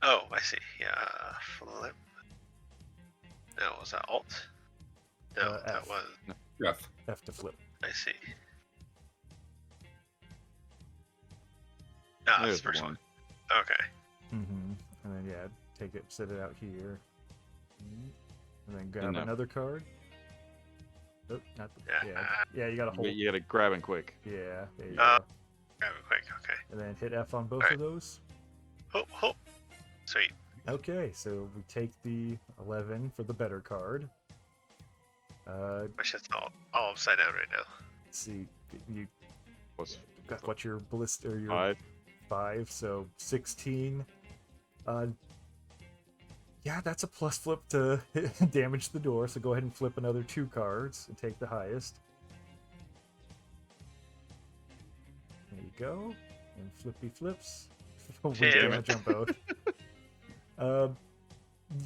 Oh, I see. Yeah, flip. No, was that alt? No, that F. was. Yes. F to flip. I see. Ah, There's this first one. one. Okay. Mm-hmm. And then take it, set it out here, and then grab Enough. another card. Oh, not the, Yeah. yeah. You gotta hold. You gotta grab it quick. Yeah, there you Uh, go. Grab it quick. Okay. And then hit F on both alright. of those. Oh. Sweet. Okay, so we take the 11 for the better card. Wish it's all upside down right now. Let's see, you What's what's your blister? Your 5? 5, so 16. Yeah, that's a plus flip to damage the door. So go ahead and flip another 2 cards and take the highest. There you go. And flippy flips. We Damn damage on both.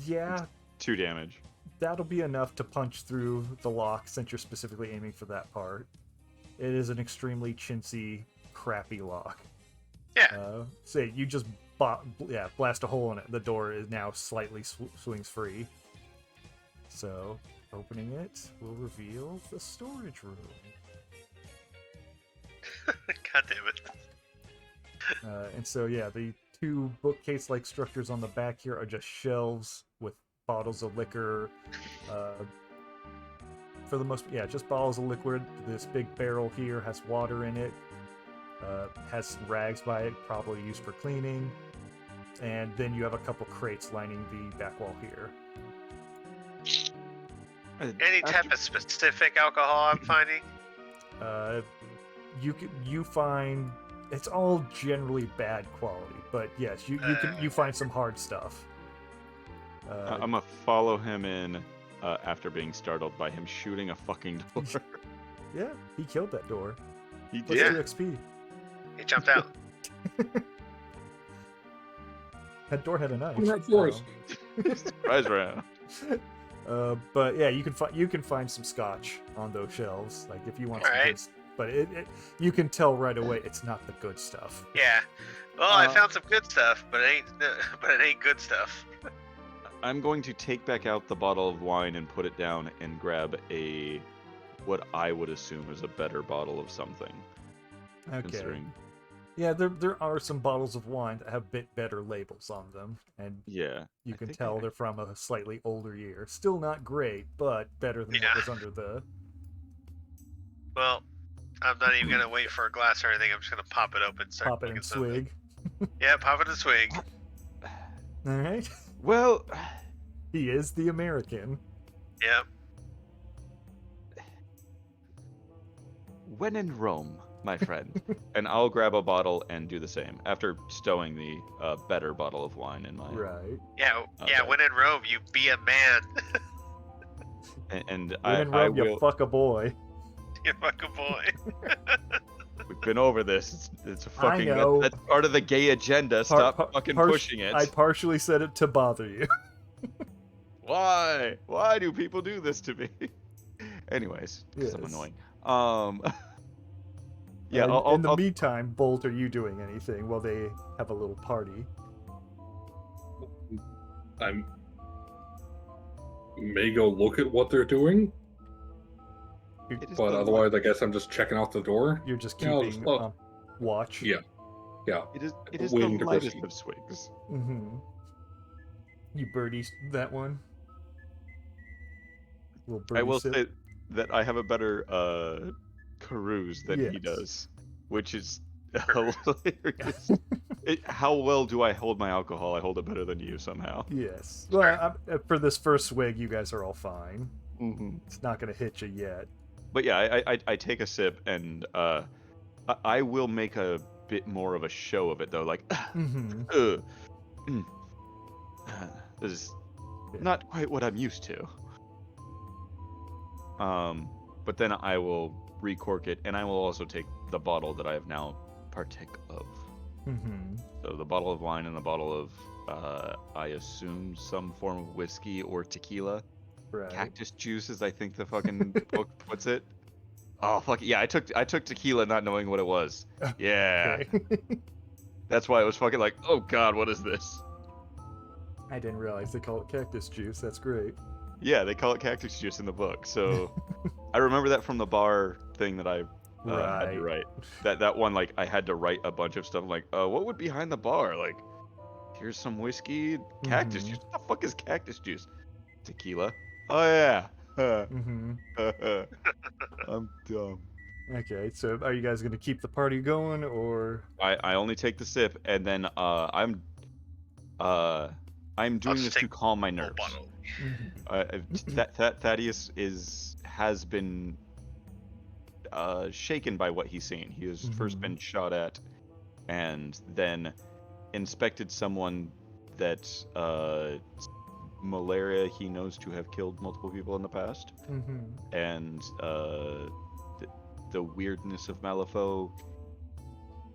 Yeah, 2 damage. that'll be enough to punch through the lock since you're specifically aiming for that part. It is an extremely chintzy, crappy lock. Yeah. Say you just blast a hole in it. The door is now slightly swings free. So opening it will reveal the storage room. God damn it. And so the 2 bookcase-like structures on the back here are just shelves with bottles of liquor. For the most, just bottles of liquid. This big barrel here has water in it. Has some rags by it, probably used for cleaning. And then you have a couple crates lining the back wall here. Any type of specific alcohol I'm finding? You find it's all generally bad quality, but yes, you find some hard stuff. I'm gonna follow him in after being startled by him shooting a fucking door. Yeah, he killed that door. He Plus did. 2 XP. He jumped out. That door had a knife. Right for us. Surprise round. But yeah, you can find some scotch on those shelves, like if you want some Alright. good. But you can tell right away it's not the good stuff. Yeah. Well, I found some good stuff, but it ain't good stuff. I'm going to take back out the bottle of wine and put it down and grab what I would assume is a better bottle of something. Okay. Considering, Yeah, there are some bottles of wine that have a bit better labels on them, and yeah, you I can think tell I- they're from a slightly older year. Still not great, but better than Yeah. what was under the. Well, I'm not even gonna wait for a glass or anything. I'm just gonna pop it open. Start Pop it looking and something. swig. Yeah, pop it and swig. All right. Well, He is the American. Yep. When in Rome, my friend. And I'll grab a bottle and do the same after stowing the better bottle of wine in my. Right. Yeah. Okay. When in Rome, you be a man. And When in I Rome, you will. fuck a boy. You fucking boy. We've been over this. It's a I fucking. know. That's part of the gay agenda. Stop fucking pushing it. I partially said it to bother you. Why? Why do people do this to me? Anyways, because I'm Yes. annoying. Yeah. And I'll, in the I'll, meantime, Bolt, are you doing anything while they have a little party? I may go look at what they're doing, You're, It is but the otherwise, I guess I'm just checking out the door. you're just Yeah, I'll keeping just- watch. Yeah. Yeah. It is Waiting the to lightest proceed. of swigs. Mm-hmm. You birdies that one. Little birdie I will sip. say that I have a better carouse than he Yes. does, which is hilarious. How well do I hold my alcohol? I hold it better than you somehow. Yes. Well, for this first swig, you guys are all fine. Mm-hmm. It's not gonna hit you yet. But yeah, I take a sip and I will make a bit more of a show of it though, like Mm-hmm. this is Yeah. not quite what I'm used to. But then I will recork it, and I will also take the bottle that I have now partook of. Mm-hmm. So the bottle of wine and the bottle of, I assume some form of whiskey or tequila. Right. Cactus juice is, I think, the fucking book puts it. Oh fuck yeah! I took tequila not knowing what it was. Yeah, Okay. that's why it was fucking like, oh god, what is this? I didn't realize they call it cactus juice. That's great. Yeah, they call it cactus juice in the book. So I remember that from the bar thing that I had to write. That one, like, I had to write a bunch of stuff. I'm like, what would be behind the bar? Like, here's some whiskey, cactus Mhm. juice. What the fuck is cactus juice? Tequila. Oh yeah. Mm-hmm. I'm dumb. Okay, so are you guys gonna keep the party going, or? I only take the sip, and then I'm doing just this take to calm my Full nerves. bottle. Thaddeus has been shaken by what he's seen. He has first Mhm. been shot at, and then inspected someone that malaria he knows to have killed multiple people in the past, Mm-hmm. and the weirdness of Malifaux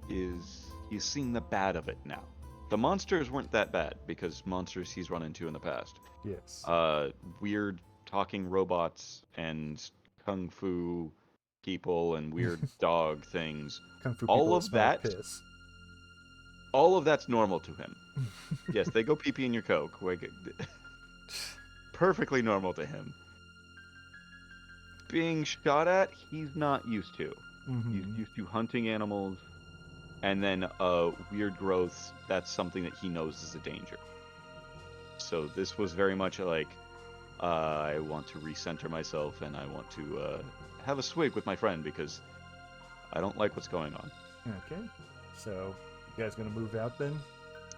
is he's seen the bad of it now. The monsters weren't that bad because monsters he's run into in the past. Yes. Weird talking robots and kung fu people and weird dog things. Kung Fu all people of smell like that- piss. All of that's normal to him. Yes, they go pee-pee in your Coke. Perfectly normal to him. Being shot at, he's not used to. Mm-hmm. He's used to hunting animals, and then weird growths, that's something that he knows is a danger. So this was very much like, I want to recenter myself, and I want to have a swig with my friend, because I don't like what's going on. Okay. So, you guys gonna move out then?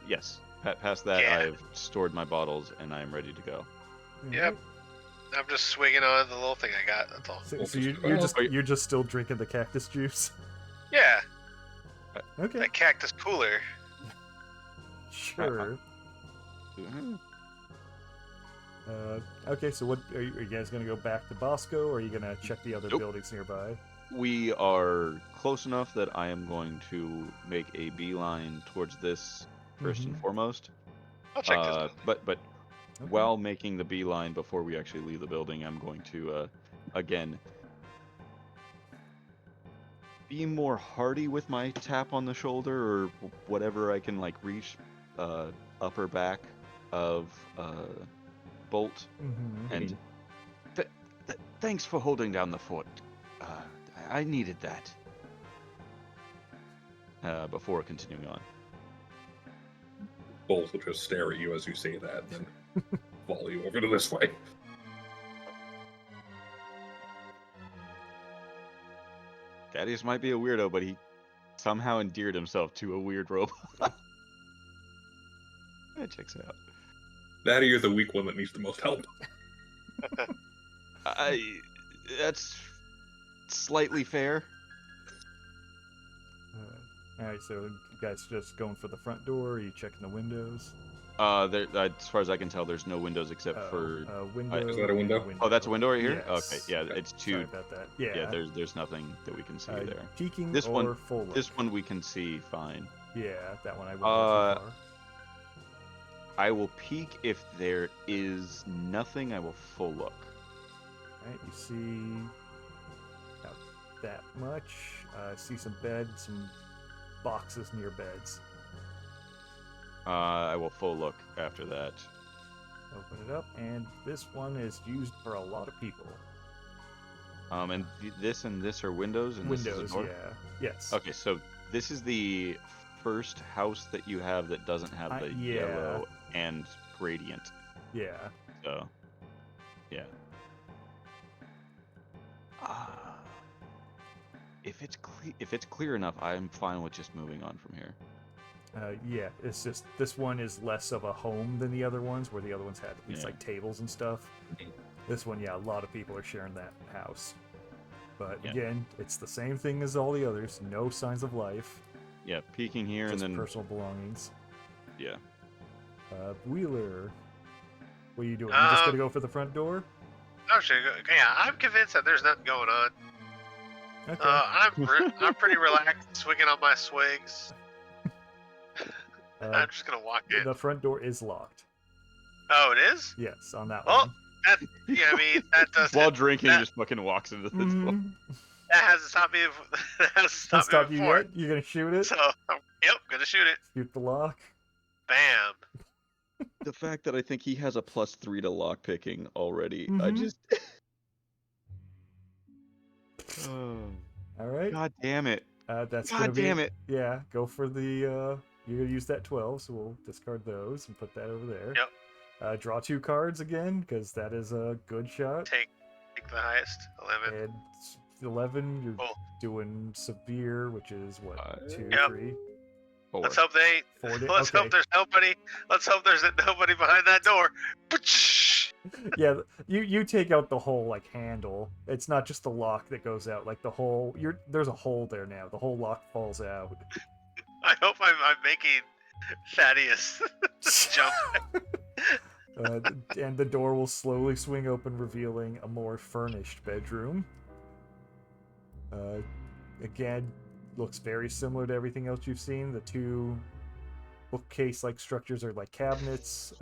Yes, past that, Yeah. I've stored my bottles, and I am ready to go. Yep. I'm just swinging on the little thing I got. That's all. So you're just still drinking the cactus juice? Yeah, Okay. that cactus cooler. Sure. Okay, so what are you guys gonna go back to Bosco, or are you gonna check the other Nope. buildings nearby? We are close enough that I am going to make a beeline towards this 1st and Mhm. foremost. I'll check this out. But Okay. while making the beeline before we actually leave the building, I'm going to again be more hardy with my tap on the shoulder or whatever I can like reach upper back of Bolt. Mhm. And thanks for holding down the fort. I needed that. Before continuing on. Bulls will just stare at you as you say that, and then follow you over to this way. Thaddeus might be a weirdo, but he somehow endeared himself to a weird robot. That checks out. That or you're the weak one that needs the most help. That's slightly fair. All right, so you guys just going for the front door? Or are you checking the windows? As far as I can tell, there's no windows except for. Window. Is that a window? Oh, that's a window right here. Yes. Okay, yeah, it's two. Sorry about that. Yeah. Yeah, there's nothing that we can see there. Peeking This or one, full look? this one we can see fine. Yeah, that one I wouldn't go too far. I will peek if there is nothing. I will full look. Alright, you see about that much. I see some beds, some boxes near beds. I will full look after that. Open it up, and this one is used for a lot of people. And this are windows, and this is Windows, a door? yeah. Yes. Okay, so this is the first house that you have that doesn't have the yellow and gradient. Yeah. So, yeah. If it's clear enough, I'm fine with just moving on from here. Yeah, it's just this one is less of a home than the other ones, where the other ones had at least like tables and stuff. This one, yeah, a lot of people are sharing that house. But again, it's the same thing as all the others. No signs of life. Yeah, peeking here Just and then personal belongings. Yeah. Wheeler, what are you doing? You just gonna go for the front door? Oh, sure. Yeah, I'm convinced that there's nothing going on. Okay. I'm pretty relaxed, swinging on my swigs. I'm just gonna walk in. The front door is locked. Oh, it is? Yes, on that Well, one. that, yeah, I mean, that does. While drinking, he just fucking walks into the door. That hasn't stopped me. That hasn't stopped me Stop you before. yet? You're gonna shoot it? So, yep, gonna shoot it. Shoot the lock. Bam. The fact that I think he has a +3 to lock picking already, I just. All right. God damn it! That's God gonna be, damn it! Yeah, go for the. You're gonna use that 12, so we'll discard those and put that over there. Yep. Draw 2 cards again, because that is a good shot. Take the highest. 11. And 11, you're Cool. doing severe, which is what 2, Yep. 3, 4. Let's hope they. 4. Let's hope there's nobody. Let's hope there's nobody behind that door. Yeah, you take out the whole like handle. It's not just the lock that goes out. Like the whole, there's a hole there now. The whole lock falls out. I hope I'm making Thaddeus jump. And the door will slowly swing open, revealing a more furnished bedroom. Again, looks very similar to everything else you've seen. The 2 bookcase-like structures are like cabinets,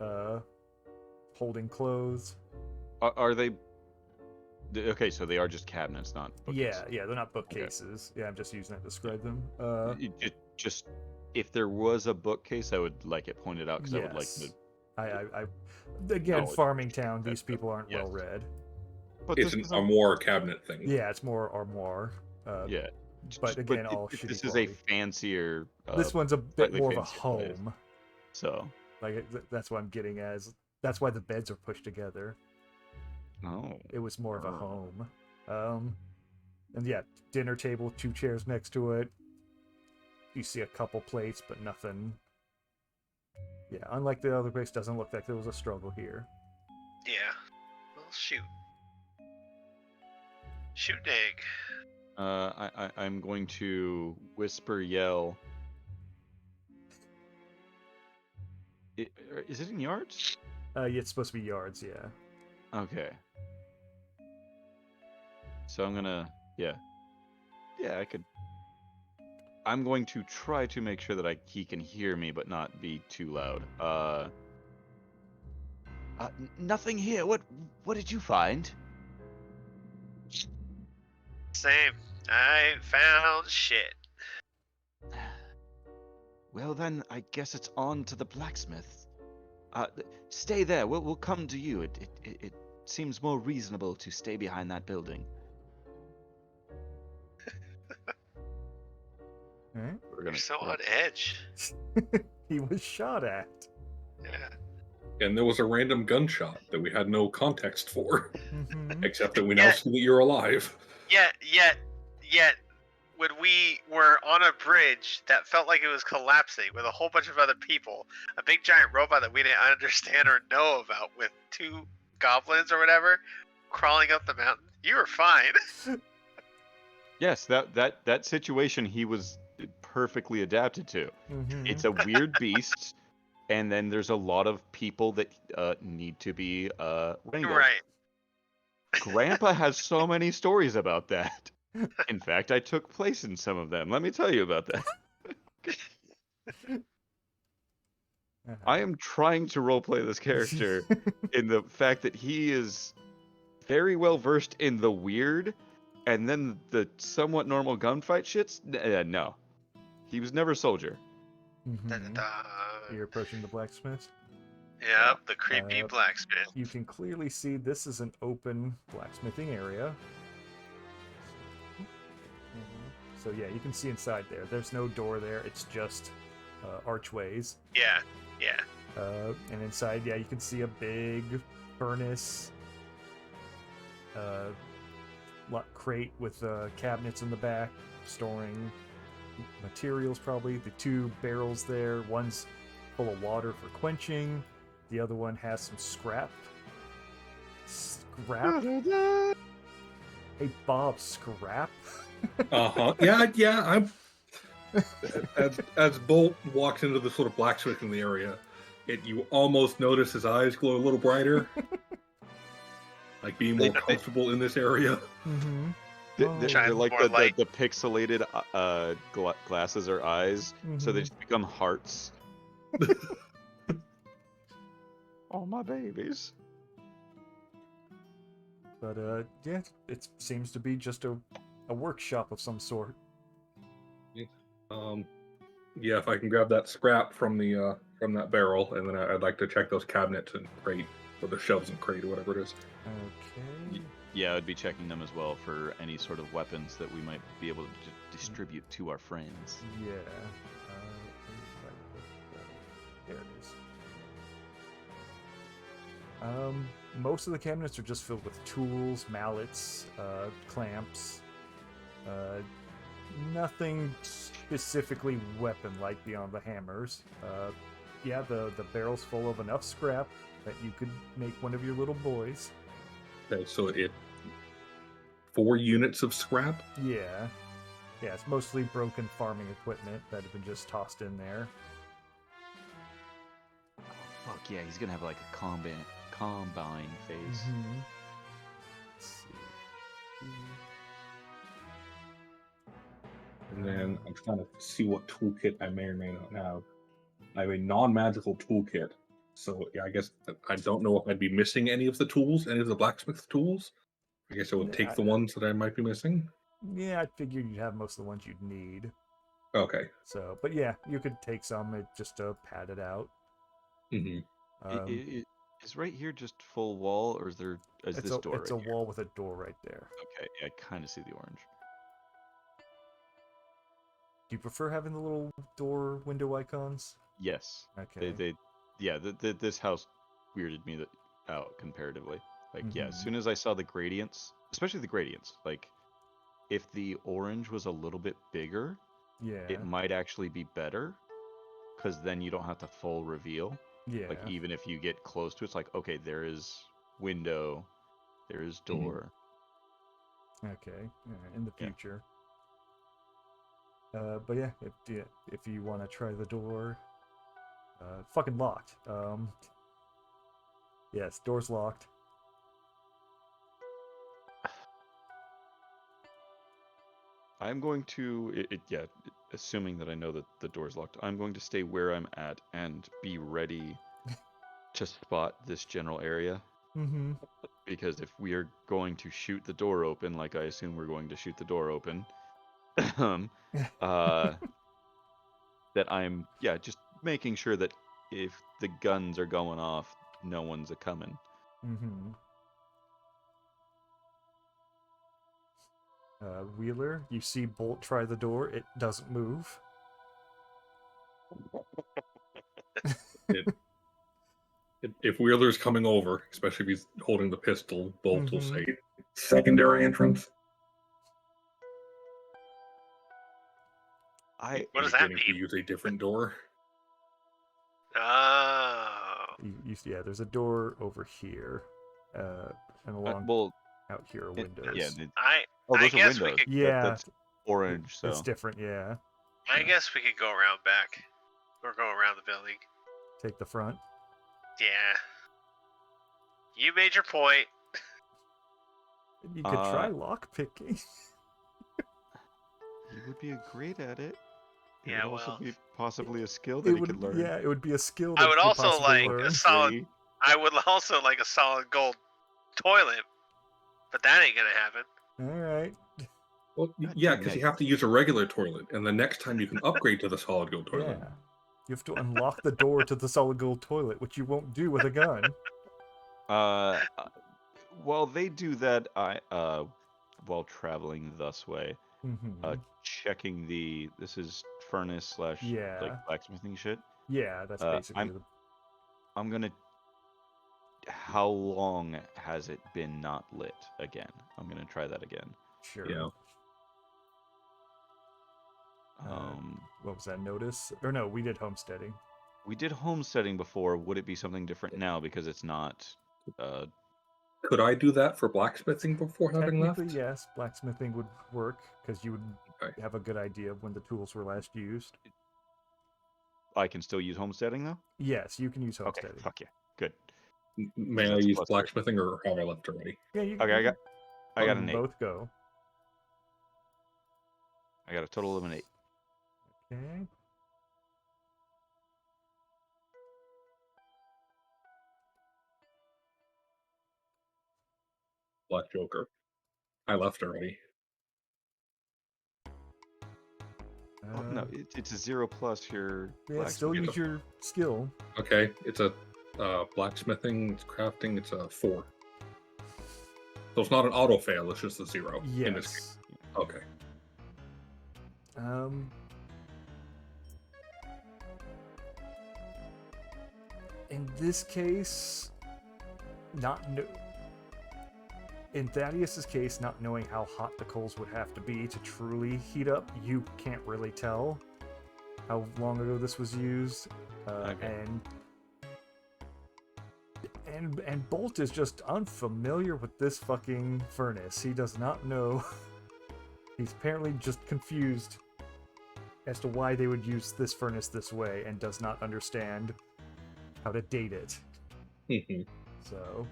holding clothes. Are they? Okay, so they are just cabinets, not bookcases. Yeah, they're not bookcases. Okay. Yeah, I'm just using that to describe them. Just if there was a bookcase, I would like it pointed out because I would like to. Again, farming town. These people aren't well read. But It's an armoire cabinet thing. Yeah, it's more armoire. Yeah. But again, all shitty this is quality. a fancier. This one's a bit slightly more of a fancier place. home. So. Like that's what I'm getting as. That's why the beds are pushed together. Oh. It was more of a home. And yeah, dinner table, 2 chairs next to it. You see a couple plates, but nothing. Yeah, unlike the other place, doesn't look like there was a struggle here. Yeah. Well, shoot. Shoot, dig. I'm going to yell. Is it in yards? Yeah, it's supposed to be yards, yeah. Okay. So I'm gonna, yeah, I could. I'm going to try to make sure that he can hear me, but not be too loud. Nothing here. What did you find? Same. I found shit. Well then, I guess it's on to the blacksmith. Stay there. We'll come to you. It seems more reasonable to stay behind that building. Right. You're so on edge. He was shot at. Yeah. And there was a random gunshot that we had no context for, Mm-hmm. except that we now see that you're alive. Yet, when we were on a bridge that felt like it was collapsing with a whole bunch of other people, a big giant robot that we didn't understand or know about with 2 goblins or whatever crawling up the mountain. You were fine. Yes, that situation he was perfectly adapted to. Mm-hmm. It's a weird beast, and then there's a lot of people that need to be wrangled. Right. Grandpa has so many stories about that. In fact, I took place in some of them. Let me tell you about that. I am trying to roleplay this character in the fact that he is very well versed in the weird, and then the somewhat normal gunfight shits. No, he was never a soldier. Mm-hmm. You're approaching the blacksmith. Yep, the creepy blacksmith. You can clearly see this is an open blacksmithing area. So yeah, you can see inside there. There's no door there. It's just archways. Yeah. And inside, yeah, you can see a big furnace. Crate with cabinets in the back, storing materials probably. The 2 barrels there. One's full of water for quenching. The other one has some scrap. Scrap? Hey, Bob, scrap? Yeah. I'm. As Bolt walks into the sort of blacksmith in the area, you almost notice his eyes glow a little brighter, like being more comfortable in this area. Mm-hmm. They're like the pixelated glasses or eyes, so they just become hearts. Oh, my babies. But yeah, it seems to be just a workshop of some sort. Yeah, if I can grab that scrap from that barrel, and then I'd like to check those cabinets and crate, or the shelves and crate, or whatever it is. Okay. Yeah, I'd be checking them as well for any sort of weapons that we might be able to distribute to our friends. Yeah. There it is. Most of the cabinets are just filled with tools, mallets, clamps. Nothing specifically weapon-like beyond the hammers. Yeah, the barrel's full of enough scrap that you could make one of your little boys. Okay, so 4 units of scrap? Yeah. Yeah, it's mostly broken farming equipment that have been just tossed in there. Oh, fuck yeah, he's gonna have like a combine phase. Mm-hmm. Let's see. And then I'm trying to see what toolkit I may or may not have. I have a non-magical toolkit. So yeah, I guess I don't know if I'd be missing any of the tools, any of the blacksmith tools. I guess I would take the ones that I might be missing. Yeah, I figured you'd have most of the ones you'd need. Okay. So, but yeah, you could take some just to pad it out. Mm-hmm. Is right here just full wall, or is this door? It's a wall with a door right there. Okay, yeah, I kind of see the orange. Do you prefer having the little door window icons? Yes. Okay. This house weirded me out comparatively. Like, yeah, as soon as I saw the gradients, especially the gradients, like, if the orange was a little bit bigger, yeah, it might actually be better, because then you don't have to full reveal. Yeah. Like, even if you get close to it, it's like, okay, there is window, there is door. Okay, in the future. But yeah, if you want to try the door, fucking locked. Yes, door's locked. I'm going to, assuming that I know that the door's locked, I'm going to stay where I'm at and be ready to spot this general area. Mm-hmm. Because if we are going to shoot the door open, like I assume we're going to shoot the door open, that I'm, just making sure that if the guns are going off, no one's a-coming. Mm-hmm. Wheeler, you see Bolt try the door. It doesn't move. If Wheeler's coming over, especially if he's holding the pistol, Bolt will say, secondary entrance. What does that To mean? use a different door. Oh. There's a door over here, and along well, out here are windows. I those guess are we windows. could. Yeah, that's orange. So it's different. Yeah, I guess we could go around back, or go around the building. take the front. Yeah. You made your point. You could try lock picking. he would be great at it. It Yeah, would also well, be possibly a skill that he could learn. Yeah, it would be a skill. I that would he could also possibly like learn. a solid. I would also like a solid gold toilet, but that ain't gonna happen. All right. Well, yeah, because you have to use a regular toilet, and the next time you can upgrade to the solid gold toilet. Yeah. You have to unlock the door to the solid gold toilet, which you won't do with a gun. Well, they do that. While traveling thus way, checking this is furnace / like blacksmithing shit. Yeah, that's basically. I'm gonna. How long has it been not lit again? I'm gonna try that again. Sure. Yeah. What was that? Notice? Or no, we did homesteading. We did homesteading before. Would it be something different now because it's not? Could I do that for blacksmithing before having left? Technically, yes, blacksmithing would work because you would have a good idea of when the tools were last used. I can still use homesteading though. Yes, you can use homesteading. Okay, fuck yeah, good. May I use blacksmithing, or have I left already? Yeah, you. Okay, I got an 8. Both go. I got a total of an 8. Okay. Black Joker. I left already. No, it's a 0+ your. Yeah, still use your skill. Okay, it's a blacksmithing, it's crafting, it's a 4. So it's not an auto fail, it's just a 0 in this case. Okay. In this case, in Thaddeus's case, not knowing how hot the coals would have to be to truly heat up, you can't really tell how long ago this was used. And Bolt is just unfamiliar with this fucking furnace. He does not know. He's apparently just confused as to why they would use this furnace this way and does not understand how to date it. So,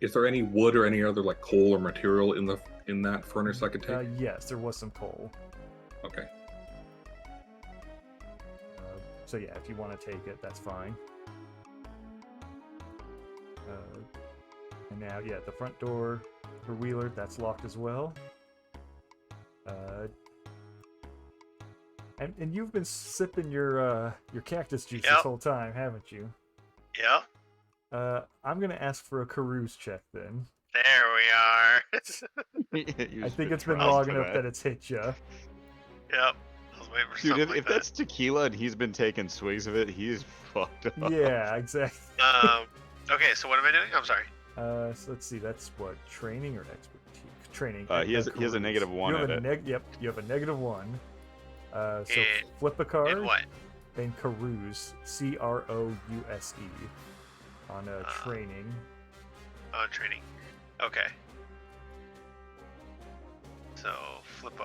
is there any wood or any other like coal or material in that furnace I could take? Yes, there was some coal. Okay. So yeah, if you want to take it, that's fine. And now, yeah, the front door for Wheeler, that's locked as well. And you've been sipping your cactus juice this whole time, haven't you? Yeah. I'm gonna ask for a carouse check then. There we are. I think it's been long enough that it's hit you. Yep. I was waiting for Dude, something if like that's tequila and he's been taking swigs of it, he's fucked up. Yeah, exactly. Okay, so what am I doing? I'm sorry. So let's see. That's what, training or expertise? Training. He has a -1 at it. Yep, you have a -1. So In- flip a card. In what? Then carouse, Crouse, on training. Oh, training. Okay. So flip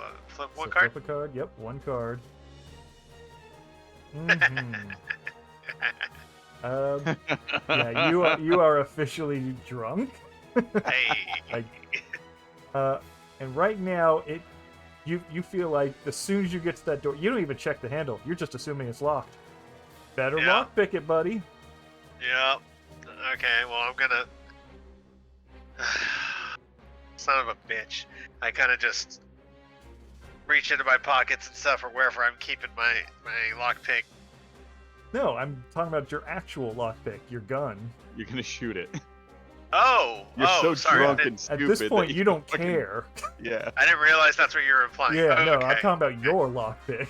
one card. Flip a card. Yep, one card. Yeah, you are officially drunk. Hey. And right now you feel like as soon as you get to that door, you don't even check the handle. You're just assuming it's locked. Better lockpick it, buddy. Yep. Okay, well, I'm gonna... Son of a bitch. I kind of just reach into my pockets and stuff, or wherever I'm keeping my lockpick. No, I'm talking about your actual lockpick, your gun. You're gonna shoot it. You're so sorry, drunk and stupid. At this point, you don't fucking care. Yeah. I didn't realize that's what you were implying. Yeah, no, okay. I'm talking about your lockpick.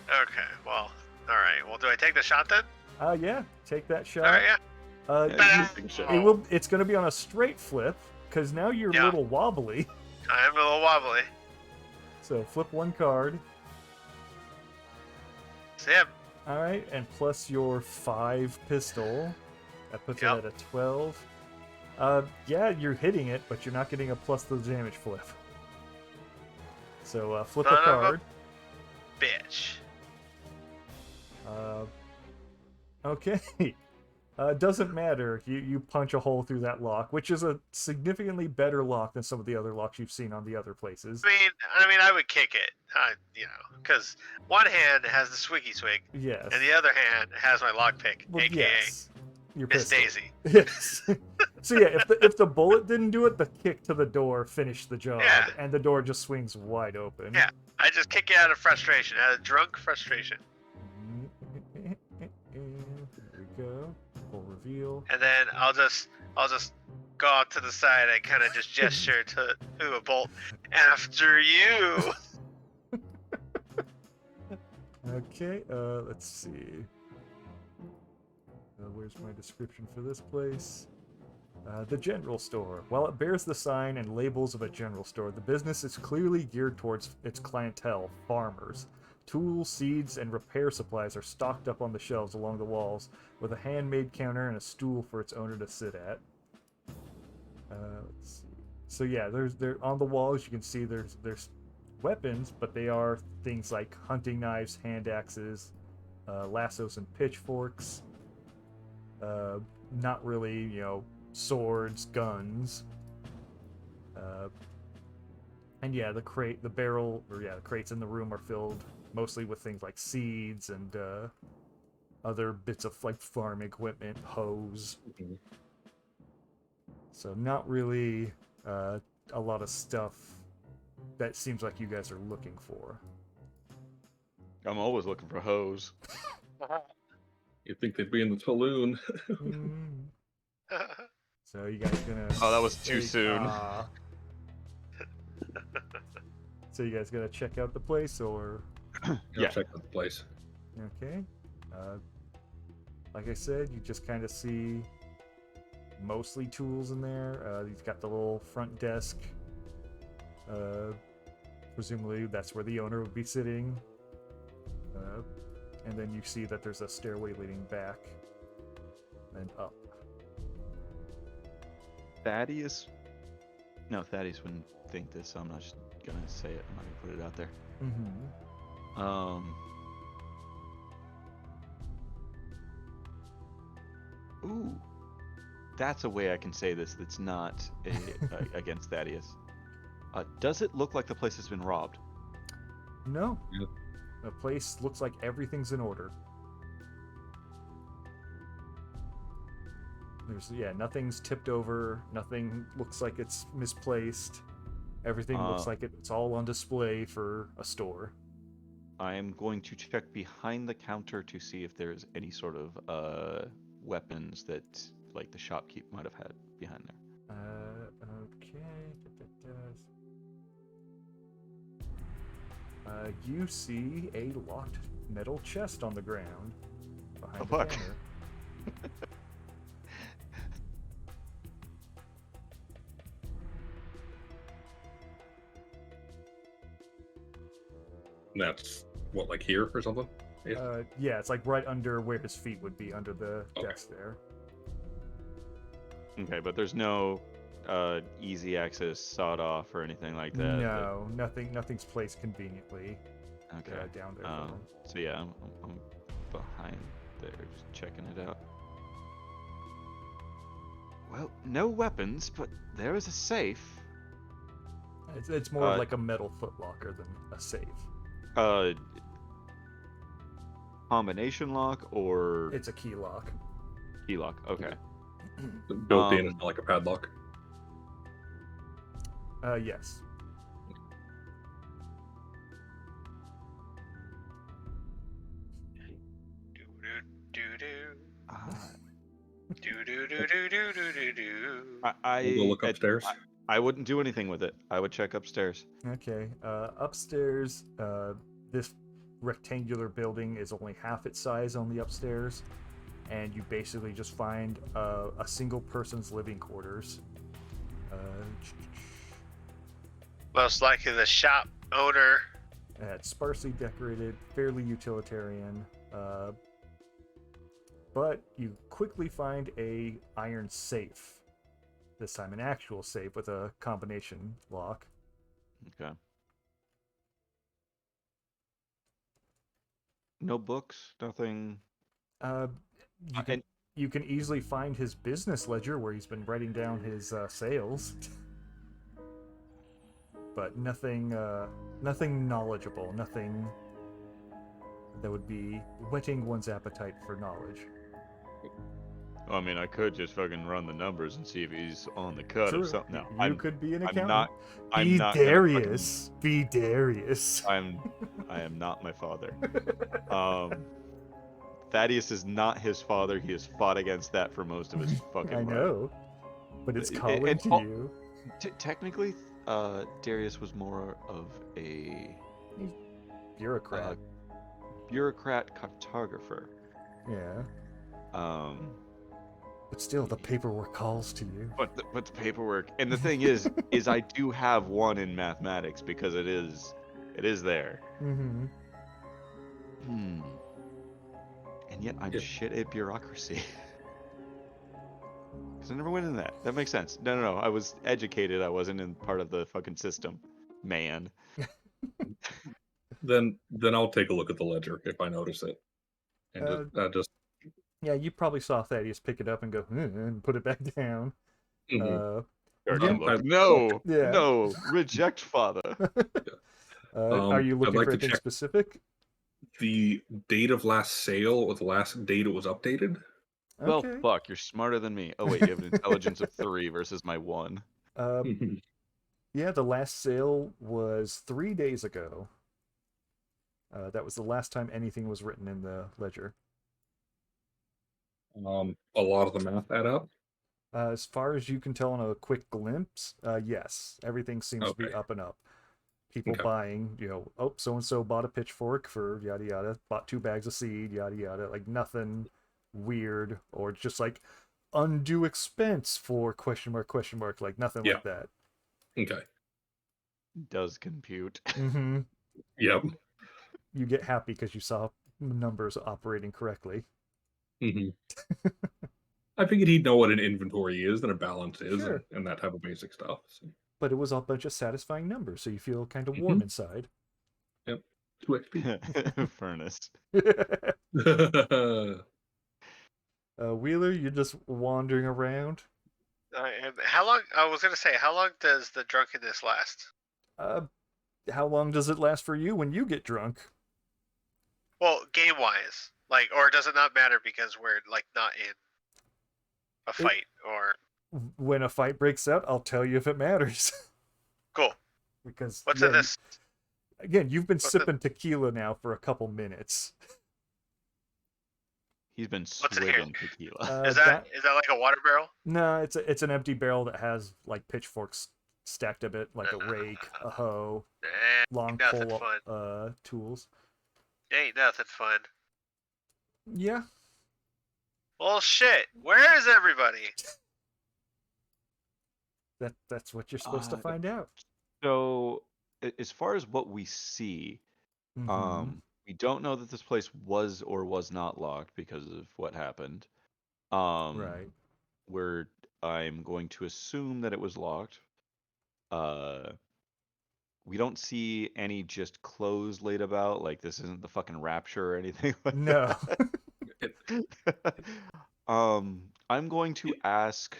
Okay, well, alright. Well, do I take the shot then? Yeah, take that shot. Alright, yeah. It's going to be on a straight flip, because now you're a little wobbly. I am a little wobbly. So flip one card. So yeah, All right, and plus your 5 pistol, that puts it Yep. at a 12. Yeah, you're hitting it, but you're not getting a plus the damage flip. So flip a Son of a- card. bitch. Okay. Doesn't matter. You punch a hole through that lock, which is a significantly better lock than some of the other locks you've seen on the other places. I mean, I would kick it, because one hand has the swiggy swig, Yes. and the other hand has my lockpick, Well, aka yes. Your Miss pistol. Daisy. Yes. So yeah, if the bullet didn't do it, the kick to the door finished the job, Yeah. and the door just swings wide open. Yeah. I just kick it out of frustration, out of drunk frustration, Here we go. Full reveal. and then I'll just go out to the side and kind of just gesture to a bolt after you. Okay. Let's see. Where's my description for this place? The general store. While it bears the sign and labels of a general store, the business is clearly geared towards its clientele, farmers. Tools, seeds, and repair supplies are stocked up on the shelves along the walls, with a handmade counter and a stool for its owner to sit at. Let's see. So yeah, there on the walls you can see there's weapons, but they are things like hunting knives, hand axes, lassos, and pitchforks. Not really, swords, guns. And yeah, the crates in the room are filled mostly with things like seeds and other bits of like farm equipment, hose. Mhm. So not really a lot of stuff that seems like you guys are looking for. I'm always looking for hose. You'd think they'd be in the saloon. Mm. So you guys gonna? Oh, that was too soon. So you guys gonna check out the place, or? Yeah. Check out the place. Okay. Like I said, you just kind of see mostly tools in there. You've got the little front desk. Presumably that's where the owner would be sitting. And then you see that there's a stairway leading back and up. Thaddeus wouldn't think this, so I'm not just gonna say it. I'm not gonna put it out there. Mm-hmm. Ooh, that's a way I can say this. That's not against Thaddeus. Does it look like the place has been robbed? No. Yep. The place looks like everything's in order. Nothing's tipped over. Nothing looks like it's misplaced. Everything looks like it's all on display for a store. I am going to check behind the counter to see if there's any sort of weapons that like the shopkeep might have had behind there. Okay. You see a locked metal chest on the ground behind the fuck. counter. And that's what, like here or something? Yeah, it's like right under where his feet would be, under the Okay. desk there. Okay, but there's no easy access sawed off or anything like that. No, nothing's placed conveniently Okay. down there. for him. So yeah, I'm behind there, just checking it out. Well, no weapons, but there is a safe. It's more like a metal footlocker than a safe. Combination lock or It's a key lock. key lock? Okay. Built in and like a padlock. Yes. We'll go look upstairs. I wouldn't do anything with it. I would check upstairs. Okay. Upstairs, this rectangular building is only half its size on the upstairs, and you basically just find a single person's living quarters. Most likely the shop owner It's sparsely decorated, fairly utilitarian, but you quickly find a iron safe. This time an actual safe with a combination lock. Okay. No books, nothing. You can easily find his business ledger where he's been writing down his sales, but nothing knowledgeable, nothing that would be whetting one's appetite for knowledge. I mean, I could just fucking run the numbers and see if he's on the cut or something. No, you could be an I'm accountant. not. I'm Be not Darius. Be Darius. I am not my father. Thaddeus is not his father. He has fought against that for most of his fucking I life. know, but it's calling and to you. Technically, Darius was more of a Bureaucrat. bureaucrat cartographer. Yeah. But still, the paperwork calls to you. But the paperwork, and the thing is I do have one in mathematics because it is there. Mm-hmm. And yet I'm shit at bureaucracy. Because I never went in that. That makes sense. No. I was educated. I wasn't in part of the fucking system. Man. Then I'll take a look at the ledger if I notice it. And just Yeah, you probably saw Thaddeus pick it up and go, and put it back down. No, Yeah. no, reject father. Are you looking like for to anything check specific? the date of last sale or the last date it was updated. Well, Okay. fuck, you're smarter than me. Oh wait, you have an intelligence of 3 versus my 1. Yeah, the last sale was 3 days ago. That was the last time anything was written in the ledger. A lot of the math add up. As far as you can tell in a quick glimpse, yes, everything seems to be up and up. People buying, so-and-so bought a pitchfork for yada yada, bought 2 bags of seed, yada yada, like nothing weird, or just like undue expense for question mark, like nothing like that. Okay. Does compute. Mm-hmm. Yep. You get happy because you saw numbers operating correctly. Mm-hmm. I figured he'd know what an inventory is and a balance is, Sure. and that type of basic stuff. So. But it was a bunch of satisfying numbers, so you feel kind of warm inside. Yep. 2 XP. Furnace. Wheeler, you're just wandering around. How long? I was gonna say, how long does the drunkenness last? How long does it last for you when you get drunk? Well, game-wise, or does it not matter because we're not in a fight or? When a fight breaks out, I'll tell you if it matters. Cool. Because what's in this? Again, you've been sipping tequila now for a couple minutes. He's been swigging tequila. Is that like a water barrel? No, it's an empty barrel that has like pitchforks stacked a bit, like a rake, a hoe, long pole tools. Ain't nothing fun. Yeah. Well, shit. Where is everybody? That's what you're supposed to find out. So, as far as what we see, we don't know that this place was or was not locked because of what happened. Right. I'm going to assume that it was locked. We don't see any just clothes laid about. Like this isn't the fucking Rapture or anything like that. I'm going to ask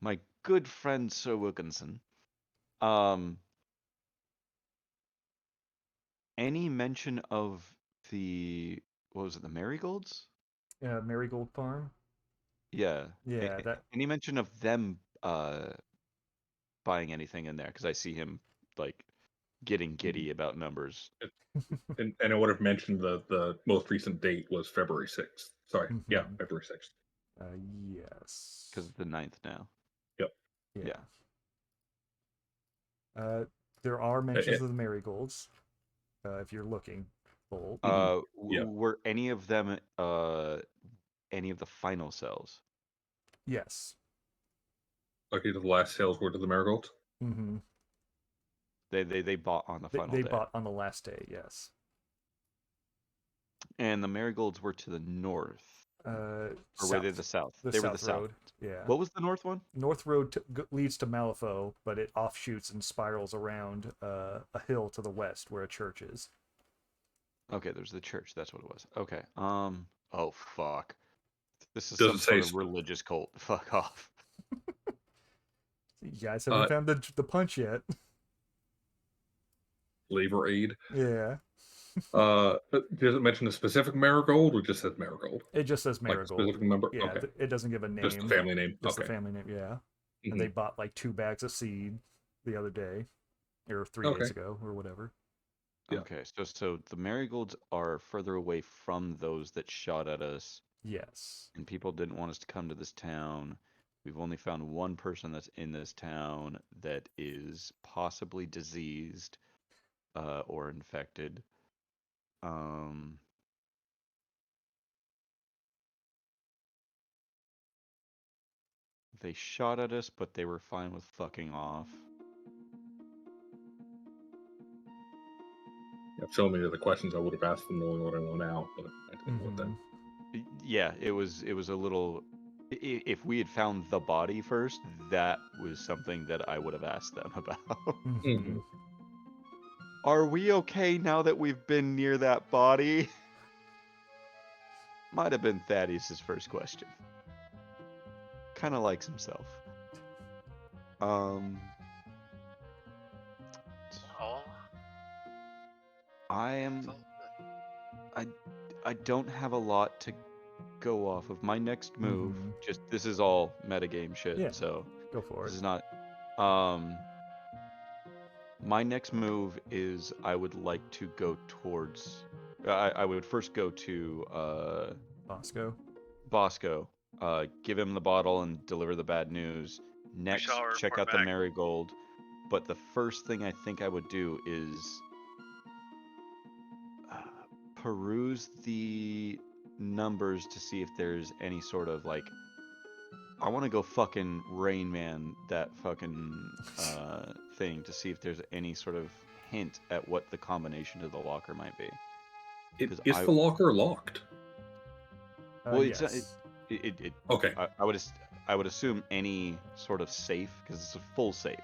my good friend Sir Wilkinson. Any mention of the the marigolds? Yeah, Marigold Farm. Yeah. Yeah. Any mention of them buying anything in there? Because I see him getting giddy about numbers. And I would have mentioned the most recent date was February 6th. Sorry. Yeah, February 6th. Yes. Because it's the 9th now. Yep. Yeah. There are mentions of the marigolds. If you're looking, Bolt. Were any of them any of the final cells? Yes. Okay, the last sales were to the marigolds. They bought on the final They day. bought on the last day, yes. And the marigolds were to the north. Or were they the south? The they were south the south. road. Yeah. What was the north one? North road leads to Malifaux, but it offshoots and spirals around a hill to the west where a church is. Okay, there's the church. That's what it was. Okay. Oh fuck. This is Doesn't some sort say of religious cult. Fuck off. You guys haven't found the punch yet. Flavor aid. Yeah. Does it mention a specific marigold or just says marigold? It just says Like a marigold. specific member? Yeah, Okay. it doesn't give a name. Just the family name. Just Okay. the family name, yeah. Mhm. And they bought like 2 bags of seed the other day, or 3 days ago, or whatever. Yeah. Okay, so the marigolds are further away from those that shot at us, Yes. and people didn't want us to come to this town. We've only found one person that's in this town that is possibly diseased or infected. They shot at us, but they were fine with fucking off. So many of the questions I would have asked them knowing what I know now, but I didn't know what then. Yeah, it was a little. If we had found the body first, that was something that I would have asked them about. Mm-hmm. Are we okay now that we've been near that body? Might have been Thaddeus' first question. Kind of likes himself. Oh. I don't have a lot to go off of. My next move, just this is all metagame shit, Yeah, so go for this it. is not my next move is I would like to go towards I would first go to Bosco, give him the bottle and deliver the bad news. Next, check out the marigold. But the first thing I think I would do is peruse the numbers to see if there's any sort of like. I want to go fucking Rain Man that fucking thing to see if there's any sort of hint at what the combination to the locker might be. Is the locker locked? Well, yes. Okay. I would assume any sort of safe because it's a full safe.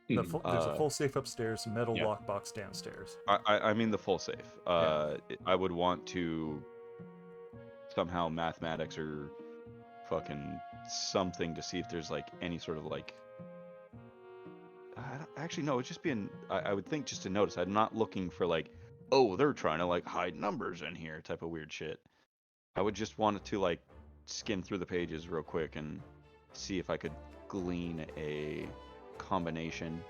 There's a full safe upstairs, metal lockbox downstairs. I mean the full safe. I would want to somehow mathematics or fucking something to see if there's like any sort of like. Actually, no. It's just being. I would think just to notice. I'm not looking for like, oh, they're trying to like hide numbers in here type of weird shit. I would just want to like skim through the pages real quick and see if I could glean a combination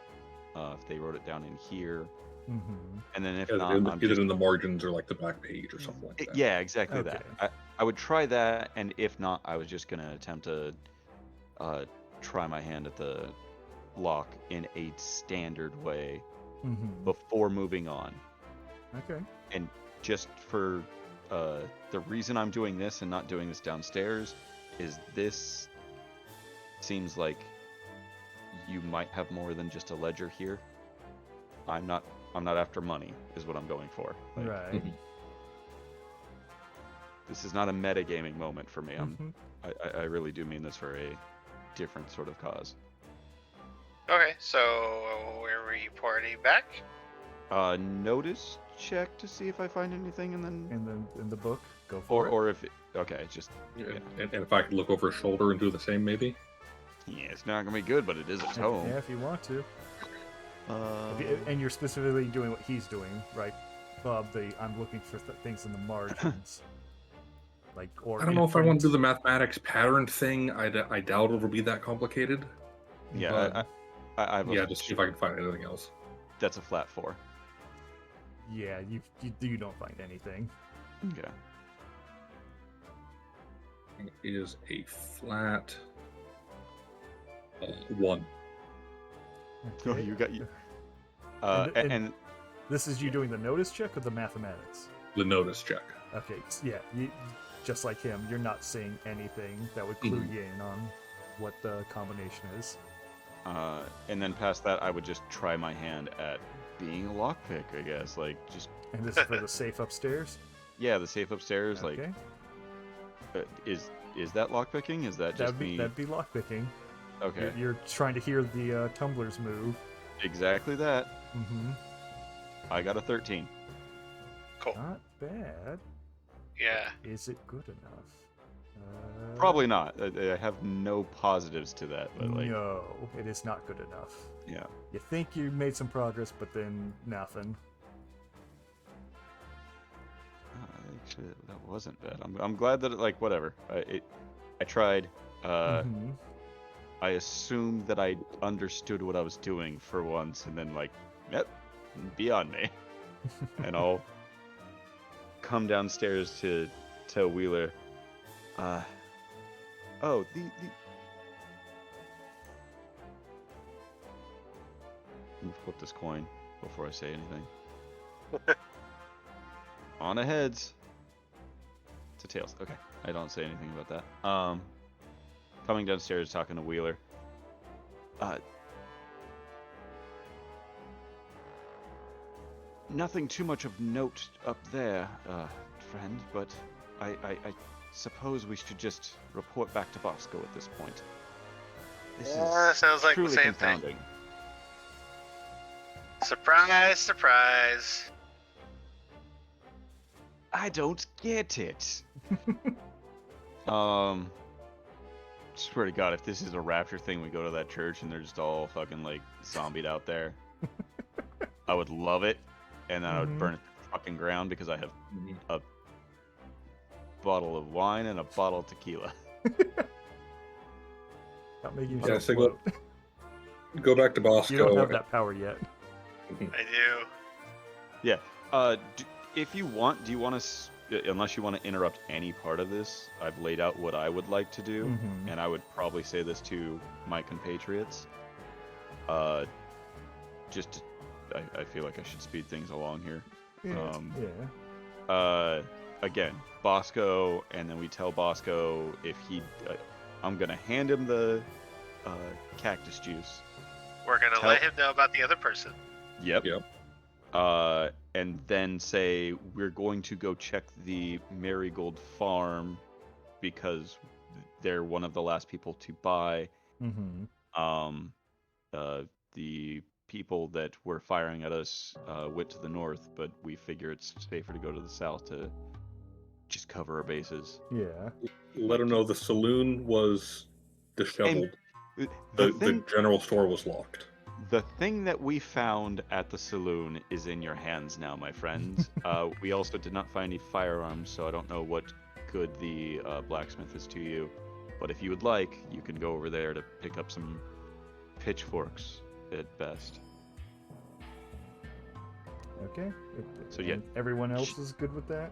if they wrote it down in here, and then if not, either in the margins or like the back page or something like that. Yeah, exactly that. I would try that, and if not, I was just gonna attempt to try my hand at the lock in a standard way before moving on. Okay. And just for the reason I'm doing this and not doing this downstairs is this seems like you might have more than just a ledger here. I'm not after money is what I'm going for. Like, right. This is not a metagaming moment for me. I really do mean this for a different sort of cause. Okay, so where were you partying back? Notice check to see if I find anything, and then in the book, go for it. Or if just and if I could look over his shoulder and do the same, maybe. Yeah, it's not gonna be good, but it is a tome. Yeah, if you want to. And you're specifically doing what he's doing, right, Bob? I'm looking for things in the margins. I don't know if I want to do the mathematics pattern thing. I doubt it'll be that complicated. Yeah, just see if I can find anything else. That's a flat 4. Yeah, you don't find anything. Okay. It is a flat 1. Okay. Oh, you got you. And this is you doing the notice check or the mathematics? The notice check. Okay, yeah, just like him, you're not seeing anything that would clue you in on what the combination is. And then past that, I would just try my hand at being a lockpick, I guess. Like, just... And this is for the safe upstairs? Yeah, the safe upstairs, Okay. like... Is that lockpicking? Is that just me? That'd be lockpicking. Okay. You're trying to hear the tumblers move. Exactly that. Mm-hmm. I got a 13. Cool. Not bad. Yeah. Is it good enough? Probably not. I have no positives to that, but like... No, it is not good enough. Yeah. You think you made some progress, but then nothing. Actually, that wasn't bad. I'm glad that like whatever. I tried. Mhm. I assumed that I understood what I was doing for once, and then like, yep, beyond me. And I'll come downstairs to Wheeler. Oh, the. Let me flip this coin before I say anything. On a heads. It's a tails. Okay, I don't say anything about that. Coming downstairs, talking to Wheeler. Nothing too much of note up there, friend, but I suppose we should just report back to Bosco at this point. This is Sounds like the truly same confounding. thing. Surprise, surprise. I don't get it. Swear to God, if this is a rapture thing, we go to that church and they're just all fucking like zombied out there. I would love it, and then I would burn it to the fucking ground because I have a bottle of wine and a bottle of tequila. Not making Yeah, yourself so float. go back to Bosco. You don't have that power yet. I do. Yeah. If you want, do you want to, unless you want to interrupt any part of this, I've laid out what I would like to do, Mhm. and I would probably say this to my compatriots. I feel like I should speed things along here. Yeah. Again, Bosco, and then we tell Bosco if he, I'm gonna hand him the cactus juice. We're gonna let him know about the other person. Yep. Yep. And then say we're going to go check the Marigold farm because they're one of the last people to buy. Mm-hmm. The people that were firing at us went to the north, but we figure it's safer to go to the south to just cover our bases. Yeah. Let him know the saloon was disheveled. The general store was locked. The thing that we found at the saloon is in your hands now, my friend. We also did not find any firearms, so I don't know what good the blacksmith is to you. But if you would like, you can go over there to pick up some pitchforks at best. Okay. So yeah, And everyone else is good with that?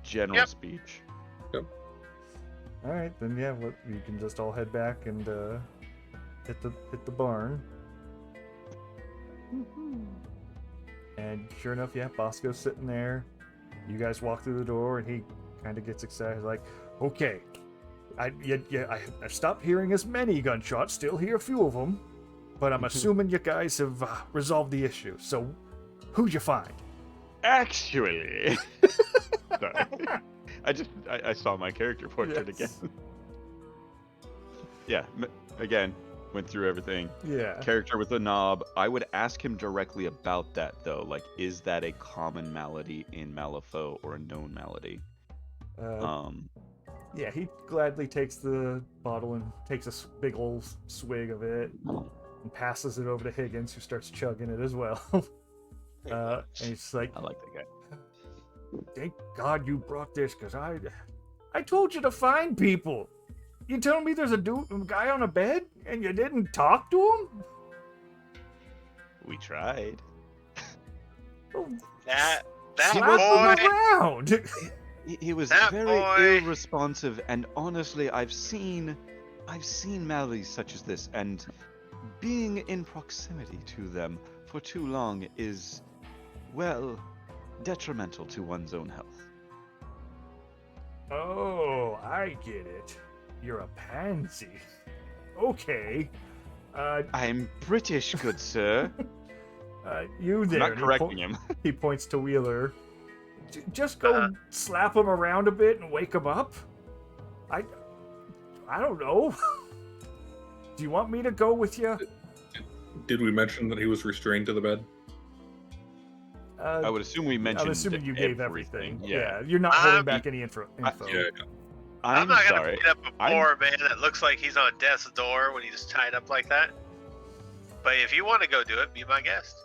general Yep. speech. All right, then yeah, you can just all head back and hit the barn. And sure enough, yeah, Bosco's sitting there. You guys walk through the door, and he kind of gets excited, like, "Okay, I stopped hearing as many gunshots. Still hear a few of them, but I'm assuming you guys have resolved the issue. So, who'd you find?" Actually, sorry. I saw my character portrait again. Yeah, again, went through everything. Yeah. Character with a knob. I would ask him directly about that, though. Like, is that a common malady in Malifaux or a known malady? Yeah, he gladly takes the bottle and takes a big old swig of it and passes it over to Higgins, who starts chugging it as well. And he's like, I like that guy. "Thank God you brought this, because I told you to find people. You telling me there's a guy on a bed and you didn't talk to him?" We tried. Oh, That slap boy. him around. He was That very boy. irresponsive, and honestly, I've seen maladies such as this, and being in proximity to them for too long is, well, detrimental to one's own health. Oh, I get it. You're a pansy. Okay. I'm British, good sir. You there? I'm not And he correcting him. He points to Wheeler. Just go slap him around a bit and wake him up. I don't know. Do you want me to go with you? Did we mention that he was restrained to the bed? I would assume we mentioned I'm assuming you gave everything. Yeah. You're not holding back any info. Yeah. I'm not gonna sorry. beat up a poor man that looks like he's on death's door when he's tied up like that. But if you want to go do it, be my guest.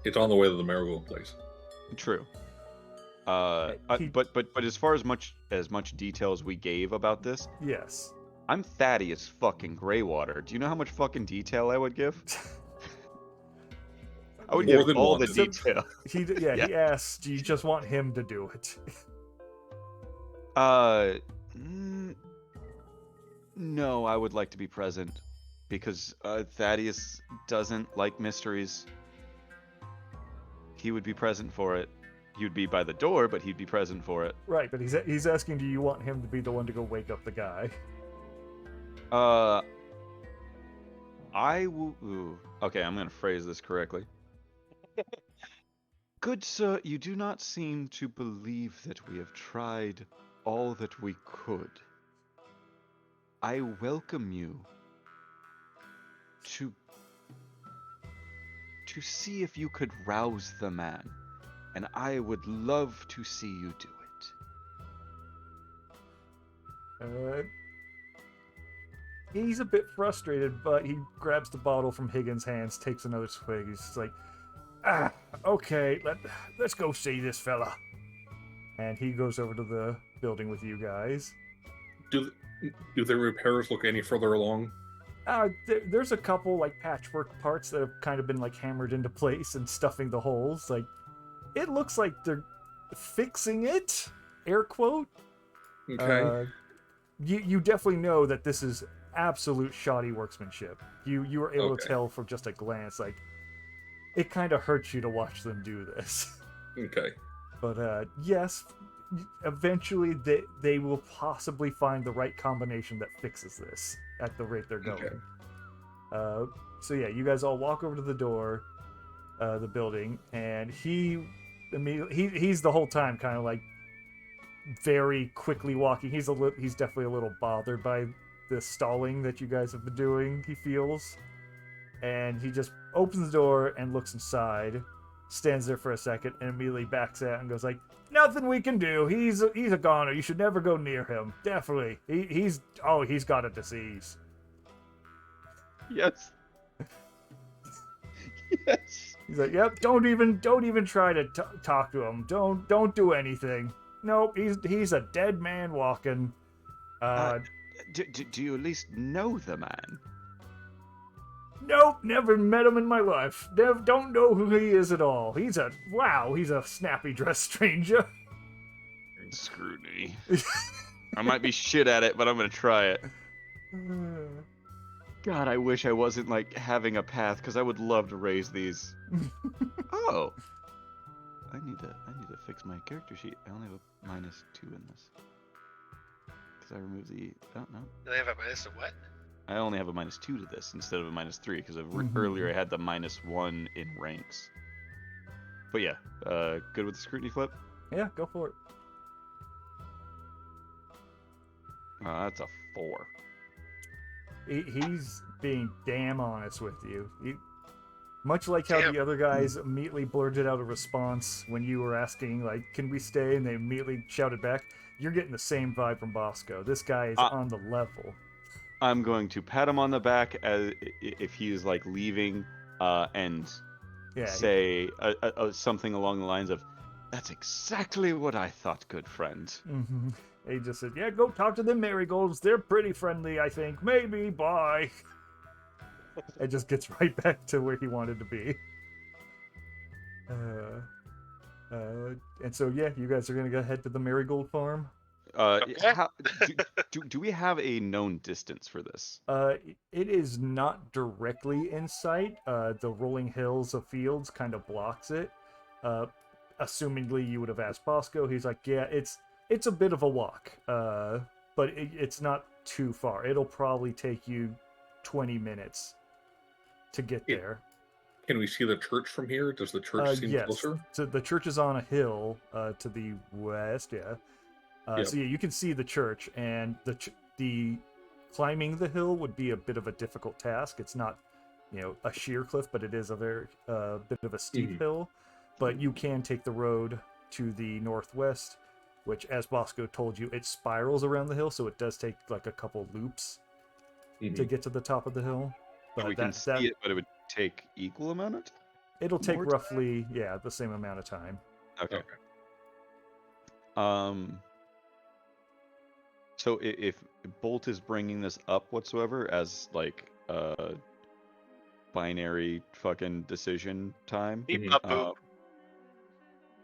It's on the way to the marigold place. True. But as far as much detail as we gave about this, Yes. I'm Thaddeus fucking Greywater. Do you know how much fucking detail I would give? I would More give than all one. the detail. He asks, do you just want him to do it? No, I would like to be present because Thaddeus doesn't like mysteries. He would be present for it. He would be by the door, but he'd be present for it. Right, but he's asking, do you want him to be the one to go wake up the guy? I will. Okay, I'm gonna phrase this correctly. Good sir, you do not seem to believe that we have tried all that we could. I welcome you to see if you could rouse the man, and I would love to see you do it. He's a bit frustrated, but he grabs the bottle from Higgins' hands, takes another swig. He's just like, okay, let's go see this fella. And he goes over to the building with you guys. Do the repairs look any further along? There's a couple like patchwork parts that have kind of been like hammered into place and stuffing the holes. Like, it looks like they're fixing it, air quote. Okay. You definitely know that this is absolute shoddy workmanship. You were able to tell from just a glance. Like, it kind of hurts you to watch them do this. Okay. But yes, eventually they will possibly find the right combination that fixes this at the rate they're going. Okay. So yeah, you guys all walk over to the door, the building, and he immediately he's the whole time kind of like very quickly walking. He's definitely a little bothered by the stalling that you guys have been doing. He feels, and he just opens the door and looks inside, stands there for a second, and immediately backs out and goes like, "Nothing we can do. He's a goner. You should never go near him. Definitely. He's got a disease." Yes. Yes. He's like, "Yep. Don't even try to talk to him. Don't do anything. Nope. He's a dead man walking." Do you at least know the man? Nope, never met him in my life. Don't know who he is at all. He's a snappy dressed stranger. Scrutiny. I might be shit at it, but I'm gonna try it. God, I wish I wasn't like having a path, because I would love to raise these. Oh, I need to fix my character sheet. I only have a -2 in this because I removed the. Oh no. They have a minus of what? I only have a -2 to this instead of a -3 because earlier I had the -1 in ranks. But yeah, good with the scrutiny flip? Yeah, go for it. That's a 4. He's being damn honest with you. Much like how the other guys immediately blurted out a response when you were asking, like, can we stay? And they immediately shouted back. You're getting the same vibe from Bosco. This guy is on the level. I'm going to pat him on the back as if he is like leaving, and say something along the lines of, "That's exactly what I thought, good friend." Mm-hmm. He just said, "Yeah, go talk to the marigolds. They're pretty friendly, I think. Maybe. Bye." It just gets right back to where he wanted to be. And so yeah, you guys are gonna go head to the marigold farm. Do we have a known distance for this? It is not directly in sight. The rolling hills of fields kind of blocks it. Assumingly, you would have asked Bosco. He's like, yeah, it's a bit of a walk, but it's not too far. It'll probably take you 20 minutes to get Yeah. there. Can we see the church from here? Does the church seem Yes. closer? So the church is on a hill to the west. Yeah. Yep. So yeah, you can see the church, and the climbing the hill would be a bit of a difficult task. It's not, a sheer cliff, but it is a very bit of a steep hill. But you can take the road to the northwest, which, as Bosco told you, it spirals around the hill, so it does take like a couple loops to get to the top of the hill. But we can see it, but it would take equal amount of time? It'll take More roughly, the same amount of time. Okay. So if Bolt is bringing this up whatsoever as like binary fucking decision time, Beep up,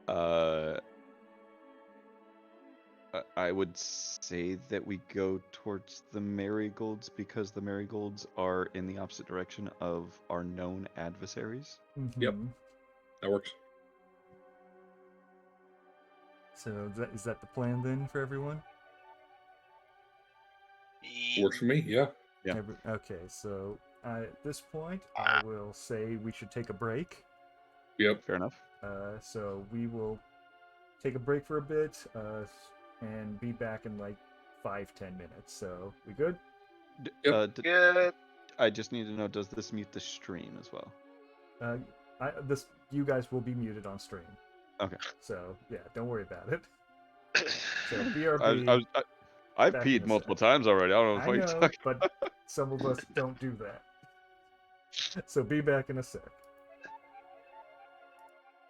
boop. I would say that we go towards the marigolds because the marigolds are in the opposite direction of our known adversaries. Yep. That works. So is that the plan then for everyone? Works for me, yeah. Yeah. Okay, so at this point, I will say we should take a break. Yep. Fair enough. So we will take a break for a bit and be back in like 5-10 minutes. So we good? Good. I just need to know, does this mute the stream as well? You guys will be muted on stream. Okay. So yeah, don't worry about it. So BRB. I've peed multiple times already. I don't know what you're talking but some of us don't do that. So be back in a sec.